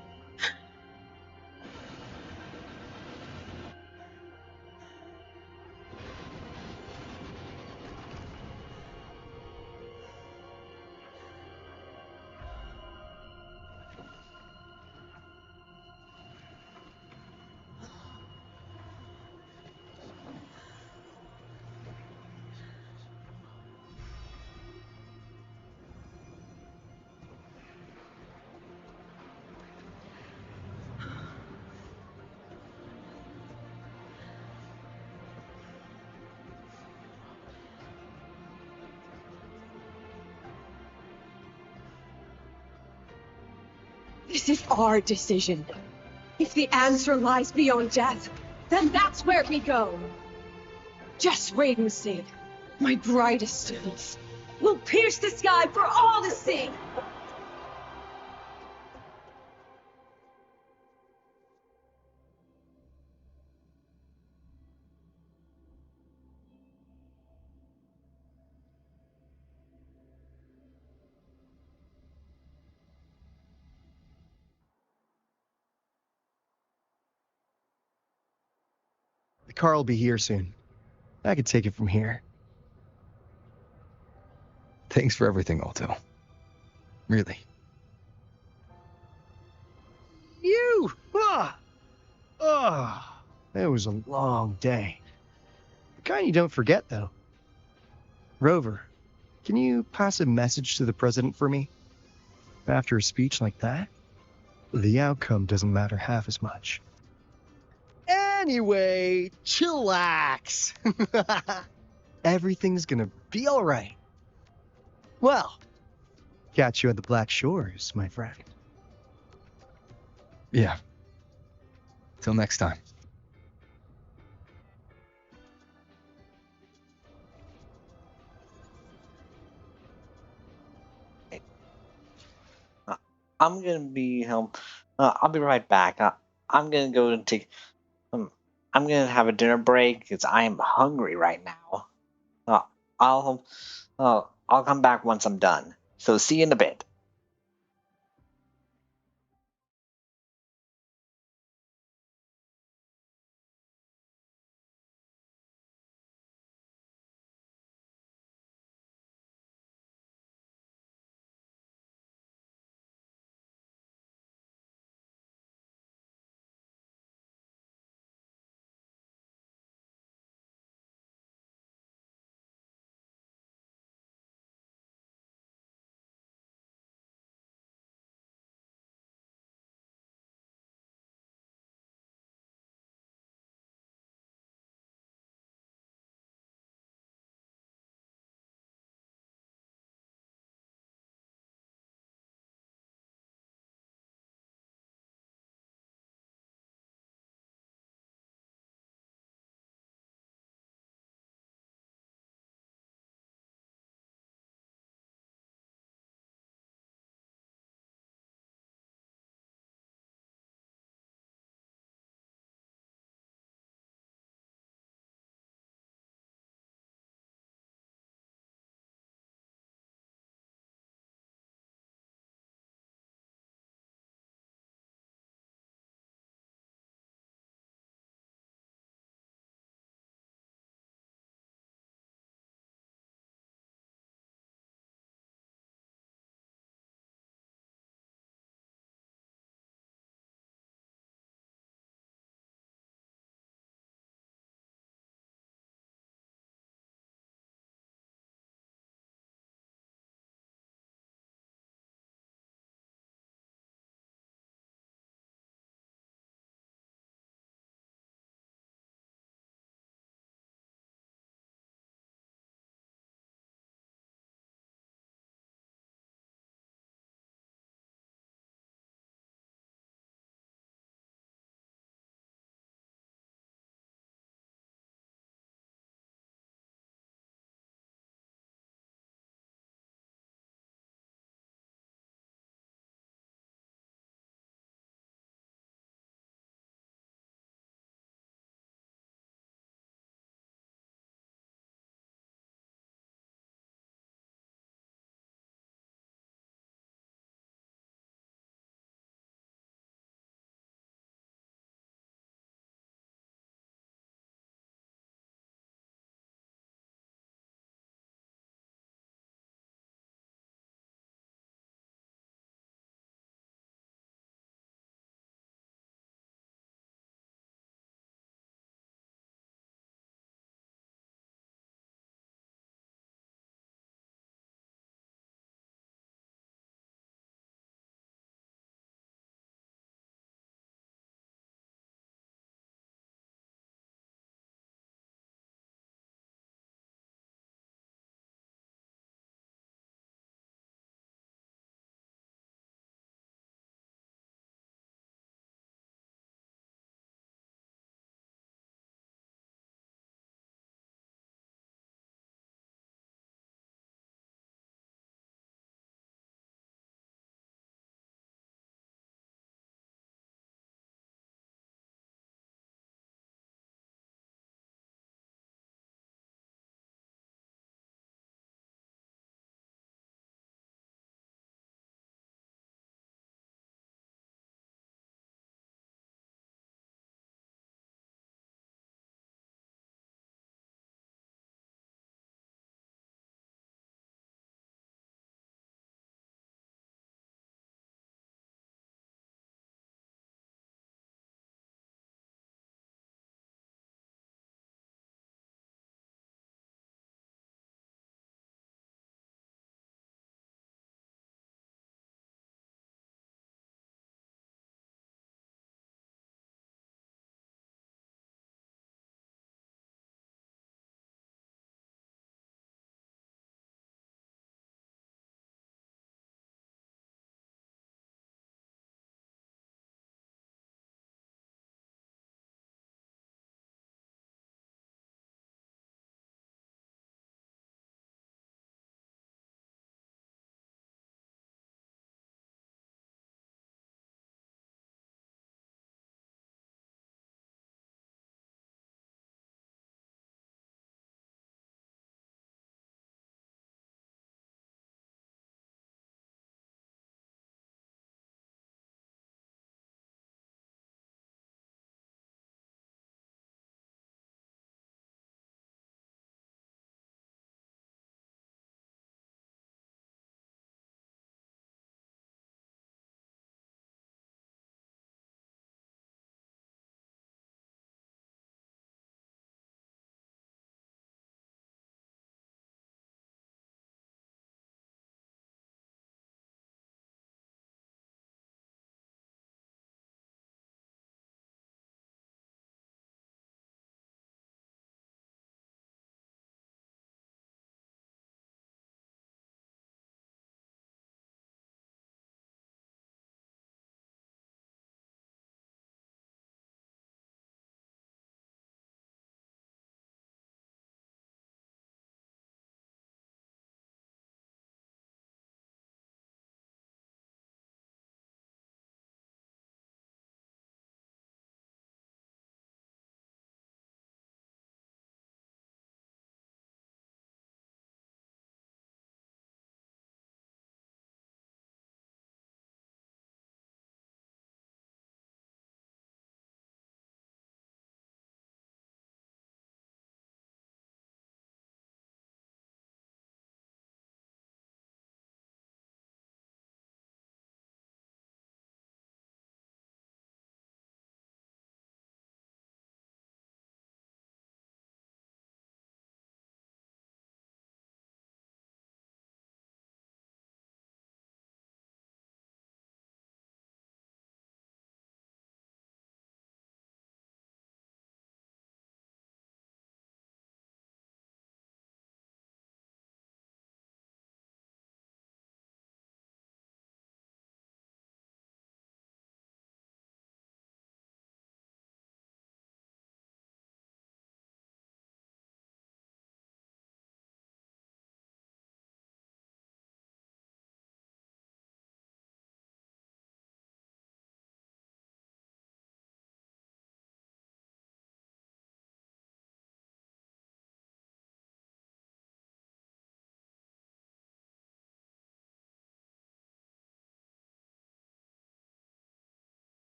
Speaker 14: This is our decision. If the answer lies beyond death, then that's where we go. Just wait and see. My brightest students will pierce the sky for all to see.
Speaker 8: Carl will be here soon. I could take it from here.
Speaker 4: Thanks for everything, Alto. Really.
Speaker 8: You! It was a long day. The kind you don't forget, though. Rover, can you pass a message to the president for me? After a speech like that, the outcome doesn't matter half as much. Anyway, chillax. Everything's gonna be all right. Well, catch you at the Black Shores, my friend.
Speaker 4: Yeah. Till next time.
Speaker 1: I'm gonna be home. I'll be right back. I'm gonna go and take. I'm gonna have a dinner break because I am hungry right now. Uh, I'll come back once I'm done. So see you in a bit.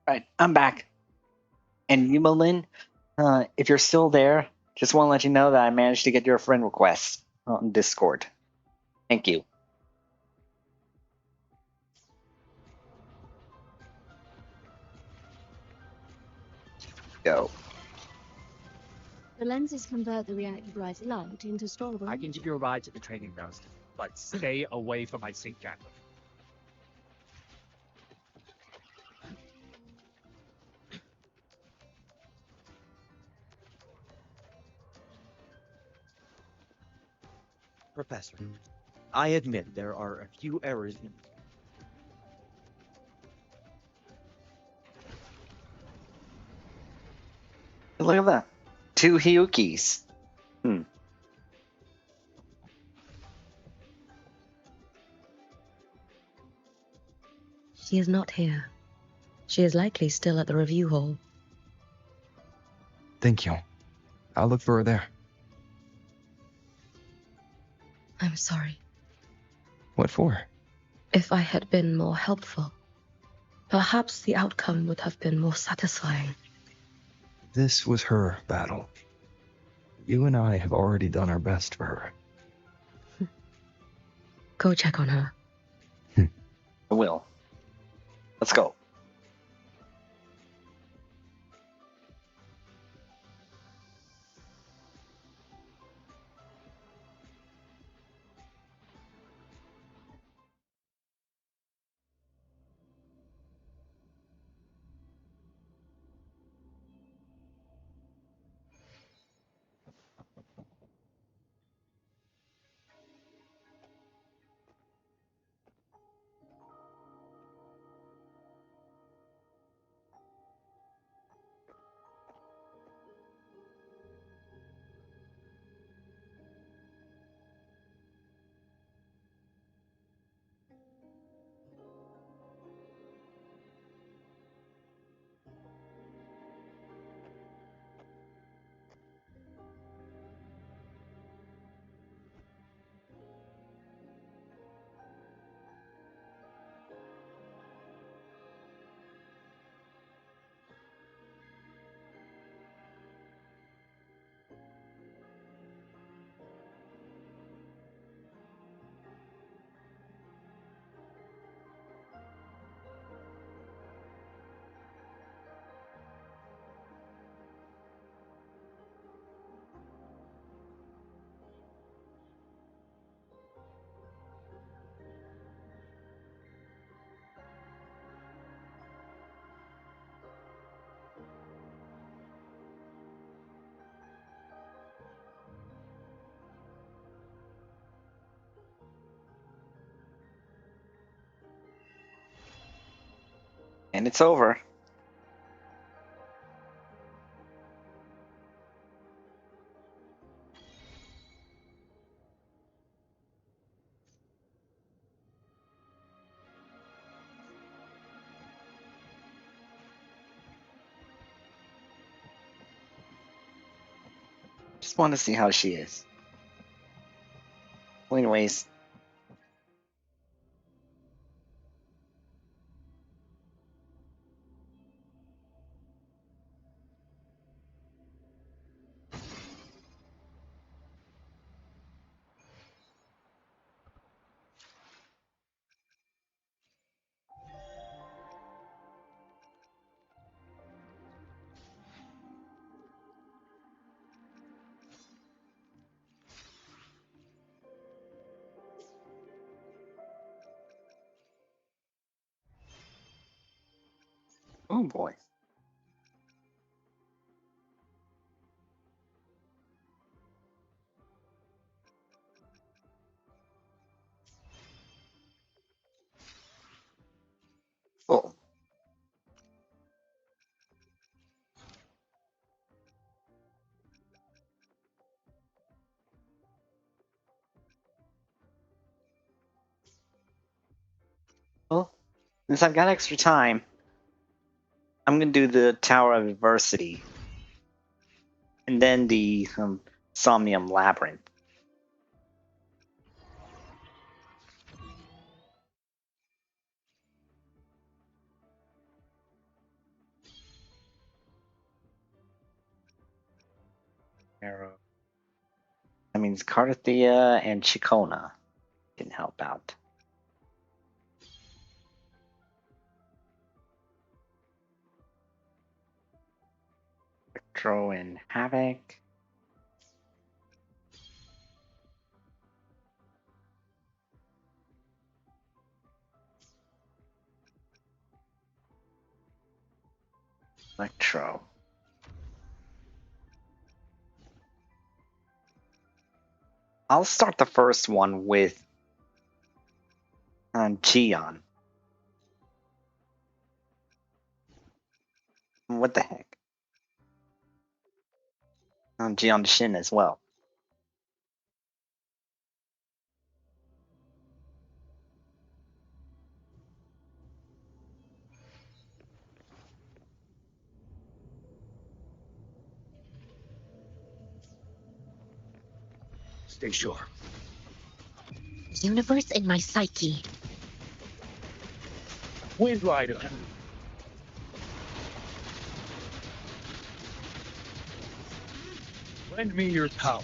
Speaker 1: Right, I'm back. And Yumalin, if you're still there, just want to let you know that I managed to get your friend request on Discord. Thank you. Go.
Speaker 7: The lenses convert the reactive light light into storeroom.
Speaker 9: I can give you a ride to the training grounds, but stay away from my sink jacket.
Speaker 13: Professor, I admit there are a few errors in...
Speaker 1: Look at that. 2 Hyukis.
Speaker 10: She is not here. She is likely still at the review hall.
Speaker 12: Thank you. I'll look for her there.
Speaker 10: I'm sorry.
Speaker 12: What for?
Speaker 10: If I had been more helpful, perhaps the outcome would have been more satisfying.
Speaker 12: This was her battle. You and I have already done our best for her.
Speaker 10: Go check on her.
Speaker 1: I will. Let's go. And it's over. Just want to see how she is. Well, anyways. Oh boy. Oh. Well, since I've got extra time, I'm gonna do the Tower of Adversity. And then the Somnium Labrynth. Arrow. That means Cardathea and Chicona can help out. Electro and Havoc. Electro. I'll start the first one with Gion. What the heck? Gion Shin as well.
Speaker 19: Stay sure.
Speaker 20: Universe in my psyche.
Speaker 19: Wind Rider. Lend me your power.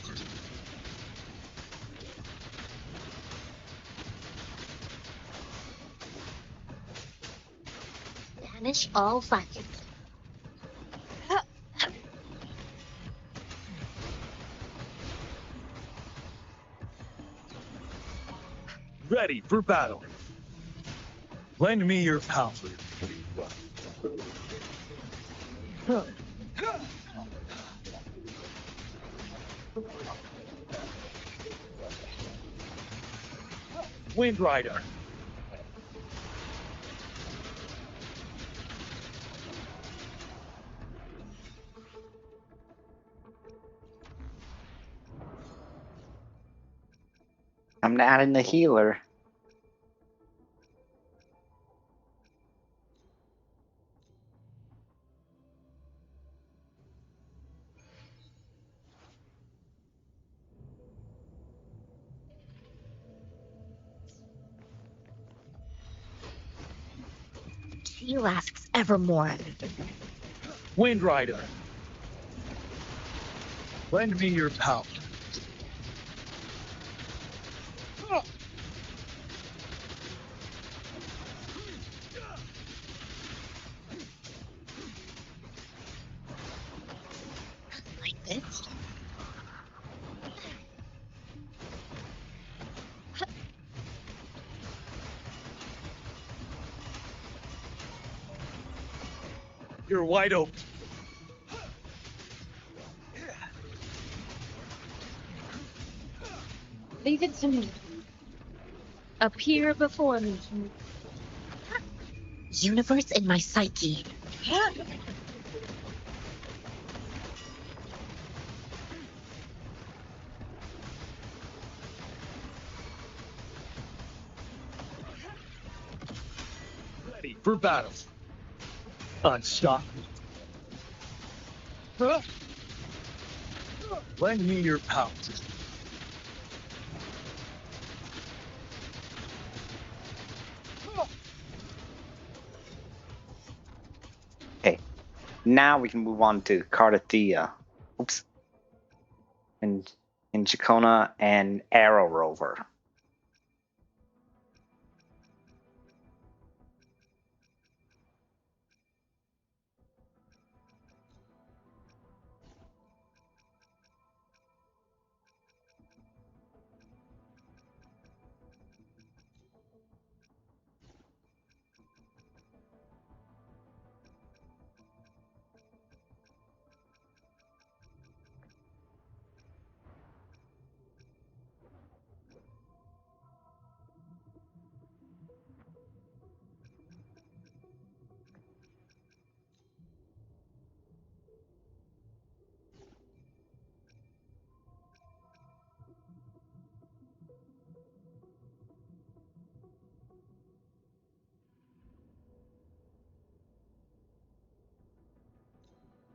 Speaker 20: Banish all violence.
Speaker 19: Ready for battle. Lend me your power. Wind Rider.
Speaker 1: I'm adding the healer.
Speaker 20: He lasts evermore.
Speaker 19: Wind Rider. Lend me your power.
Speaker 20: Like this?
Speaker 19: You're wide open.
Speaker 7: Leave it to me. Appear before me.
Speaker 20: Universe in my psyche.
Speaker 19: Ready for battle. Unstoppable. Lend me your power.
Speaker 1: Okay. Now we can move on to Cardathea. Oops. And Chicona and Arrow Rover.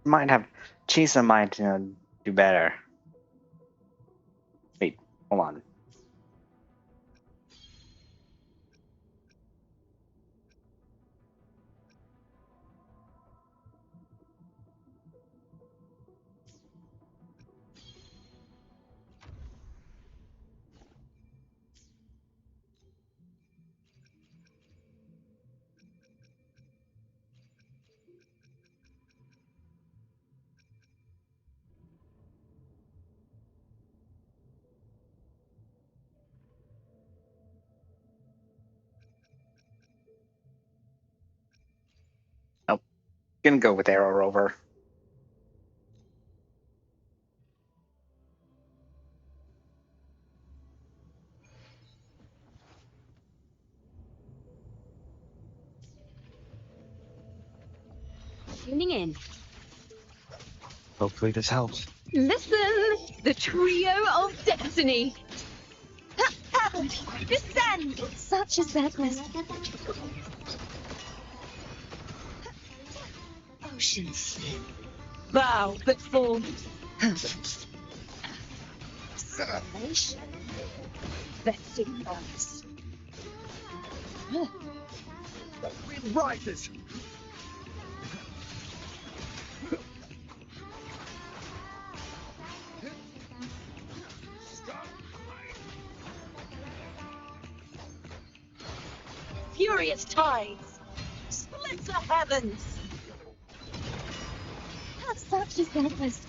Speaker 1: Might have Chisa might do better. Wait, hold on. Gonna go with Arrow Rover.
Speaker 7: Tuning in.
Speaker 13: Hopefully this helps.
Speaker 7: Listen, the trio of destiny. Descend! Such a sadness. Oceans. Bow before salvation. Vesting us.
Speaker 18: Wind rises.
Speaker 7: Furious tides. Split the heavens. Such a sadness.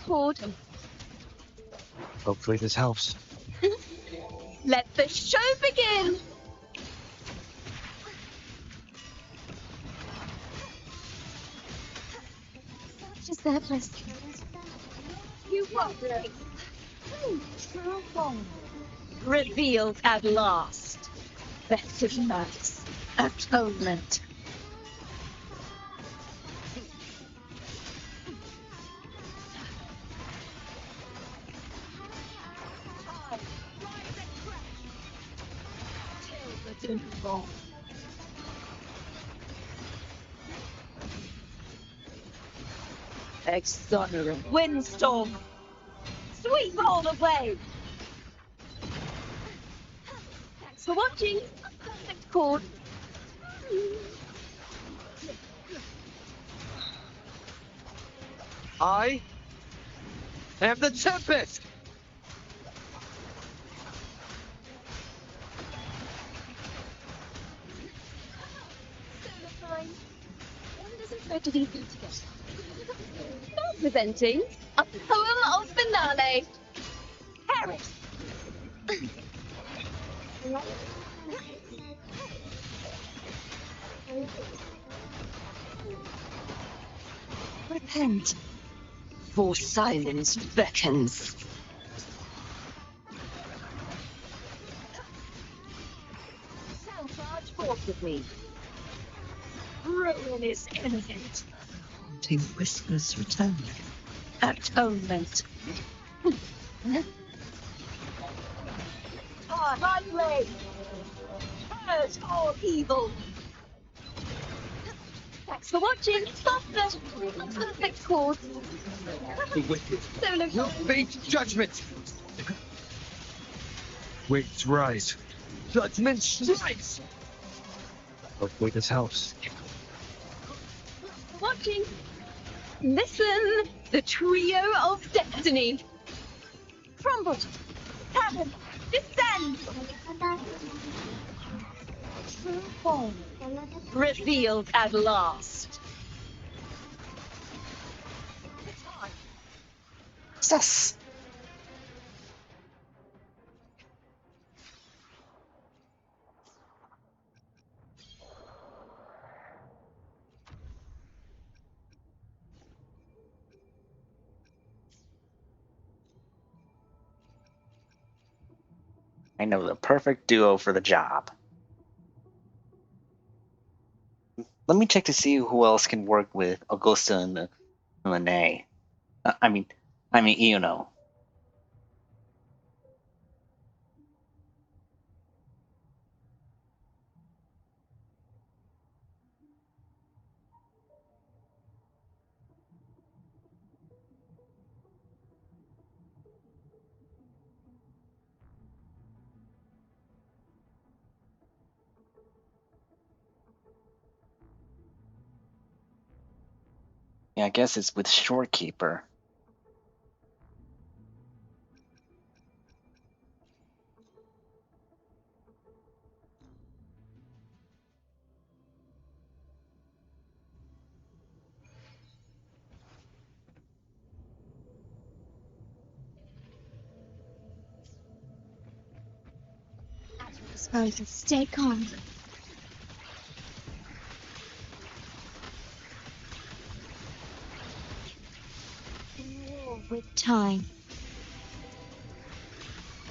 Speaker 7: Chord.
Speaker 13: Hopefully this helps.
Speaker 7: Let the show begin. Such a sadness. You wondering? True form. Revealed at last. Festive nights. Atonement. Exonerant windstorm. Sweep all away. Thanks for watching. Perfect chord.
Speaker 18: I am the Tempest.
Speaker 7: Wonders and tragedies come together. Now presenting a poem of finale. Paris. Repent, for silence beckons. Shall charge forth with me. Ruin is imminent. Haunting whispers return. Atonement. High blade. Purge all evil. Thanks for watching. Softness. Perfect chord.
Speaker 18: The wicked
Speaker 7: Solo
Speaker 18: will face judgment. Waves rise. Judgment strikes.
Speaker 13: Hopefully this helps.
Speaker 7: Watching. Listen, the trio of destiny. Crumble. Heaven. Descend. True form. Revealed at last.
Speaker 1: Sus. I know the perfect duo for the job. Let me check to see who else can work with Augusta and Lene. I mean, you know. Yeah, I guess it's with Shorekeeper.
Speaker 7: Sparta, stay calm. War with time.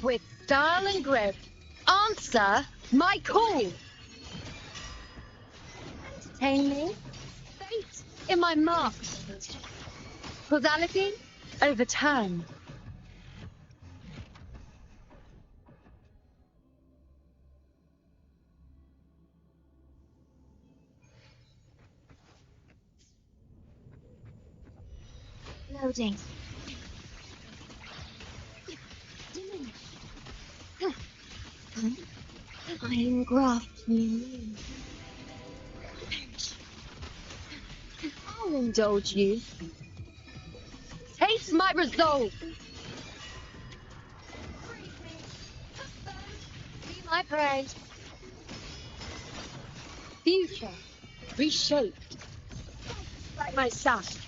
Speaker 6: With style and grip, answer my call. Entertain me. Fate in my mark. Causality overturned.
Speaker 7: Loading. I am graft new.
Speaker 6: I'll indulge you. Taste my resolve. Be my prey. Future reshaped like myself.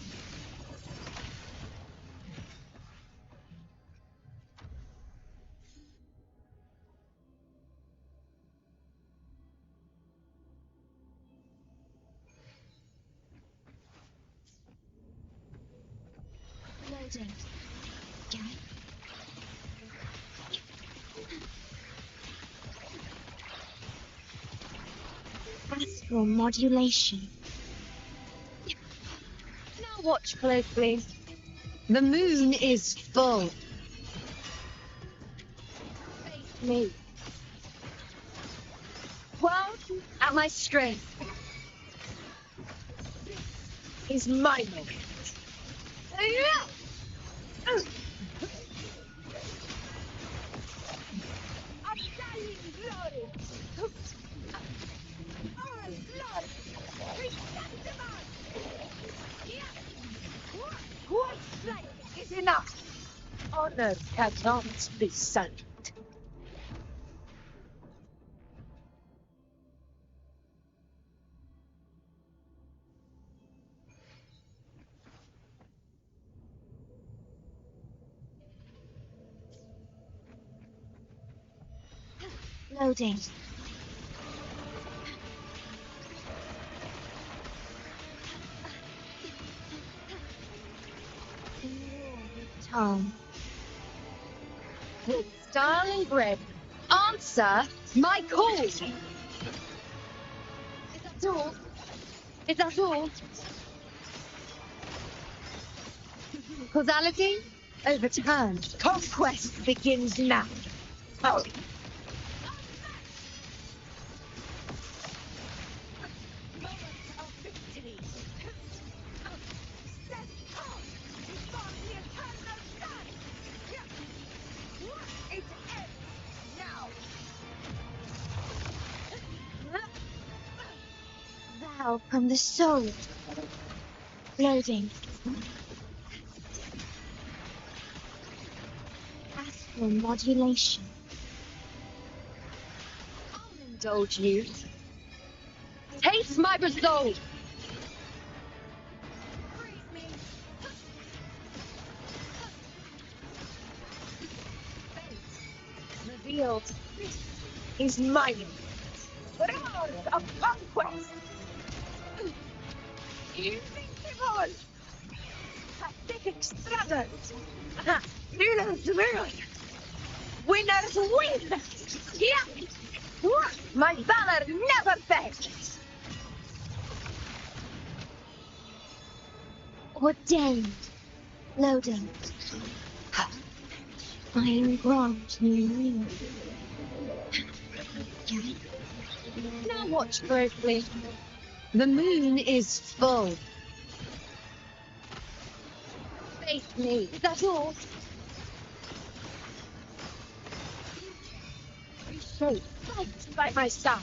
Speaker 7: Loading. Astral modulation.
Speaker 6: Now watch closely. The moon is full. Face me. World at my strength. Is my moment. What flame is enough? Honor cannot be silent.
Speaker 7: Loading. Time.
Speaker 6: With style and grip, answer my call. Is that all? Is that all? Causality overturned. Conquest begins now. Oh.
Speaker 7: Vow from the soul. Loading. Astral modulation.
Speaker 6: I'll indulge you. Taste my resolve. Revealed is mine. Rivers of conquest. Invincible. Pacific struggles. Winners win. Winners win. Yeah. My valor never fails.
Speaker 7: Ordained. Loading. I am grant new.
Speaker 6: Now watch closely. The moon is full. Face me. Is that all? Reshape. Fight by my side.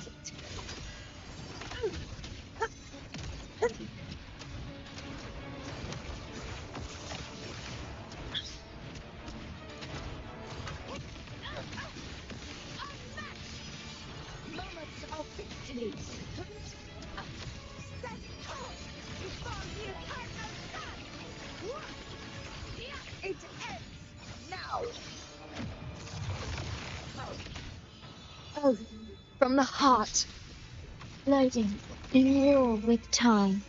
Speaker 6: Moments of victory. It ends now.
Speaker 7: Oh, from the heart, floating in war with time.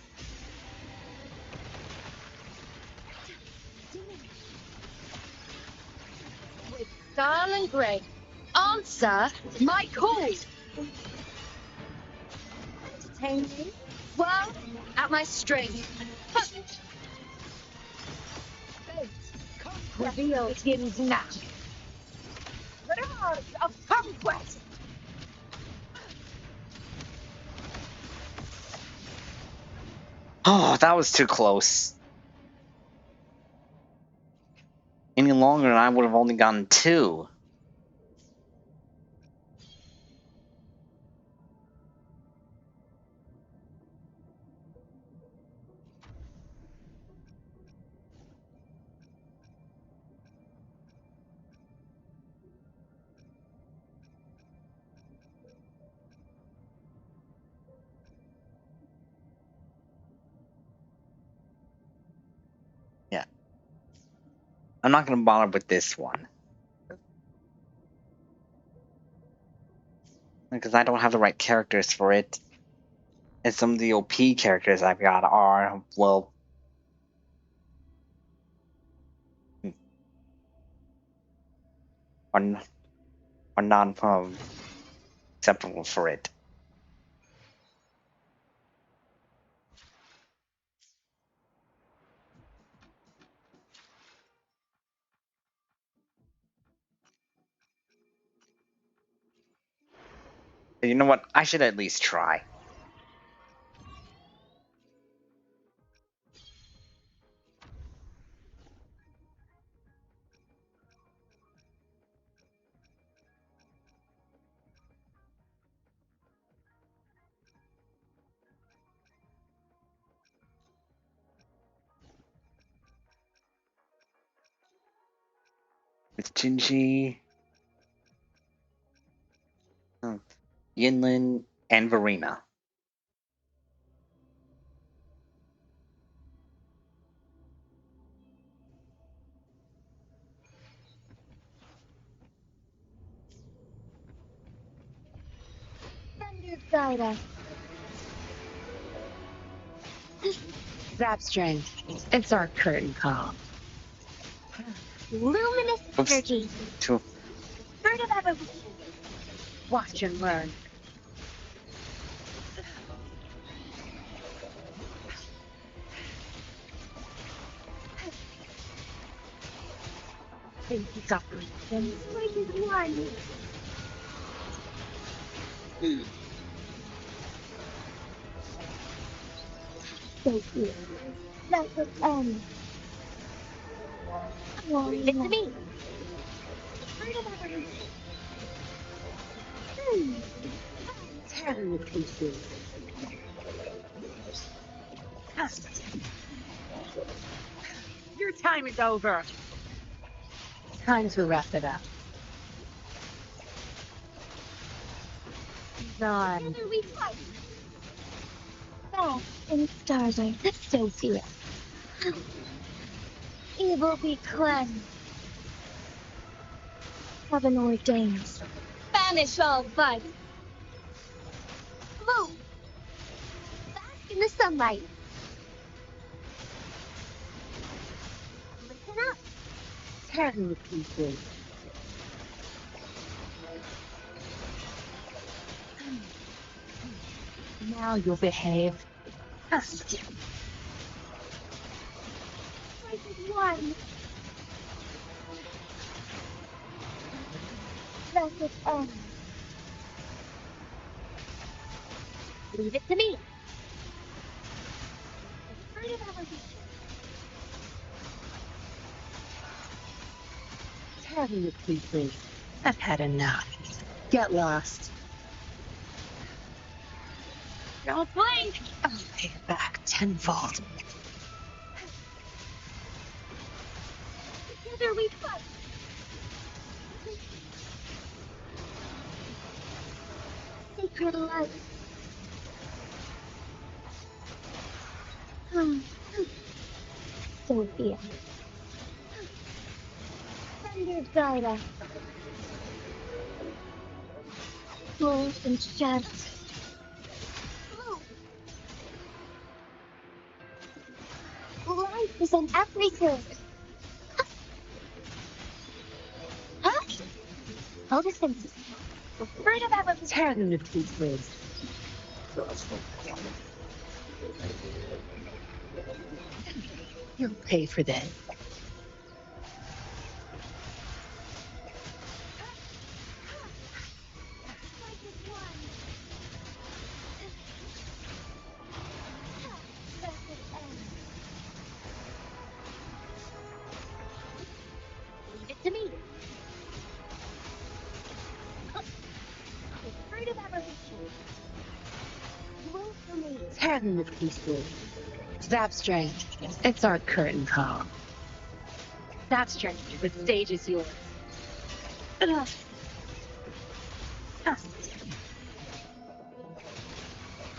Speaker 7: With silent grace, answer my call. Entertain me, well, at my strength. Fate revealed begins now. The urge of conquest.
Speaker 1: Oh, that was too close. Any longer and I would have only gotten 2. Yeah. I'm not going to bother with this one. Because I don't have the right characters for it. And some of the OP characters I've got are, well, are not acceptable for it. You know what? I should at least try. It's Jinji, Yinlin, and Verena.
Speaker 7: Thunder guide us.
Speaker 2: Zap strength. It's our curtain call.
Speaker 7: Luminous energy.
Speaker 1: Two.
Speaker 7: Spirit of evolution.
Speaker 2: Watch and learn. Thank you, Governor.
Speaker 7: One. Thank you. Let us end. Leave it to me. Spirit of evolution.
Speaker 2: Tear me to pieces. Your time is over. Time to wrap it up. Done.
Speaker 7: Together we fight. Back in starlight, Sophia. Evil be cleansed. Heaven ordains. Banish all vice. Move. Bask in the sunlight. Listen up.
Speaker 2: Tear me to pieces. Now you'll behave.
Speaker 7: Choice is one. Let it end. Leave it to me. The spirit of evolution.
Speaker 2: Tear me to pieces. I've had enough. Get lost.
Speaker 7: Don't blink.
Speaker 2: I'll pay it back tenfold.
Speaker 7: Together we fight. Sacred light. Sophia. Thunder guide us. Gold and gems. Life is in everything. Huh? Noticing. Fruit of evolution.
Speaker 2: Tear them to pieces. You'll pay for this.
Speaker 7: Leave it to me. Fruit of evolution. Will for me.
Speaker 2: Tear them to pieces. Zap strength. It's our curtain call.
Speaker 7: That strength. The stage is yours.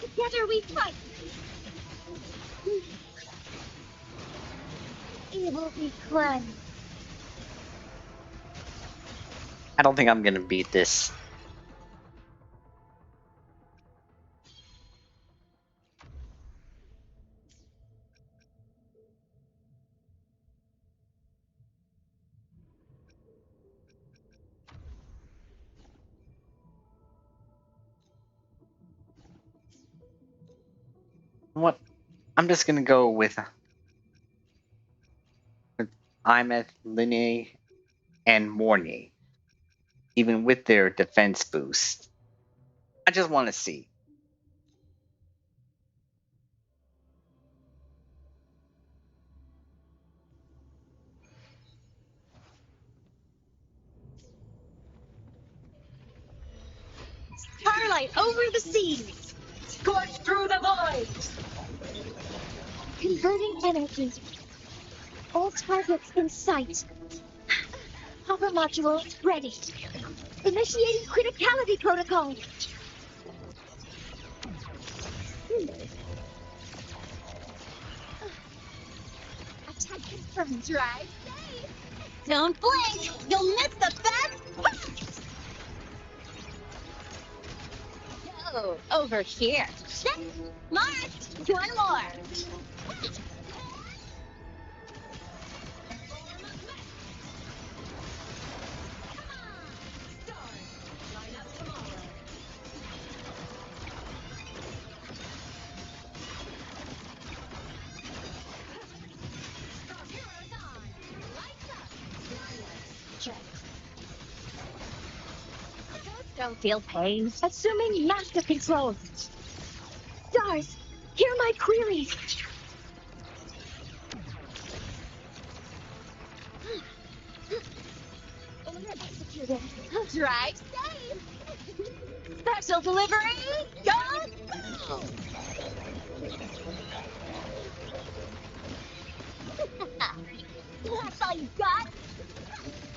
Speaker 7: Together we fight. Evil be cleansed.
Speaker 1: I don't think I'm gonna beat this. What? I'm just gonna go with Imeth, Linne, and Morny, even with their defense boost. I just want to see.
Speaker 7: Starlight over the seas.
Speaker 6: Scorch through the void.
Speaker 7: Converting energy. All targets in sight. Hopper module ready. Initiating criticality protocol. Attack confirmed. Drive safe. Don't blink. You'll miss the best part. Go over here. Check. Marked. One more. Don't feel pain. Assuming master control. Stars, hear my queries. Order executed. Drive safe. Special delivery. Go. That's all you got?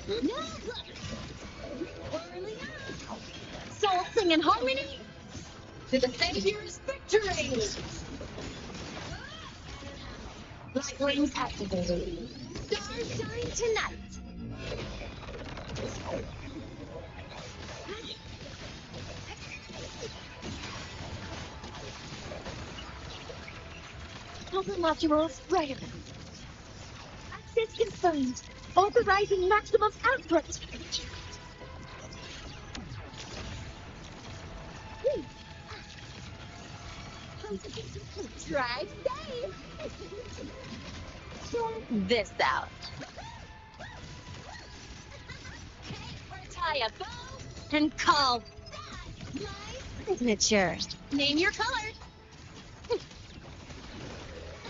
Speaker 7: No, look. Whirling up. Soul sing in harmony. To the Savior's victory. Light wings activated. Stars shine tonight. Hopper modules ready. Access confirmed. Authorizing maximum output. Drive safe. Check this out. Tie a bow and call that my signature. Name your color.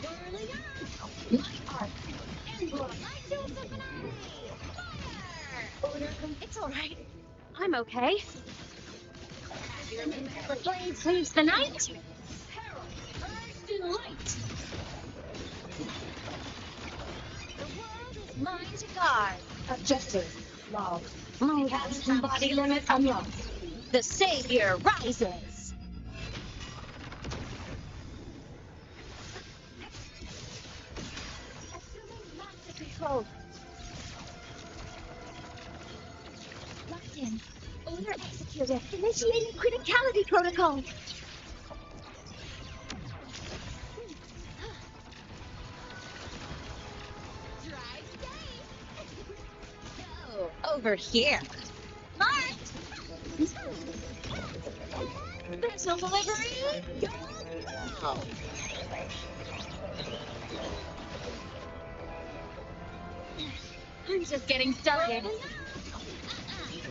Speaker 7: Whirling up. My art. Emblem. I do the finale. Fire. Order. It's all right. I'm okay. The blade cleaves the night. Herald, urged in light. The world is mine to guard. Objective. Log. Captain body limit unlocked. The Savior rises. Assuming master control. Locked in. Order executed. Initiating criticality protocol. Over here. Marked. There's no delivery. Go. I'm just getting started.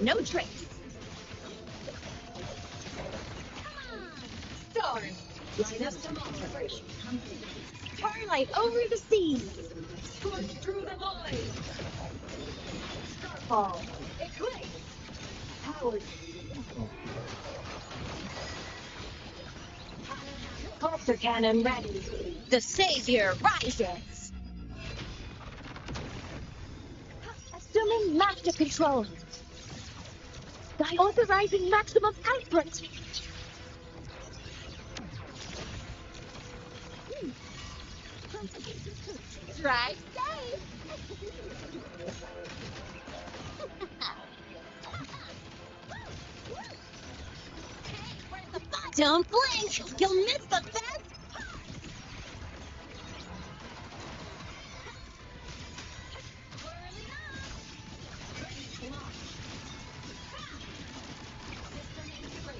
Speaker 7: No trace. Stars. Line up demonstration complete. Starlight over the sea. Scorch through the void. Starfall. Eclipse. Powered. Cluster cannon ready. The savior rises. Assuming master control. By authorizing maximum output. Right safe. Don't blink! You'll miss the best!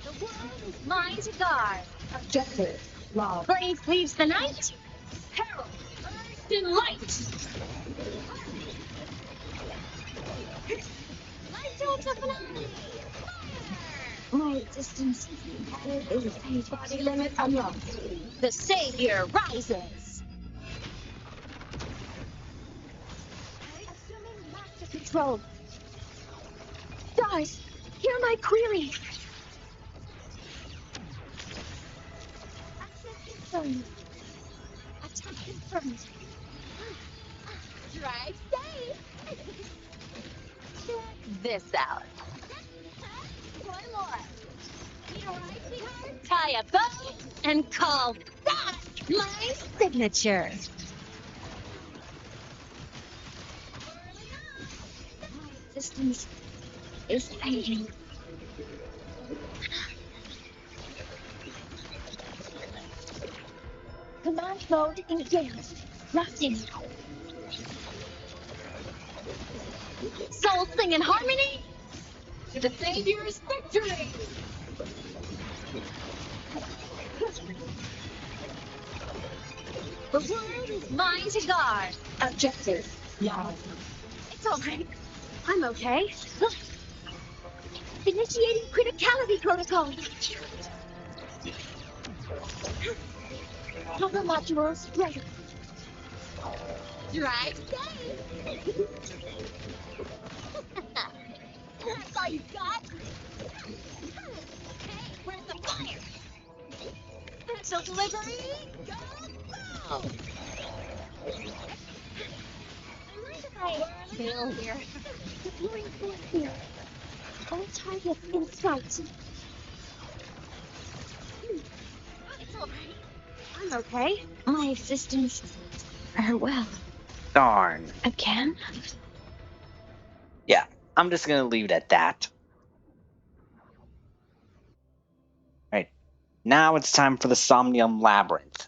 Speaker 7: The world is mine to guard. Objective. Law. Brave cleaves the night. Herald. Burst in light. Light to the finale. My existence is a body limit unlocked. The savior rises. Assuming master control. Stars, hear my query. Access confirmed. Attack confirmed. Drive safe. Check this out. One more. Need a ride, sweetheart? Tie a bow and call that my signature. My existence is fading. Command mode engaged. Locking. Soul sing in harmony. To the Savior's victory! The world is mine to guard. Objective. Yeah. It's all right. I'm okay. Initiating criticality protocol. Cover modules ready. Drive safe. That's all you got? Hey, where's the fire? Special delivery, go, go! I mind if I bail here? Deploying force field. All targets in sight. It's all right. I'm okay. My existence. Farewell.
Speaker 1: Darn.
Speaker 7: Again?
Speaker 1: Yeah, I'm just gonna leave it at that. Right. Now it's time for the Somnium Labrynth.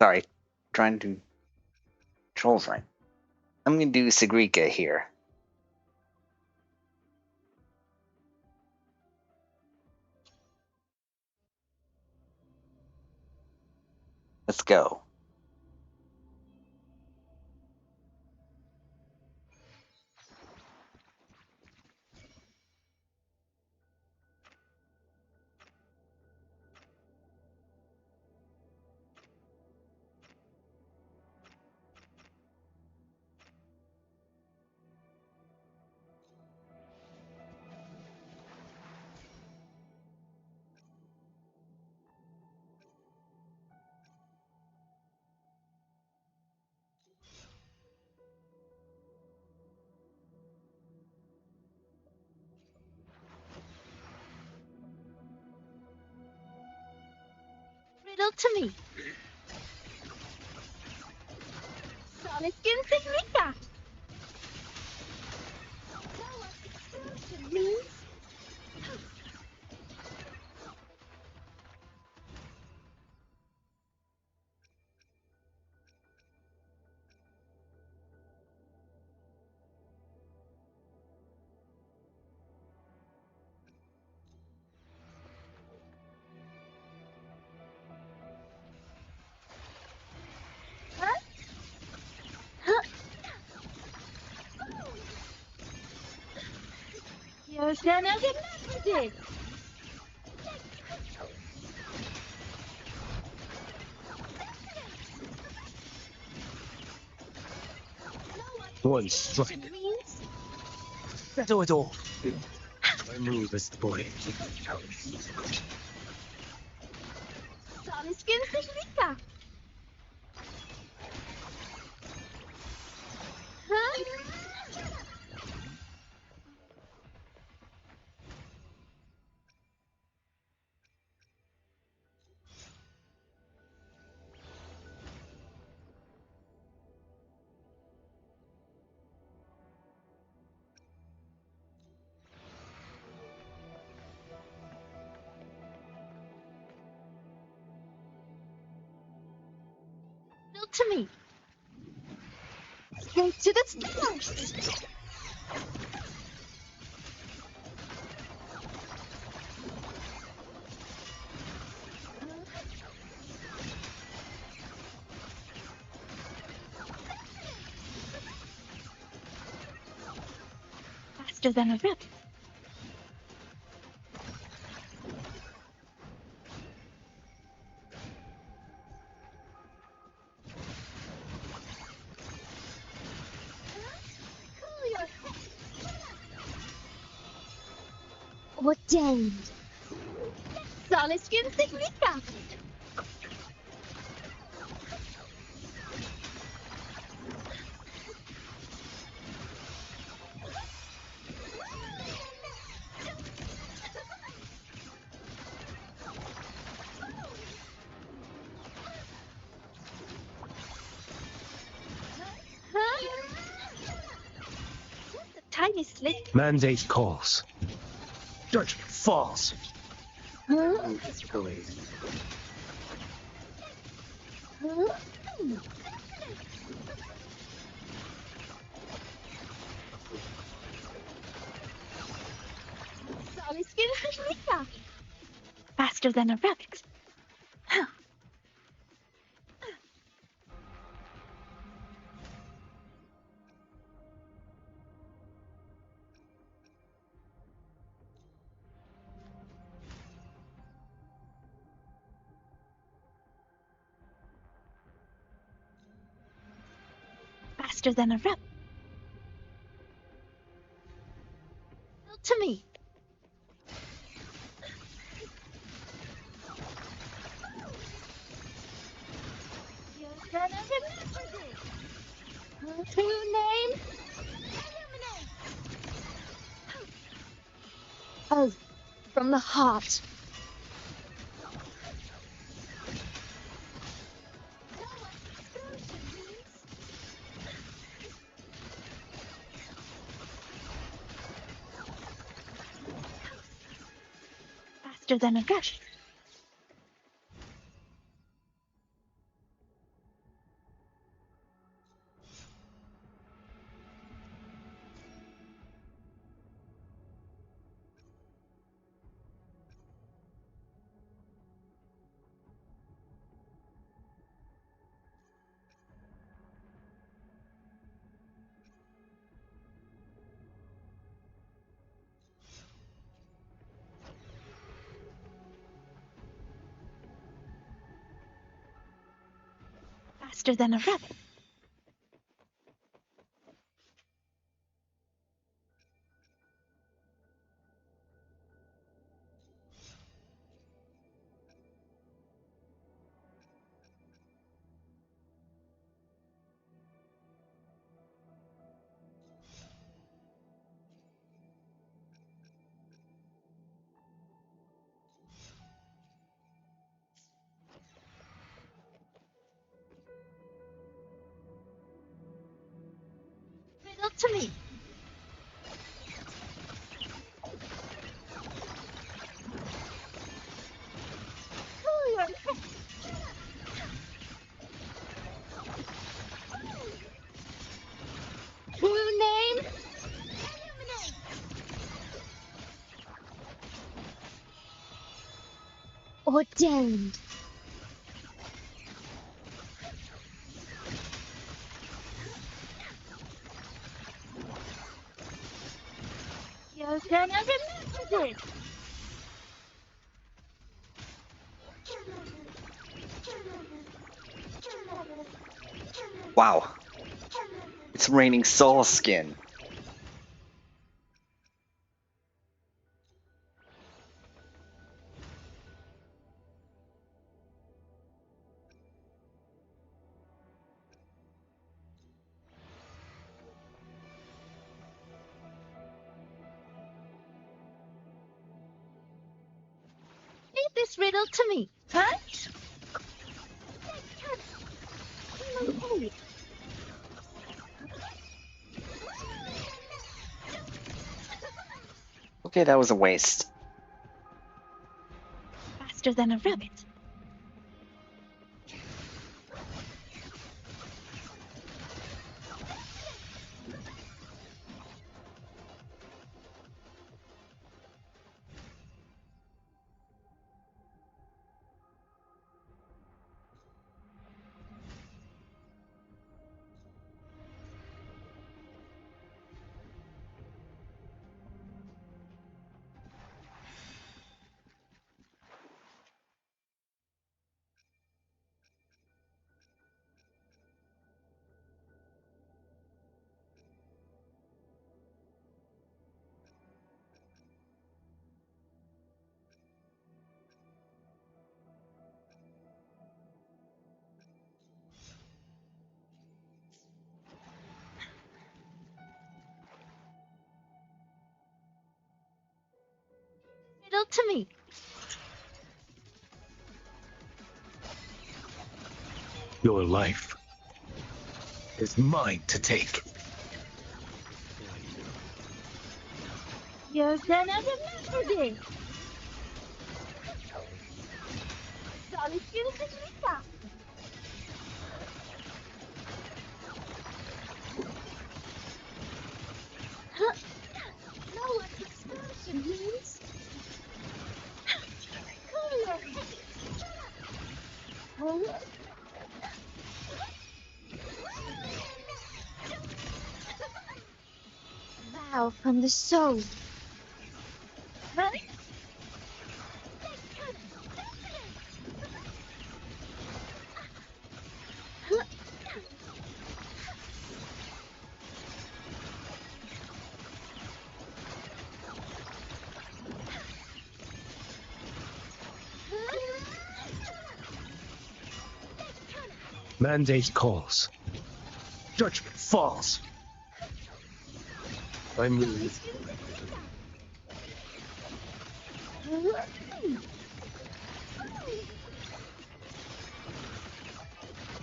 Speaker 1: Sorry, trying to controls right. I'm gonna do Sigrika here. Let's go.
Speaker 7: Built to me. Sonic Insignica. Know what explosion means? You're gonna remember this.
Speaker 9: One strike. Settle it all. My move is the boy.
Speaker 7: Sonic Insignica. Huh? Built to me. Straight to the stars. Faster than a rabbit. Ordained. Sonic Insignica. Just a tiny slit.
Speaker 9: Mandate calls. Judgment falls.
Speaker 7: Huh?
Speaker 9: Escalate.
Speaker 7: Huh? Sonic Insignica. Faster than a rabbit. Faster than a rabbit. Built to me. You're gonna remember this. True name? Illuminate. Oh, from the heart. Faster than a rush. Faster than a rabbit. to me. True name? Ordained. You're gonna remember this.
Speaker 1: Wow. It's raining soul skin.
Speaker 7: Leave this riddle to me. Huh?
Speaker 1: Okay, that was a waste.
Speaker 7: Faster than a rabbit. Riddle to me.
Speaker 19: Your life is mine to take.
Speaker 7: You're gonna remember this. Solitude is Lisa. Know what expansion means? Cooler. Vow from the soul. Right?
Speaker 19: Mandate calls. Judgment falls. I'm leaving.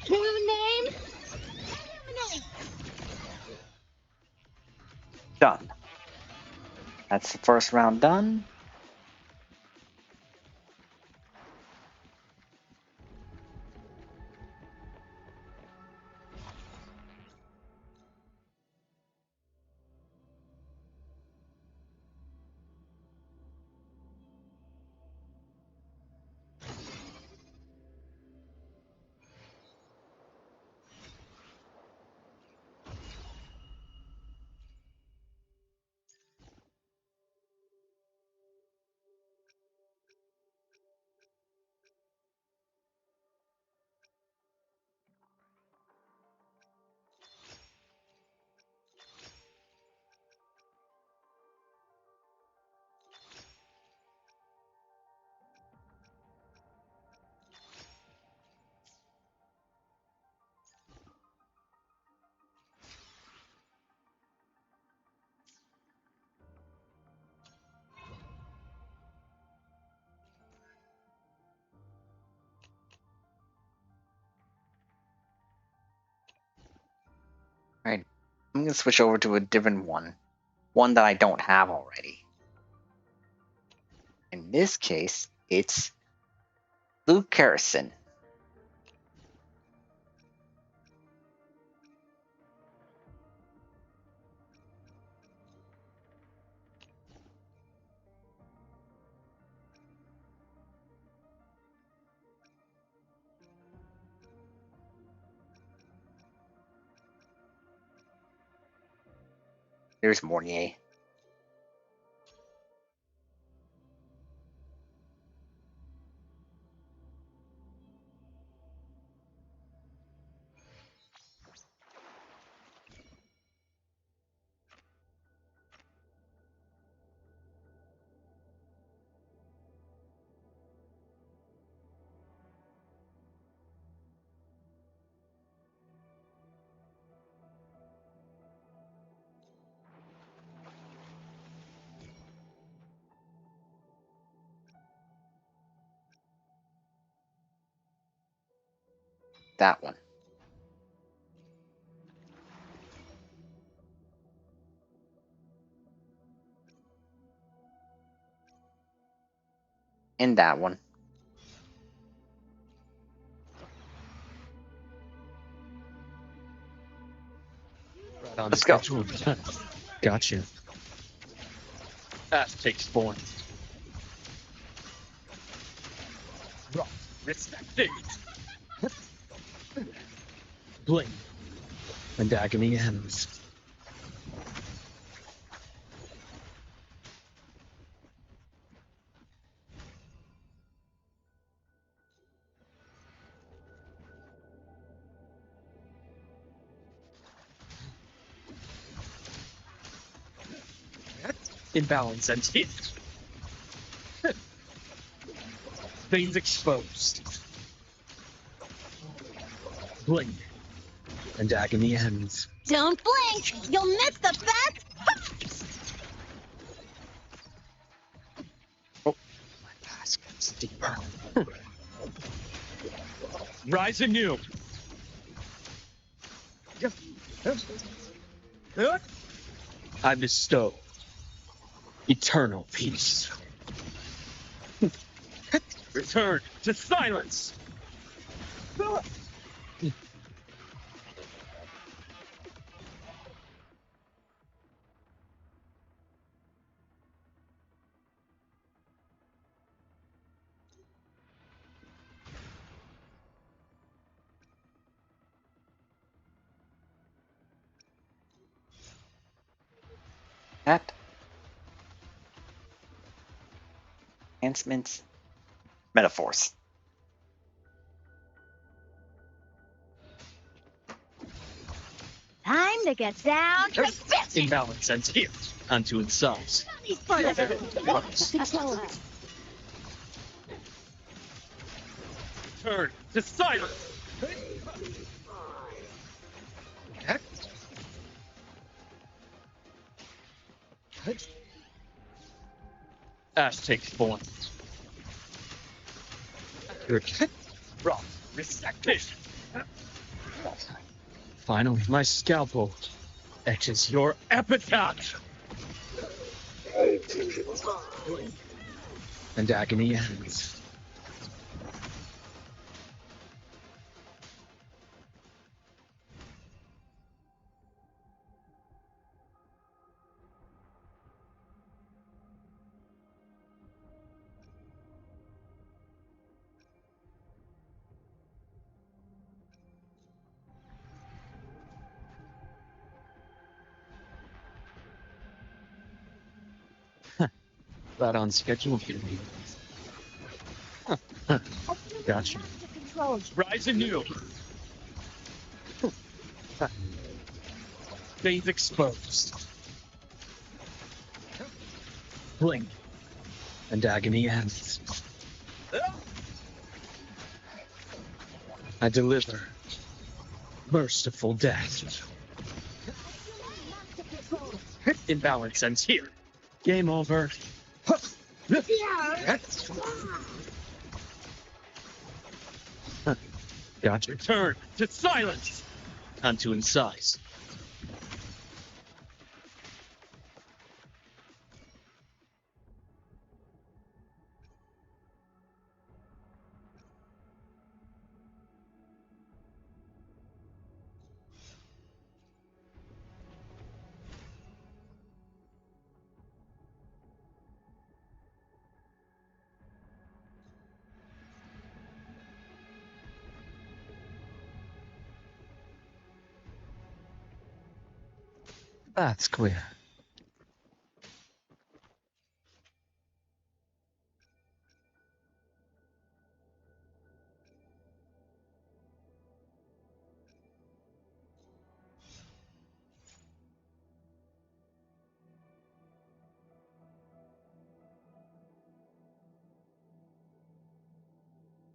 Speaker 7: True name?
Speaker 1: Done. That's the first round done. I'm gonna switch over to a different one. One that I don't have already. In this case, it's Luke Harrison. There's Mornier. That one. And that one.
Speaker 9: Right on
Speaker 1: Let's
Speaker 9: schedule. Gotcha. That takes form. Rock, respected. Blink. And agony ends. Imbalance and hit. Veins exposed. Blink. And agony ends.
Speaker 11: Don't blink! You'll miss the best!
Speaker 9: Oh, my task gets deeper. Rise anew. I bestow eternal peace. Return to silence.
Speaker 1: That. Enhancements. Metaphors.
Speaker 11: Time to get down to business!
Speaker 9: Imbalance ends here. Unto themselves. Turn to silence. Ash takes form. Rock, respected. Finally, my scalpel etches your epitaph. And agony ends. That on schedule. Gotcha. Rise anew. Veins exposed. Blink. And agony ends. I deliver merciful death. Imbalance ends here. Game over. Gotcha. Turn to silence. Unto incise.
Speaker 4: That's clear.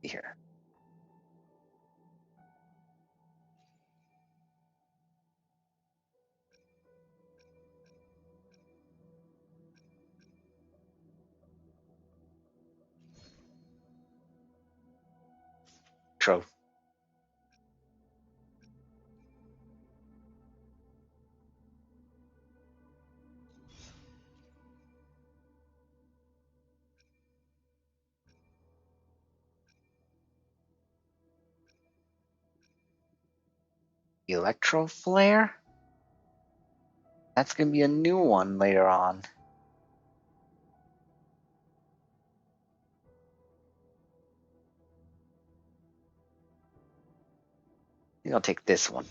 Speaker 1: Here. Trove. Electro flare? That's gonna be a new one later on. I think I'll take this one.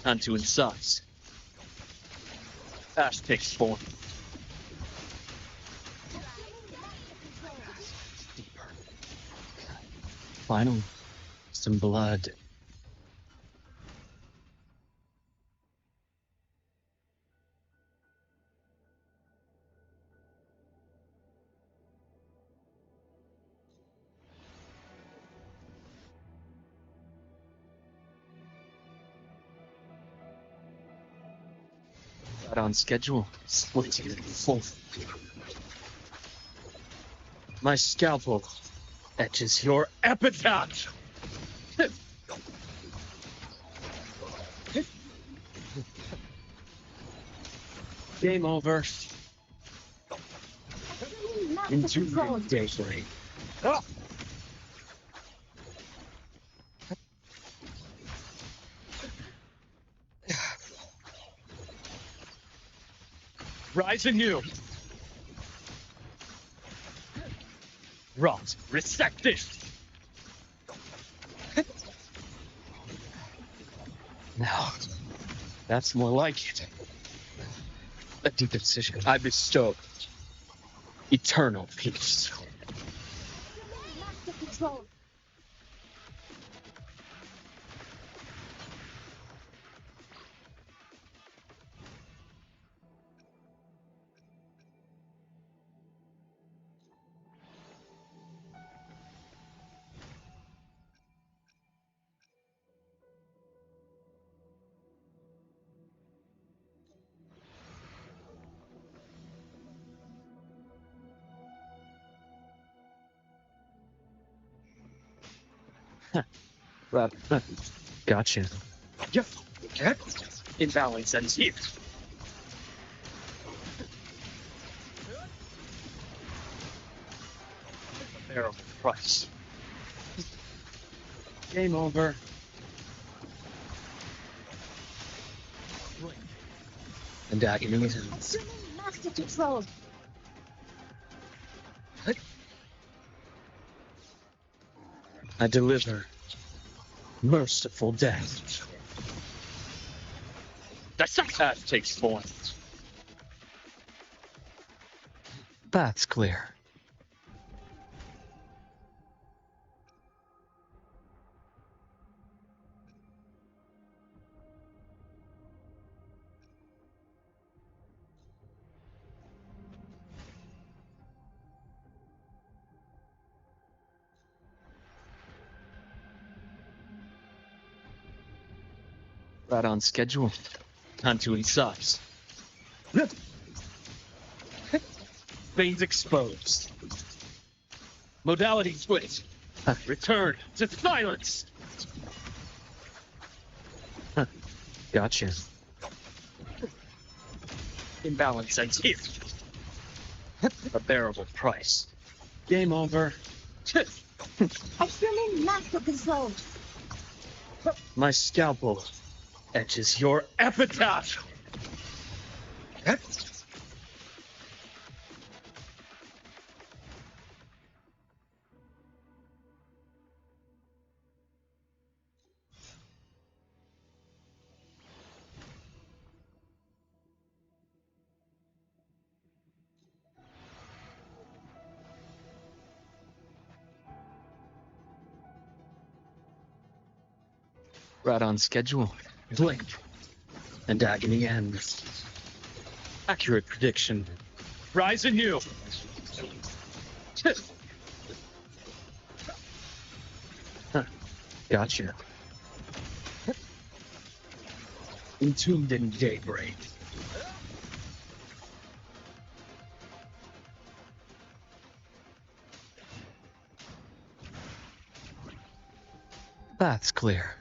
Speaker 9: Time to incise. Ash takes form. Deeper. Finally, some blood. Right on schedule. Splitting it in full. My scalpel etches your epitaph. Game over. Into the daybreak. Ah! Rise anew. Rot, resect this. Now, that's more like it. A deep incision. I bestow eternal peace.
Speaker 6: Master control.
Speaker 9: Right. Gotcha. Yeah. Get imbalance and here. Bearable price. Game over. And agony.
Speaker 6: Assuming master control.
Speaker 9: I deliver merciful death. The sacrifice takes form.
Speaker 4: That's clear.
Speaker 9: Right on schedule. Time to incise. Veins exposed. Modality switch. Return to silence.
Speaker 4: Gotcha.
Speaker 9: Imbalance ends here. A bearable price. Game over.
Speaker 6: Assuming master control.
Speaker 9: My scalpel etches your epitaph.
Speaker 15: Right on schedule. Blink. And agony ends. Accurate prediction. Rise in you! Huh. Gotcha. Entombed in daybreak. Path's clear.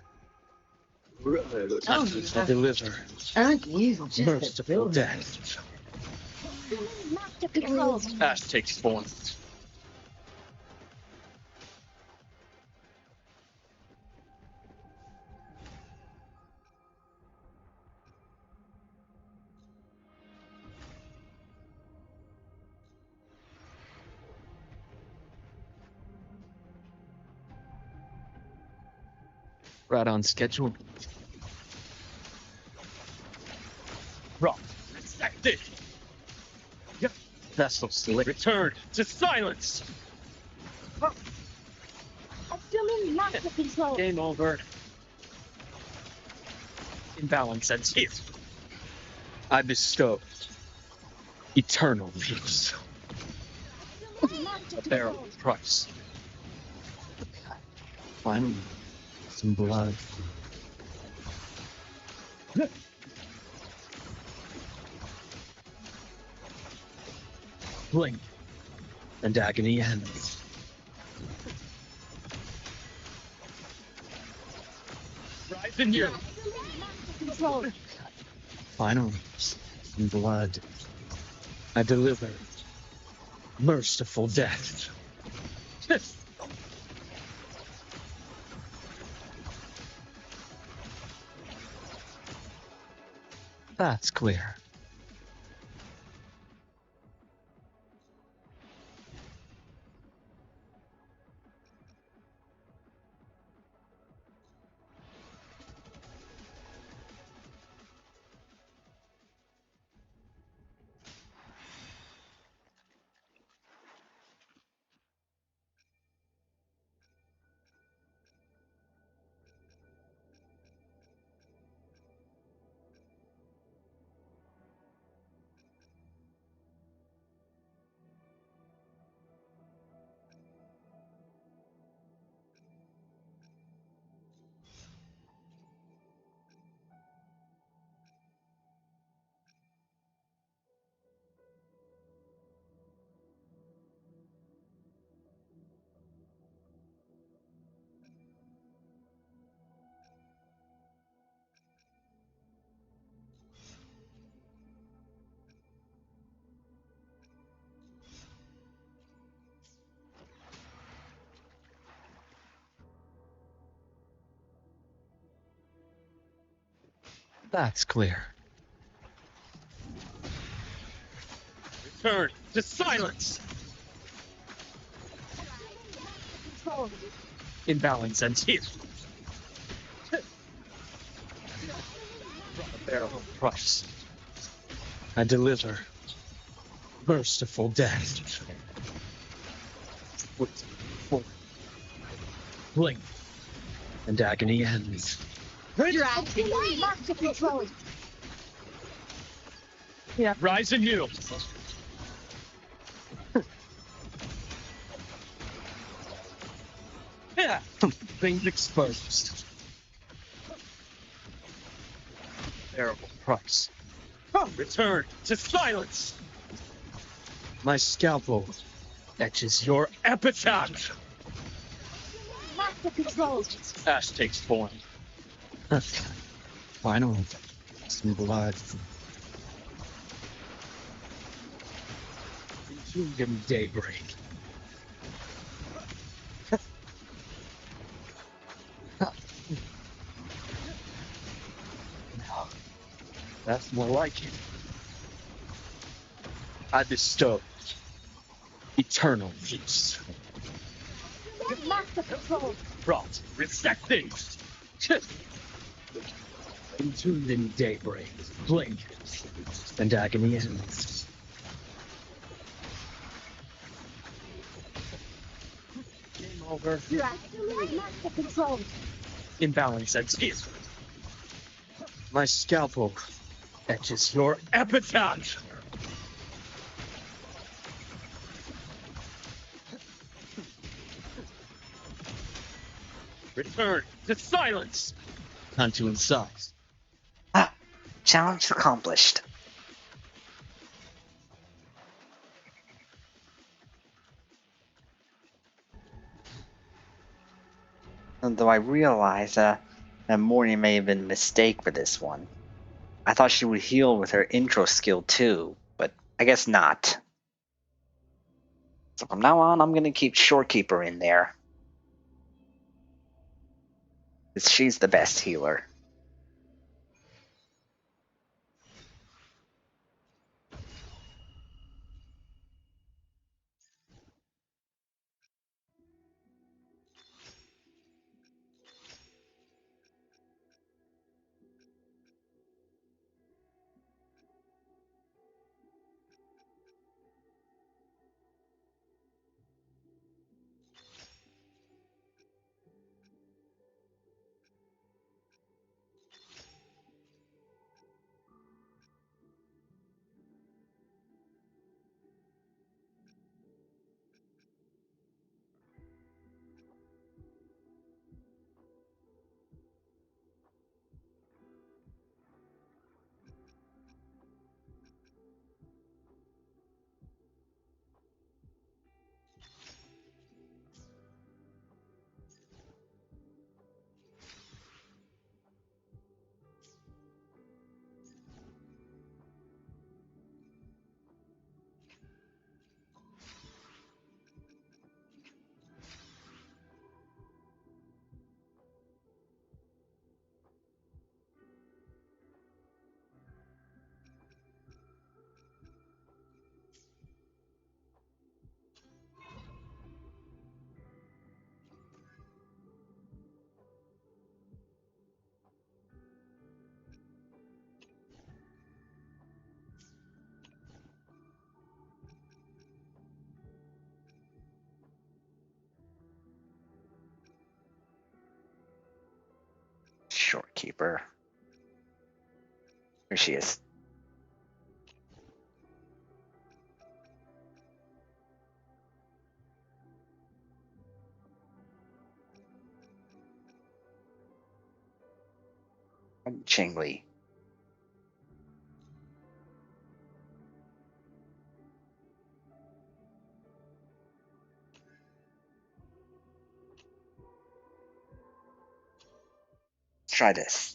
Speaker 15: I deliver.
Speaker 2: Aren't you just
Speaker 15: Merciful death.
Speaker 7: Master control.
Speaker 15: Ash takes form. Right on schedule. Rock. Resected. Vessel slick. Return to silence.
Speaker 7: Assuming master control.
Speaker 15: Game over. Imbalance ends here. I bestow eternal peace. A barrel price. Finally, some blood. Blink, and agony ends. Rise in you.
Speaker 7: Control.
Speaker 15: Finally, some blood. I deliver merciful death. That's clear. That's clear. Return to silence.
Speaker 7: Control.
Speaker 15: Imbalance ends here. A barrel price. I deliver merciful death. Blink, and agony ends.
Speaker 7: Assuming master control.
Speaker 15: Yeah. Rise anew. Yeah. Things exposed. Terrible price. Return to silence. My scalpel etches your epitaph.
Speaker 7: Master control.
Speaker 15: Ash takes form. Finally, some blood. Entombed in daybreak. No, that's more like it. I bestow eternal peace.
Speaker 7: Master control.
Speaker 15: Brought resecting. Entombed in daybreak. Blink, and agony ends. Game over.
Speaker 7: Assuming master control.
Speaker 15: Imbalance ends here. My scalpel etches your epitaph. Return to silence. Time to incise.
Speaker 1: Ah, challenge accomplished. And though I realize that Morty may have been a mistake for this one. I thought she would heal with her intro skill too, but I guess not. So from now on, I'm going to keep Shorekeeper in there. Because she's the best healer. Shorekeeper. Here she is. Chingli. Let's try this.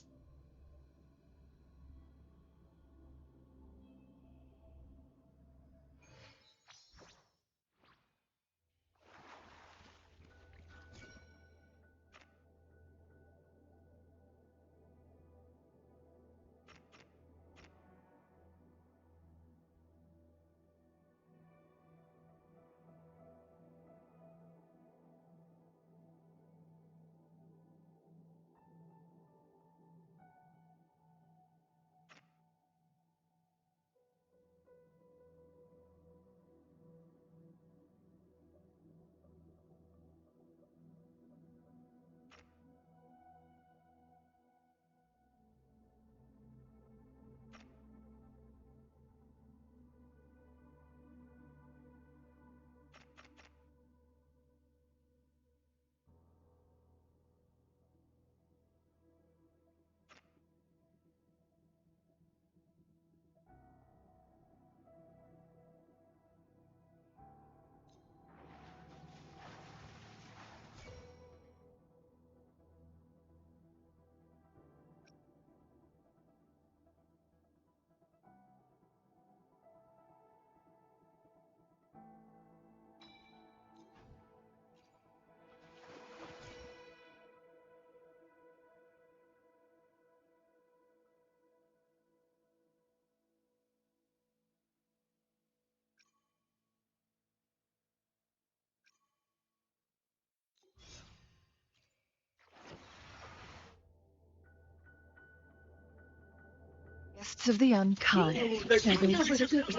Speaker 6: Guests of the unkind.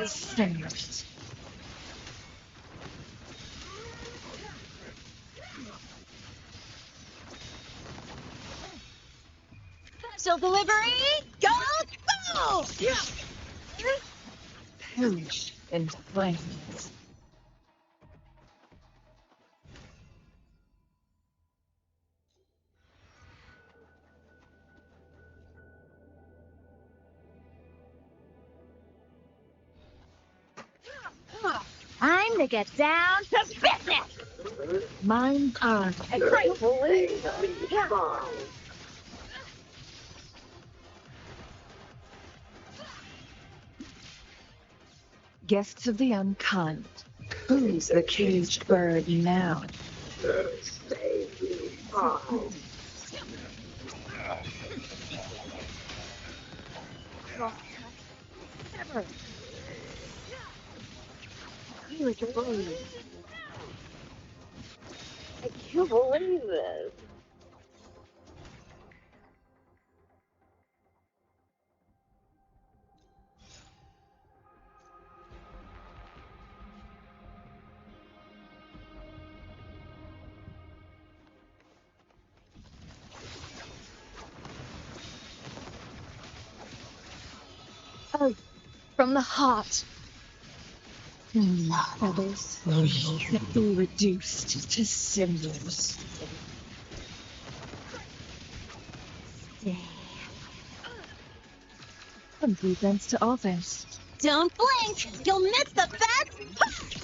Speaker 6: Sinners.
Speaker 7: Capsule delivery! Go, go!
Speaker 6: Perish in flames.
Speaker 7: Time to get down to business!
Speaker 6: Mine are guests of the unkind. Who's the caged bird now?
Speaker 7: Never. I can't believe this. Oh, from the heart.
Speaker 6: Feathers that be reduced to cinders.
Speaker 7: Stay.
Speaker 6: From defense to offense.
Speaker 7: Don't blink! You'll miss the best part!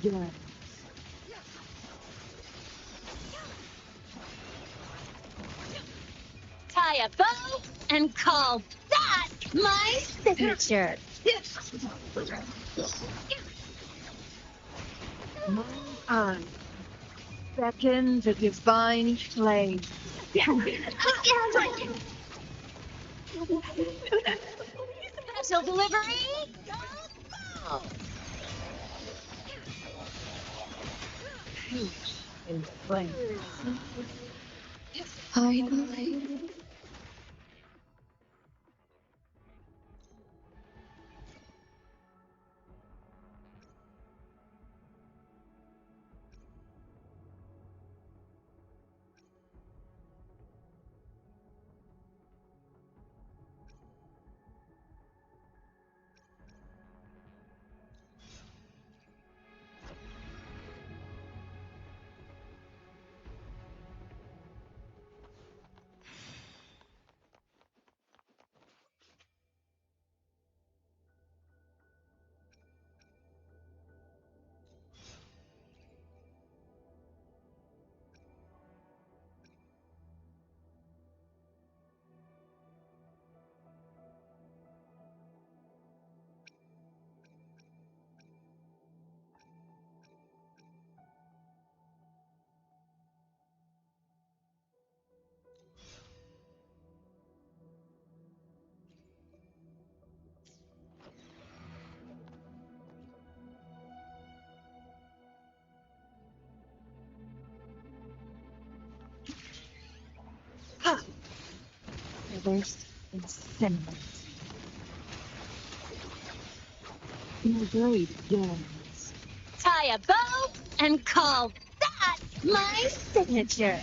Speaker 6: Yeah.
Speaker 7: Tie a bow and call that my signature.
Speaker 6: Mine eye. Beckon the divine flame.
Speaker 7: Capsule delivery! Go!
Speaker 6: In flames.
Speaker 10: Finally.
Speaker 6: Feathers and cinnamon. My blade yearns.
Speaker 7: Tie a bow and call that my signature.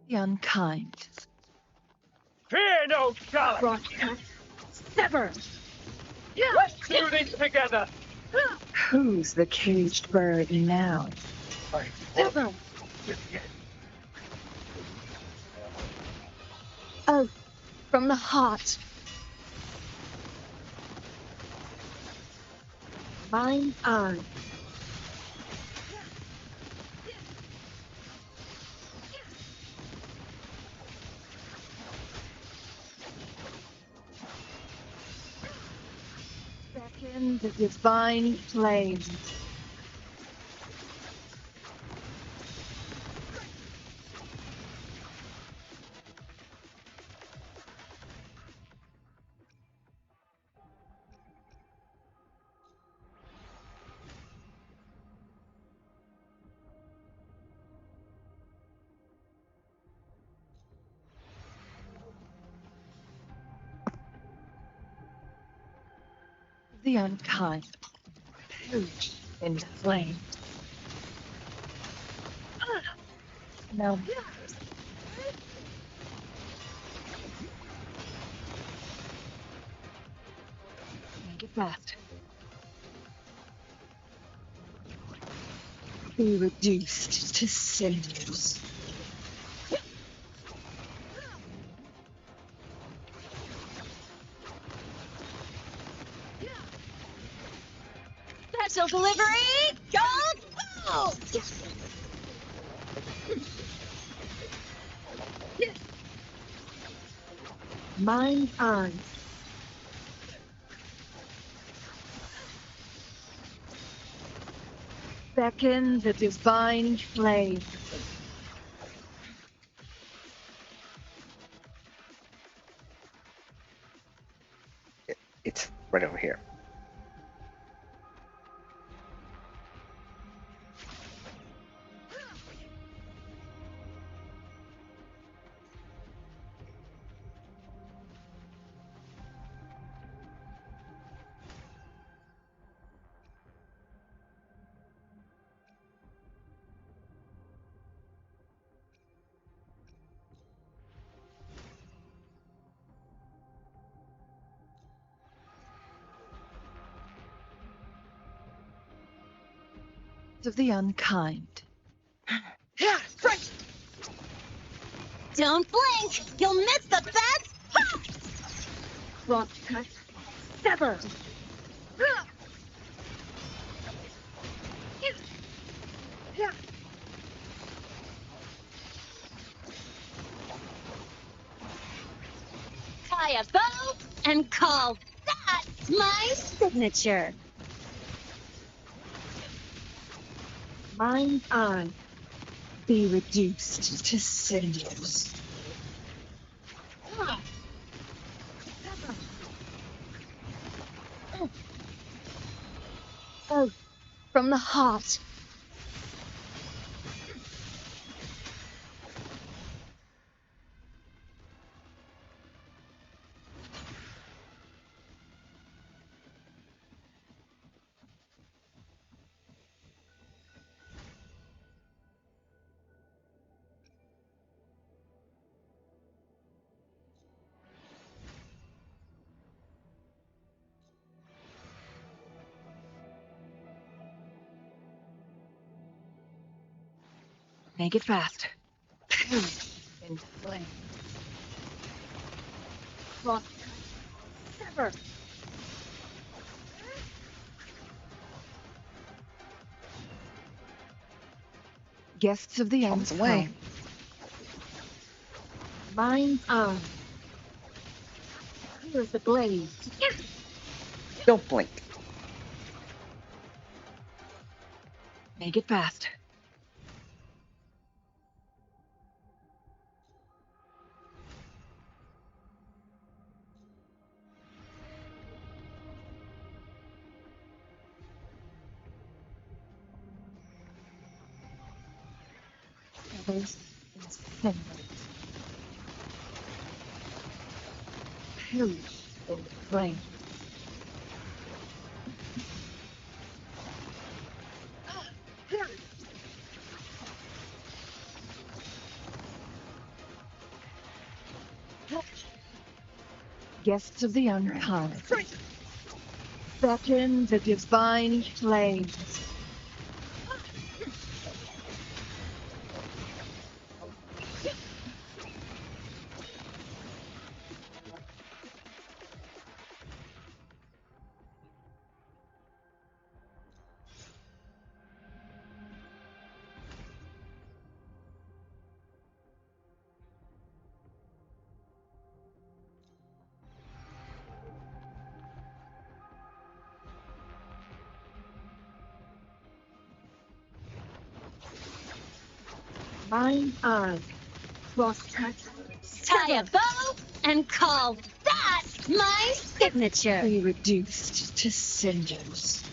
Speaker 6: The unkind.
Speaker 18: Fear no God!
Speaker 6: Broadcast. Sever.
Speaker 18: Let's do this together!
Speaker 6: Who's the caged bird now?
Speaker 7: Sever. Oh, from the heart.
Speaker 6: Mine eye. Beckon the divine flame. the unkind. Perish in the flame. Now, make it fast. Be reduced to cinders.
Speaker 7: Special delivery! Go!
Speaker 6: Mind on. Beckon the divine flame.
Speaker 1: It's right over here.
Speaker 6: Of the unkind.
Speaker 7: Yeah, right. Don't blink! You'll miss the best! Ha!
Speaker 6: Cross cut. Sever.
Speaker 7: Tie a bow and call that my signature.
Speaker 6: Mind on. Be reduced to cinders.
Speaker 7: Oh, from the heart.
Speaker 6: Make it fast. In flame. Cross cut. Sever. Guests of the
Speaker 1: Comes
Speaker 6: unkind.
Speaker 1: away.
Speaker 6: Mind on. Here's the blade.
Speaker 1: Don't blink.
Speaker 6: Make it fast. Feathers and cinders. Perish in the flame. Guests of the unkind. Beckon the divine flames. Mine on. Cross cut.
Speaker 7: Tie a bow and call that my signature.
Speaker 6: Be reduced to cinders.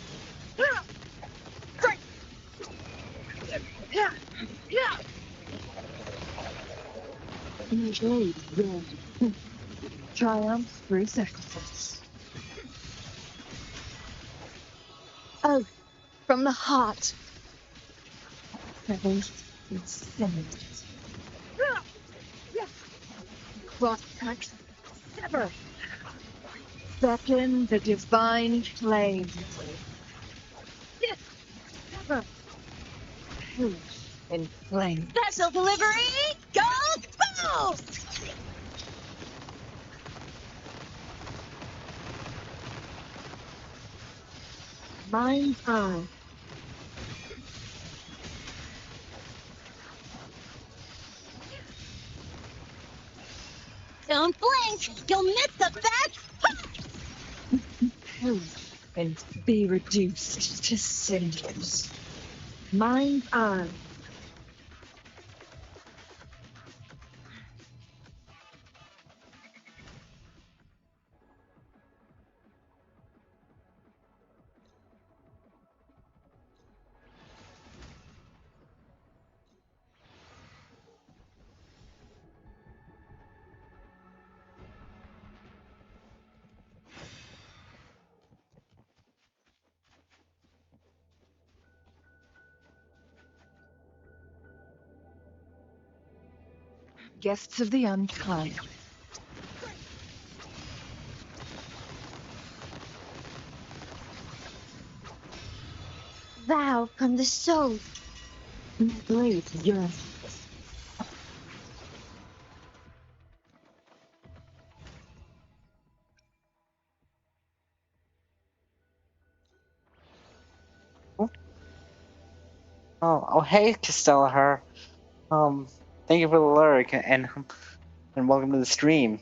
Speaker 6: Enjoy your triumph through sacrifice. Oh, from the heart. Feathers and cinders. Cross-cut, sever. Beckon the divine flame. Sever. Perish in flame.
Speaker 3: Special delivery! Go boost!
Speaker 6: Mind's eye.
Speaker 3: Don't blink! You'll miss the best!
Speaker 6: Perish and be reduced to cinders. Mind's eye. Guests of the unkind.
Speaker 11: Vow from the soul.
Speaker 6: Blade yearns.
Speaker 1: Oh, hey, Castellar. Thank you for the lyric and welcome to the stream.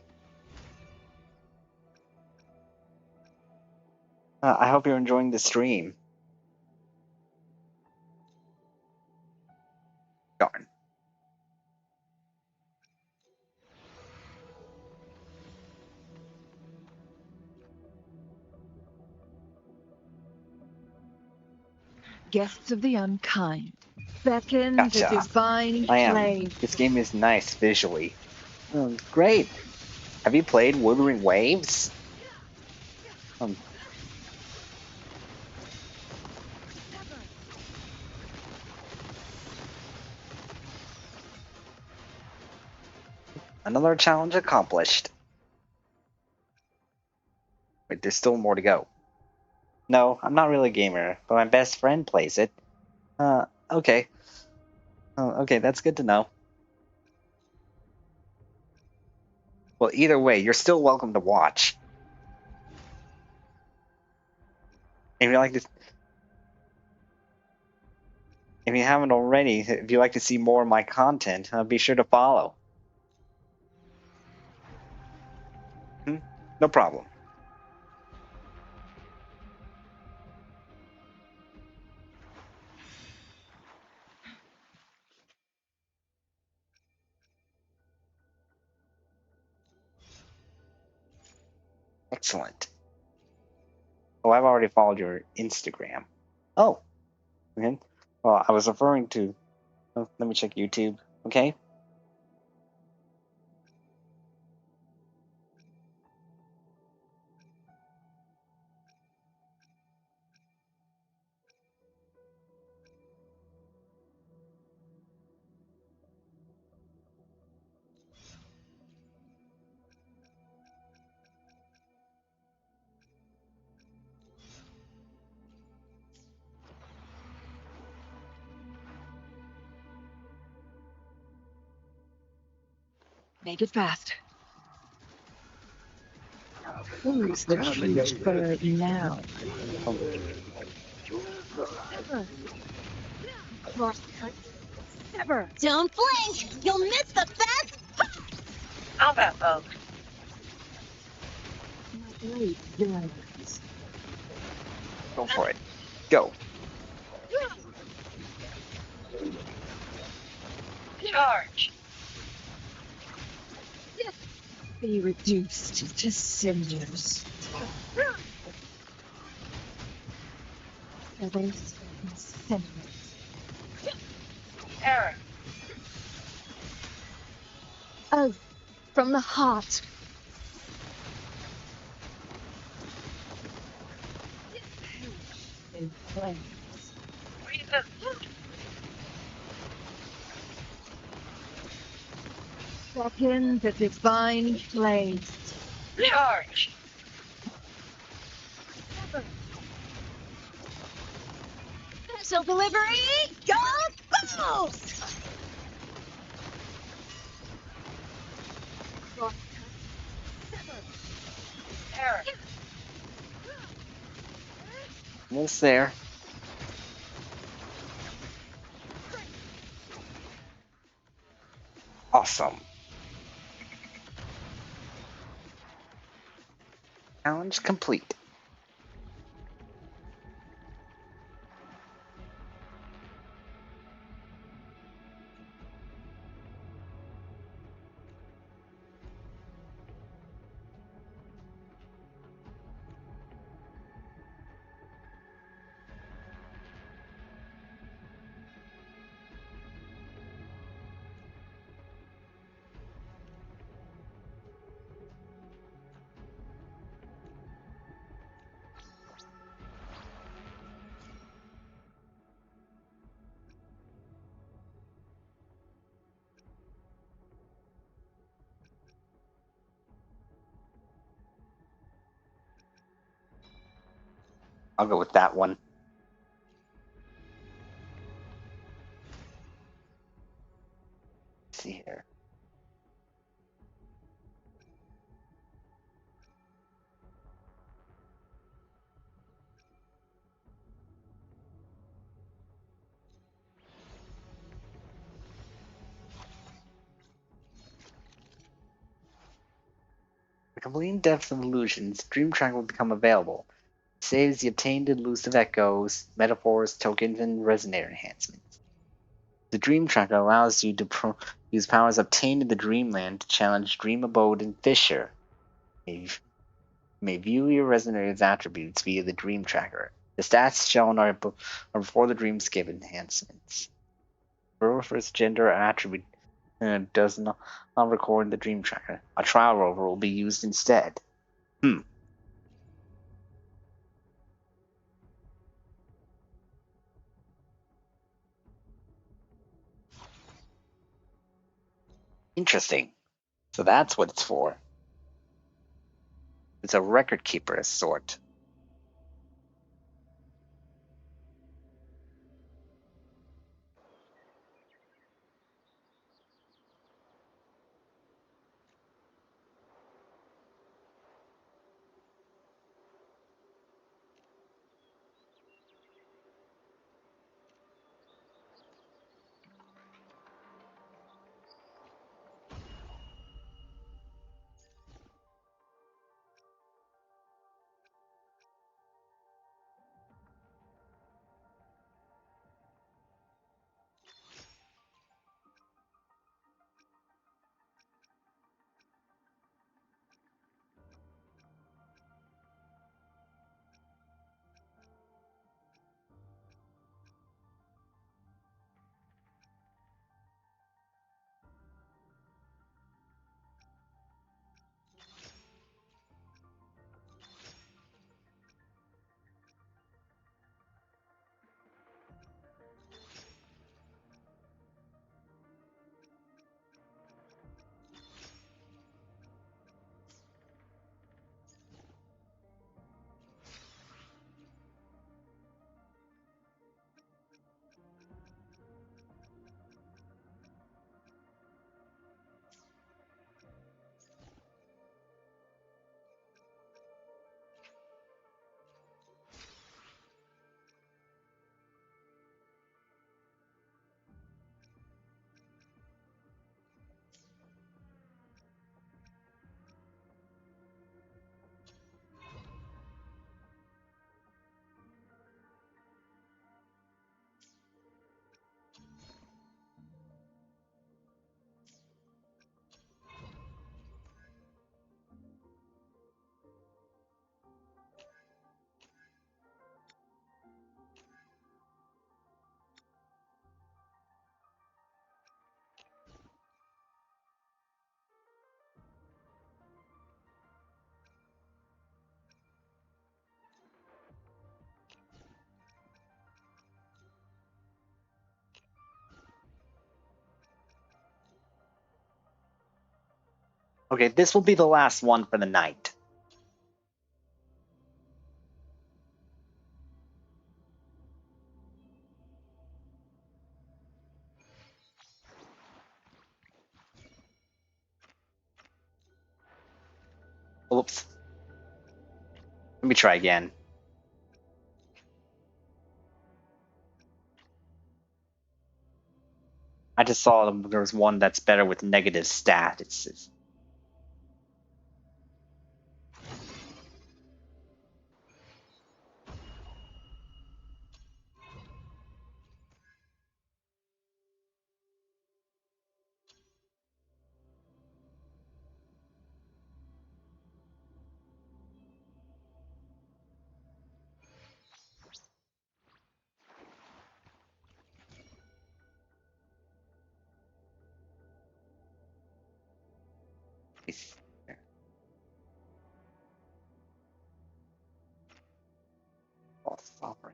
Speaker 1: I hope you're enjoying the stream. Darn.
Speaker 6: Guests of the unkind. Beckon
Speaker 1: Gotcha.
Speaker 6: the divine
Speaker 1: I am.
Speaker 6: flame.
Speaker 1: This game is nice visually. Great. Have you played Wuthering Waves? Another challenge accomplished. Wait, there's still more to go. No, I'm not really a gamer, but my best friend plays it. Okay. Okay, that's good to know. Well, either way, you're still welcome to watch. If you like to, if you haven't already, if you like to see more of my content, be sure to follow. No problem. Excellent. Oh, I've already followed your Instagram. Oh, okay. Well, I was referring to. Oh, let me check YouTube. Okay.
Speaker 6: Make it fast. Who's the caged bird now? Cross-cut, sever.
Speaker 3: Don't blink! You'll miss the best!
Speaker 6: How about both? My blade yearns.
Speaker 1: Go for it. Go.
Speaker 6: Charge. Be reduced to cinders. Feathers and cinders. Error. Oh, from the heart. In divine flames. Second the divine flames. Charge!
Speaker 3: Special delivery, go balls!
Speaker 1: Almost there. Awesome. Challenge complete. I'll go with that one. Let's see here. For completing Depth of Illusions, Dream Track will become available. It saves the obtained elusive echoes, metaphors, tokens, and resonator enhancements. The Dream Tracker allows you to use powers obtained in the Dreamland to challenge Dream Abode and Fisher. You may view your resonator's attributes via the Dream Tracker. The stats shown are before the Dreamscape enhancements. Rover's gender attribute does not record in the Dream Tracker. A trial rover will be used instead. Interesting. So that's what it's for. It's a record keeper of sort. Okay, this will be the last one for the night. Oops. Let me try again. I just saw there's one that's better with negative stats. Oh, sorry.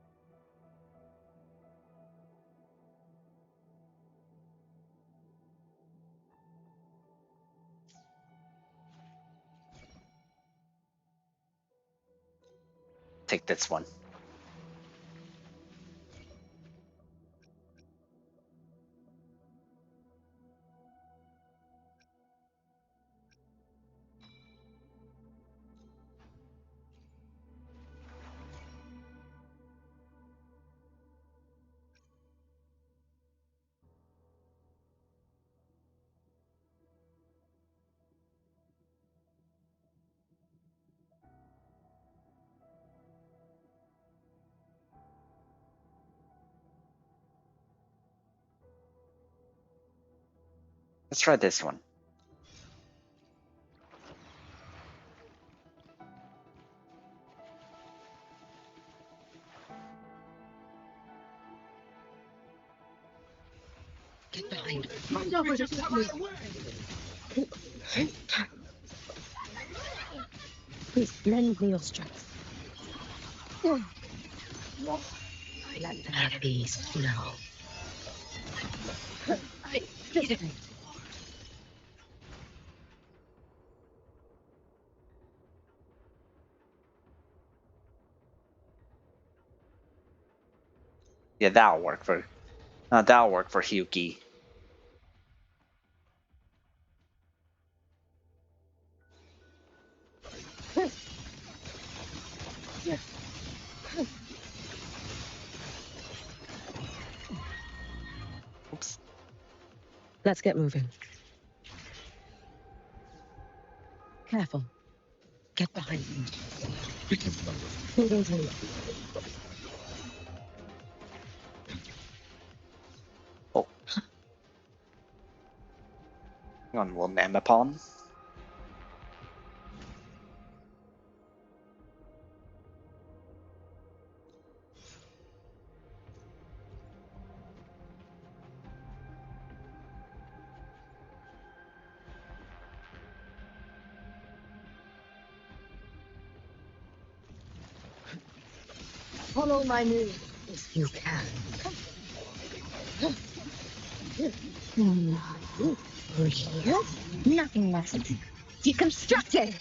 Speaker 1: Take this one. Let's try this one.
Speaker 10: Get behind me. Please lend me your strength. Let these flow.
Speaker 1: Yeah, that'll work for Hyuki. Oops.
Speaker 10: Let's get moving. Careful. Get behind me.
Speaker 1: Oh. Hang on, little Mamapon.
Speaker 10: Follow my move if you can.
Speaker 3: Nothing less. Deconstructed!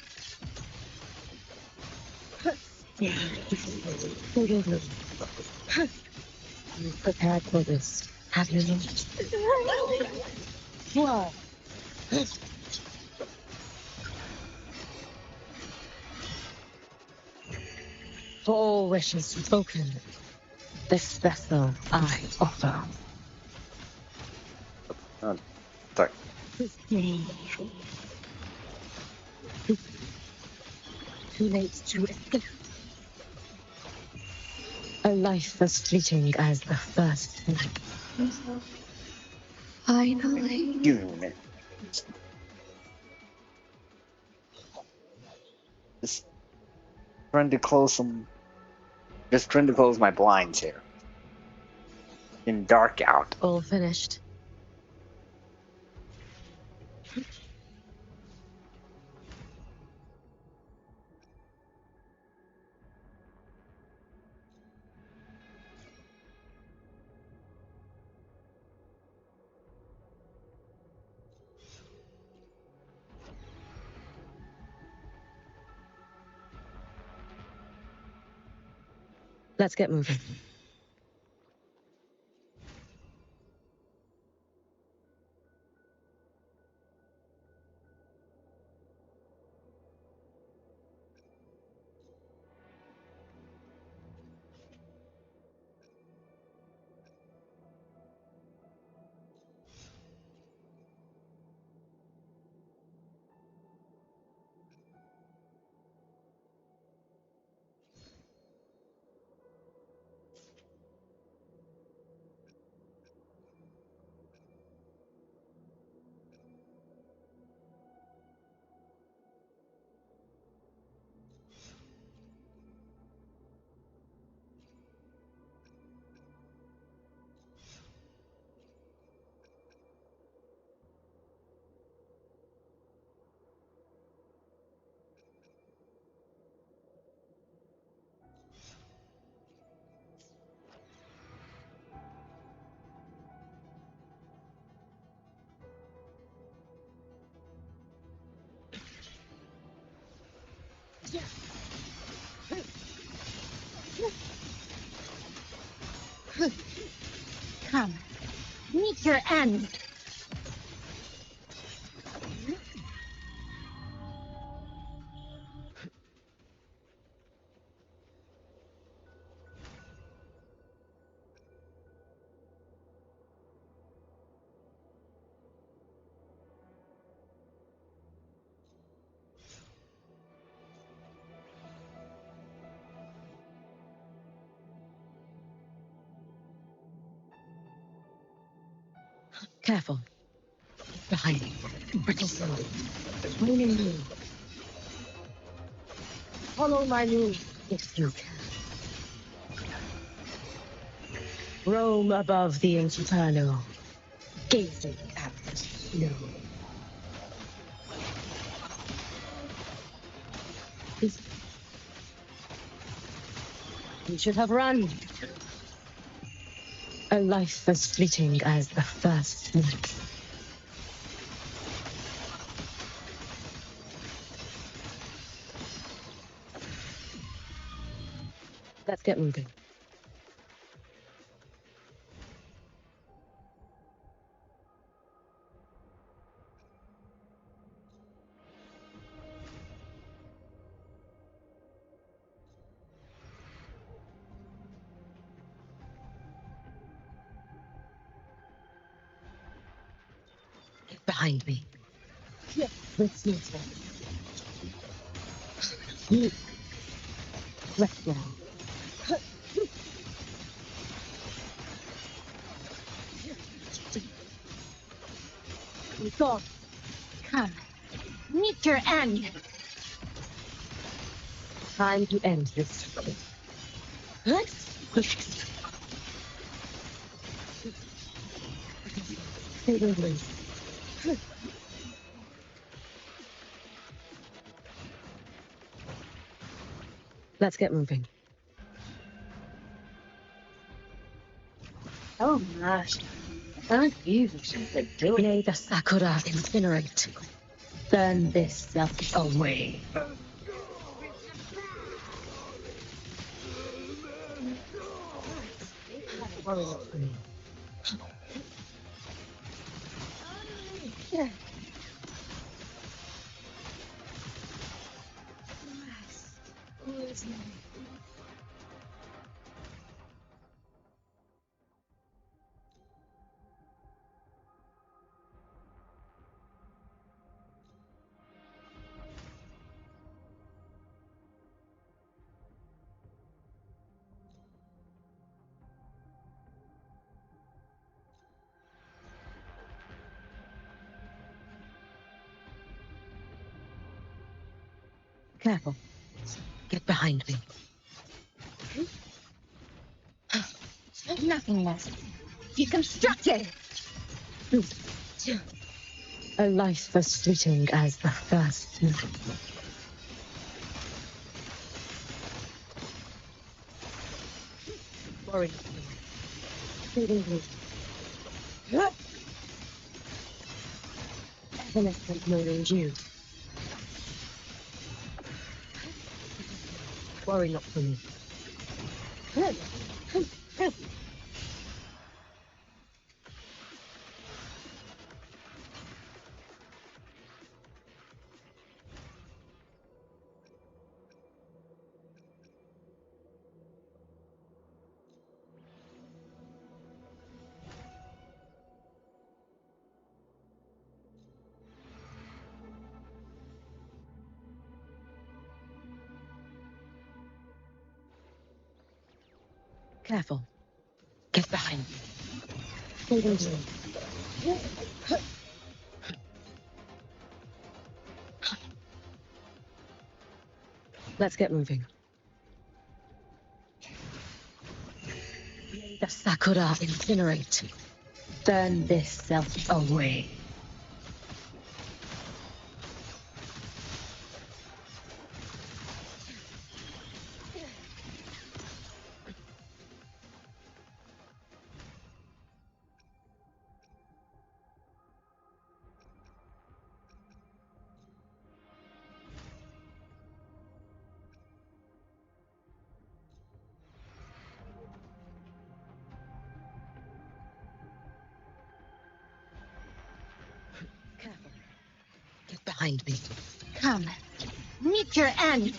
Speaker 10: You've prepared for this, have you not?
Speaker 3: Whoa.
Speaker 10: For all wishes spoken, this vessel I offer.
Speaker 1: Sorry.
Speaker 10: Too late to escape. A life as fleeting as the first night. Finally.
Speaker 1: Just trying to close my blinds here. In dark out.
Speaker 10: All finished.
Speaker 2: Let's get moving.
Speaker 3: Come, meet your end.
Speaker 2: Careful. Behind you. Brittle soul. Swinging you. Follow my lead if you can. Roam above the inferno, gazing at the snow. You should have run. A life as fleeting as the first night. Let's get moving. Get behind me. Let's move on. Rest now.
Speaker 3: Go. Come, meet your end.
Speaker 2: Time to end this. Let's push. Let's get moving.
Speaker 3: Oh my. Aren't you doing?
Speaker 2: May the Sakura incinerate. Burn this self away. Careful. Get behind me.
Speaker 3: Nothing less. Deconstructed.
Speaker 2: A life as fleeting as the first night. Worry. Evanescent murders you. Worry not for me. Careful. Get behind me. Hold on to him. Let's get moving. The Sakura incinerate. Burn this self away. Careful. Get behind me.
Speaker 3: Come, meet your end.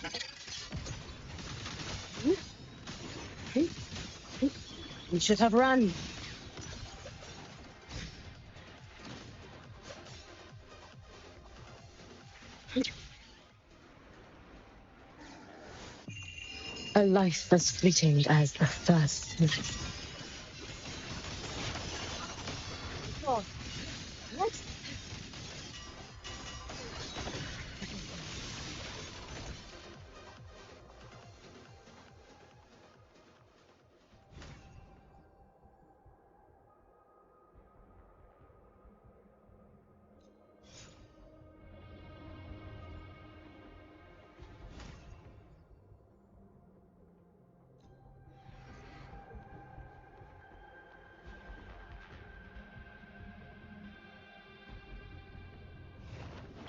Speaker 2: We should have run. A life as fleeting as the first night. Oh, what?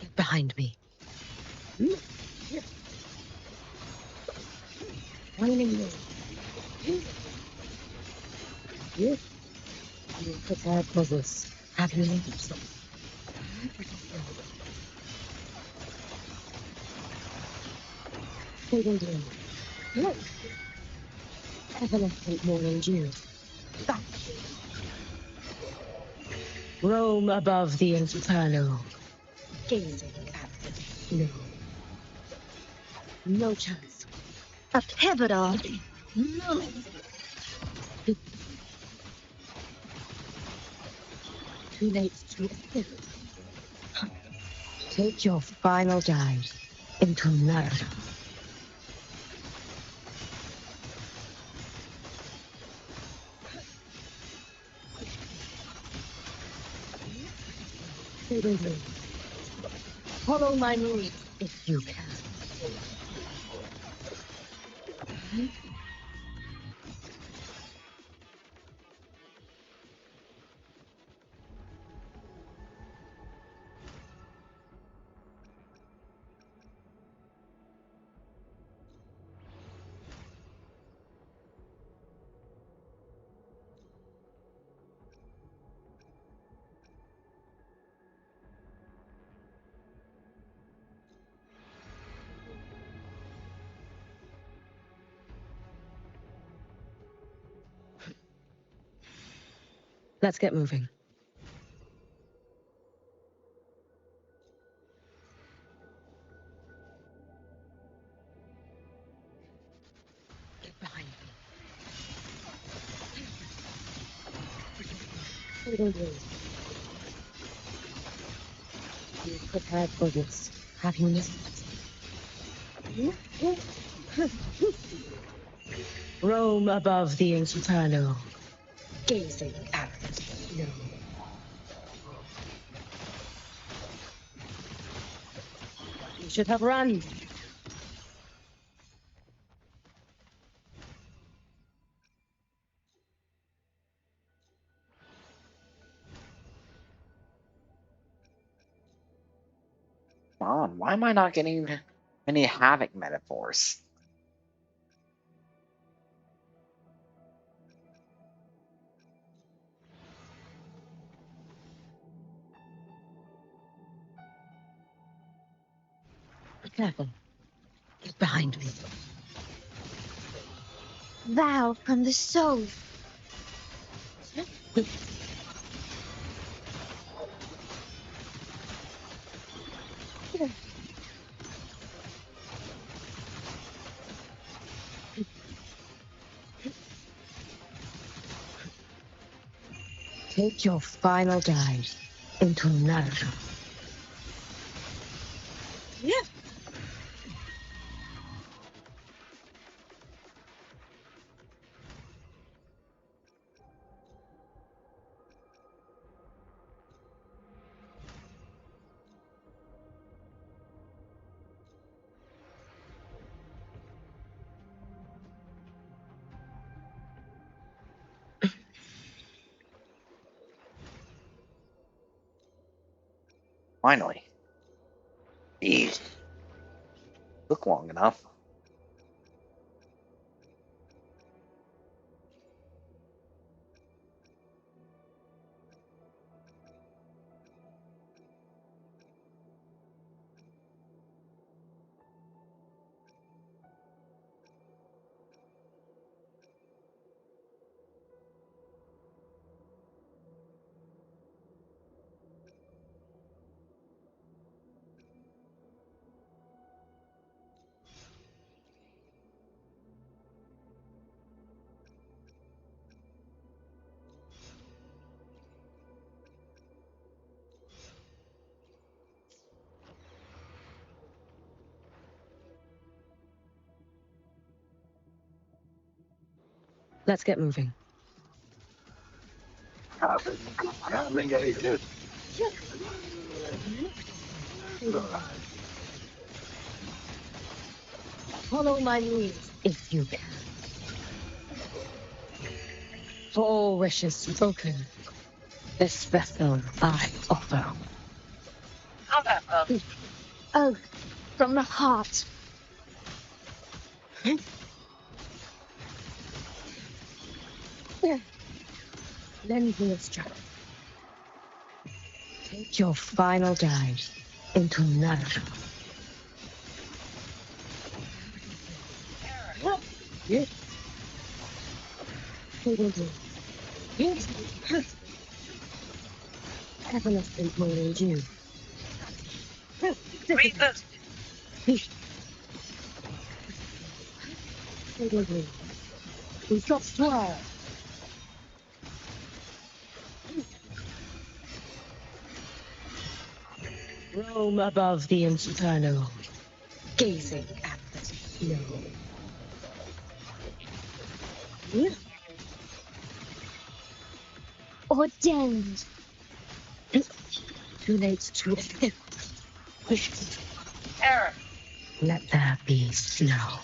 Speaker 2: Get behind me. Running you. You prepared for this. Have you noticed? Holding you. Look. Evanescent morning dew. Back. Roam above the inferno. Gazing at the snow. No chance.
Speaker 3: A pivotal moment.
Speaker 2: Too late to escape. Take your final dive into murder. Follow my lead if you can. Let's get moving. Get behind me. You prepared for this. Have you listened? Roam above the inferno. Gazing at the snow. You should have run.
Speaker 1: On, why am I not getting any havoc metaphors?
Speaker 2: Careful. Get behind me.
Speaker 7: Vow from the soul.
Speaker 2: Take your final dive into Naruto. Yeah.
Speaker 1: Finally. Jeez. Took long enough.
Speaker 2: Let's get moving. Follow my lead if you can. For all wishes spoken, this vessel I offer.
Speaker 7: Oh, from the heart.
Speaker 2: Lend me a strength. Take your final dive into Naruto. Yes. Happiness is more than you.
Speaker 20: Reboot.
Speaker 2: We got Somnoire. Roam above the inferno, gazing at the snow.
Speaker 7: Ordained.
Speaker 2: Too late to escape.
Speaker 20: Error.
Speaker 2: Let there be snow.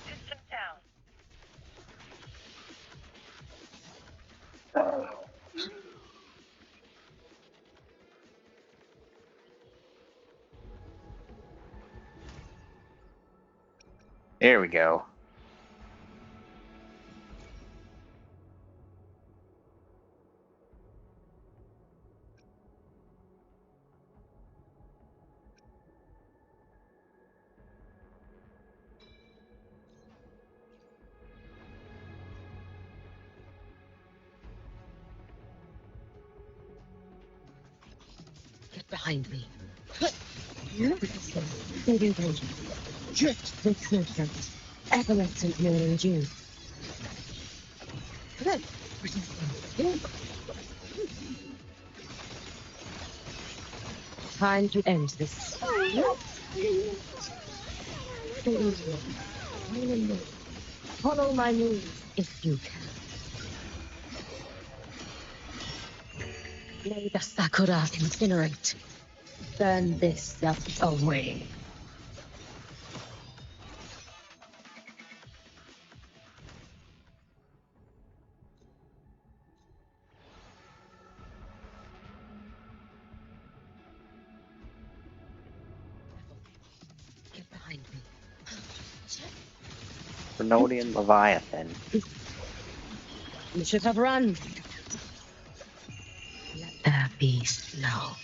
Speaker 20: System down.
Speaker 1: There we go.
Speaker 2: Get behind me. Baby baby. Drift with serpents. Evanescent more than you. Time to end this. Follow my moves if you can. May the sakura incinerate. Burn this stuff away. Get behind me.
Speaker 1: Bernodian Leviathan.
Speaker 2: You should have run. Let
Speaker 10: rest now.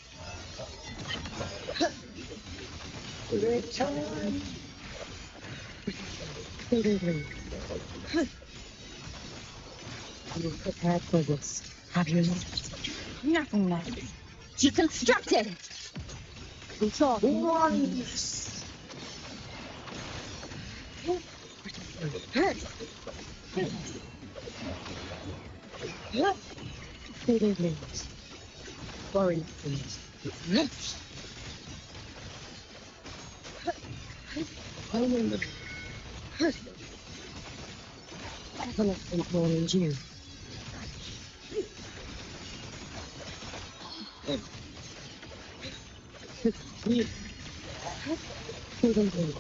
Speaker 10: Return. You prepared for this, have you not?
Speaker 3: Nothing left. Deconstructed!
Speaker 10: Control. Once. Fading limbs. Foreign things. Evanescent morning dew. Fading limbs.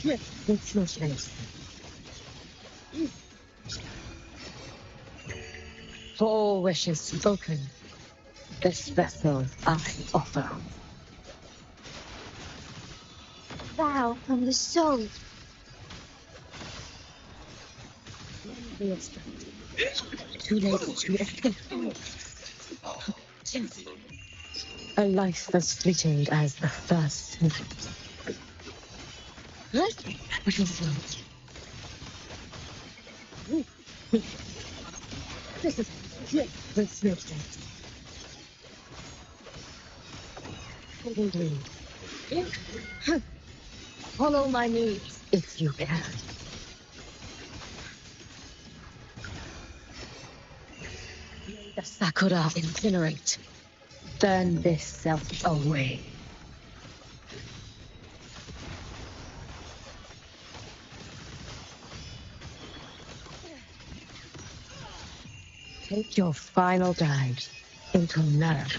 Speaker 10: With your face. For all wishes spoken, this vessel I offer.
Speaker 3: Vow from the soul.
Speaker 10: Too late to escape. A life as fleeting as the first night. What is it? This is with your face. Follow my needs if you can. The Sakura incinerate. Burn this self away. Take your final dive into nerve.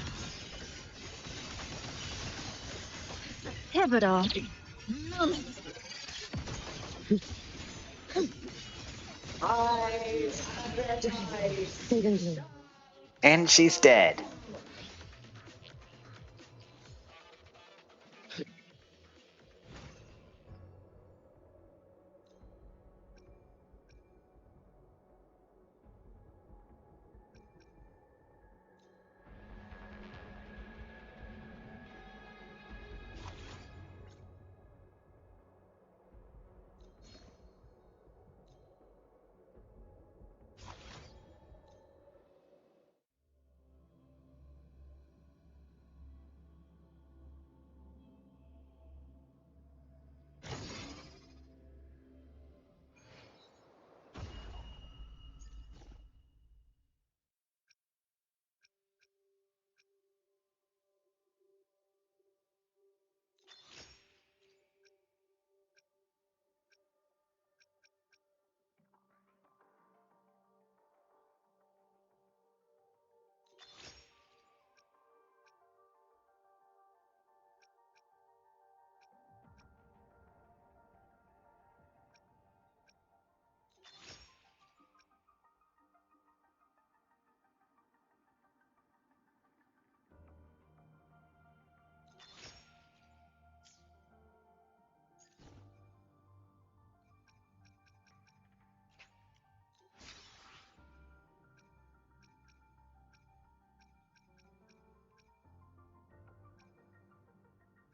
Speaker 3: Pivotal.
Speaker 1: And she's dead.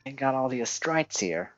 Speaker 1: And got all the Astrites here.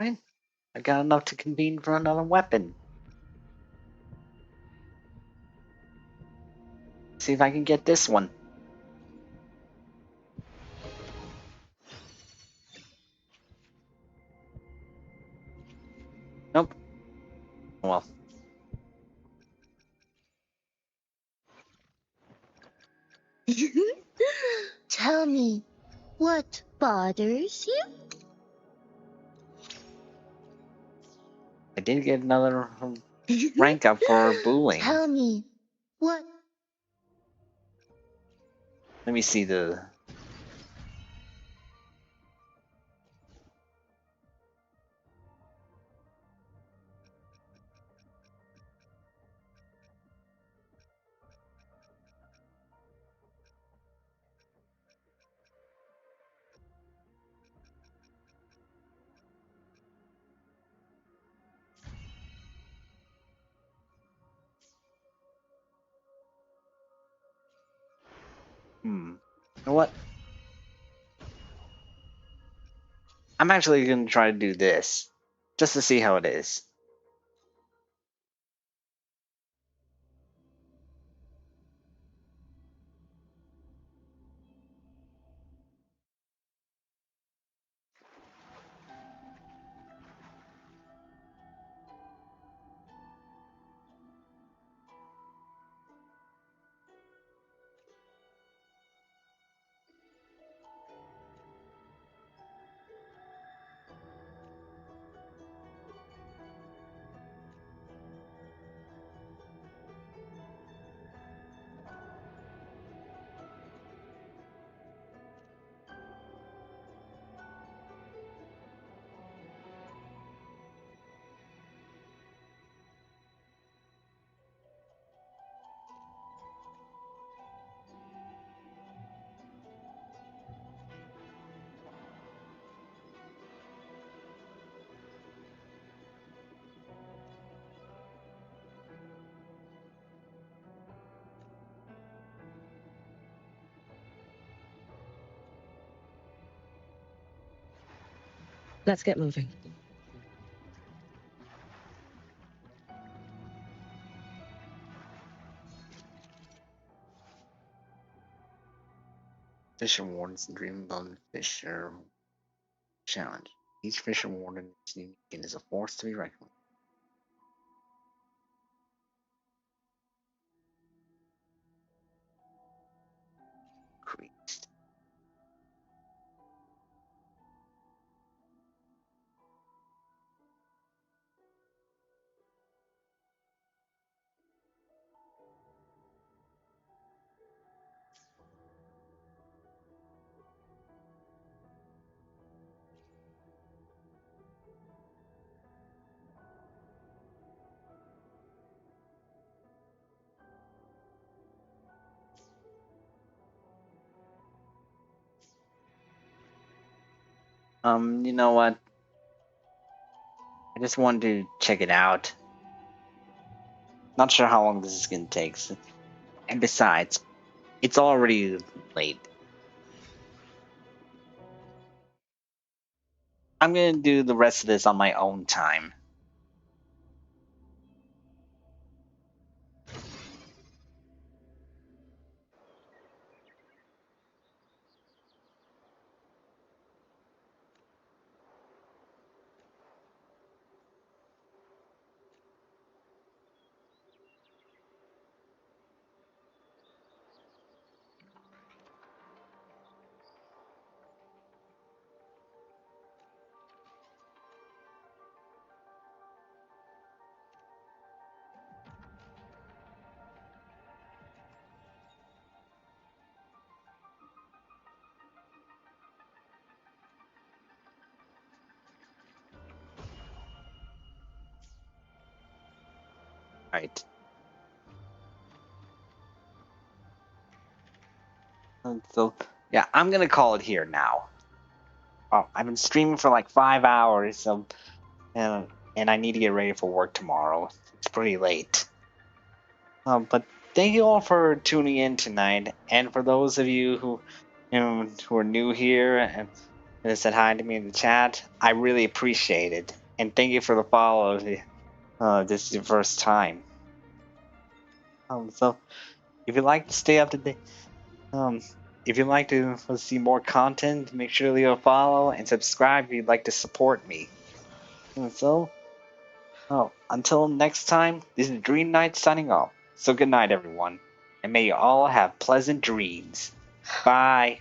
Speaker 1: Fine. I got enough to convene for another weapon. See if I can get this one. Nope. Well.
Speaker 3: Tell me, what bothers you?
Speaker 1: I did get another rank up for bullying.
Speaker 3: Tell me, what?
Speaker 1: Let me see the... You know what? I'm actually going to try to do this, just to see how it is.
Speaker 2: Let's get moving.
Speaker 1: Fisher Warden's Dream Bone Fisher Challenge. Each Fisher Warden is unique and is a force to be reckoned with. Increased. You know what? I just wanted to check it out. Not sure how long this is going to take. And besides, it's already late. I'm going to do the rest of this on my own time. Right. So, yeah, I'm going to call it here now. Oh, I've been streaming for like 5 hours, so, and I need to get ready for work tomorrow. It's pretty late. But thank you all for tuning in tonight, and for those of you who who are new here and said hi to me in the chat, I really appreciate it, and thank you for the follow. This is your first time. So if you'd like to stay up to date, if you'd like to see more content, make sure to leave a follow and subscribe if you'd like to support me. And so, until next time, this is Dream Knight signing off. So good night, everyone, and may you all have pleasant dreams. Bye.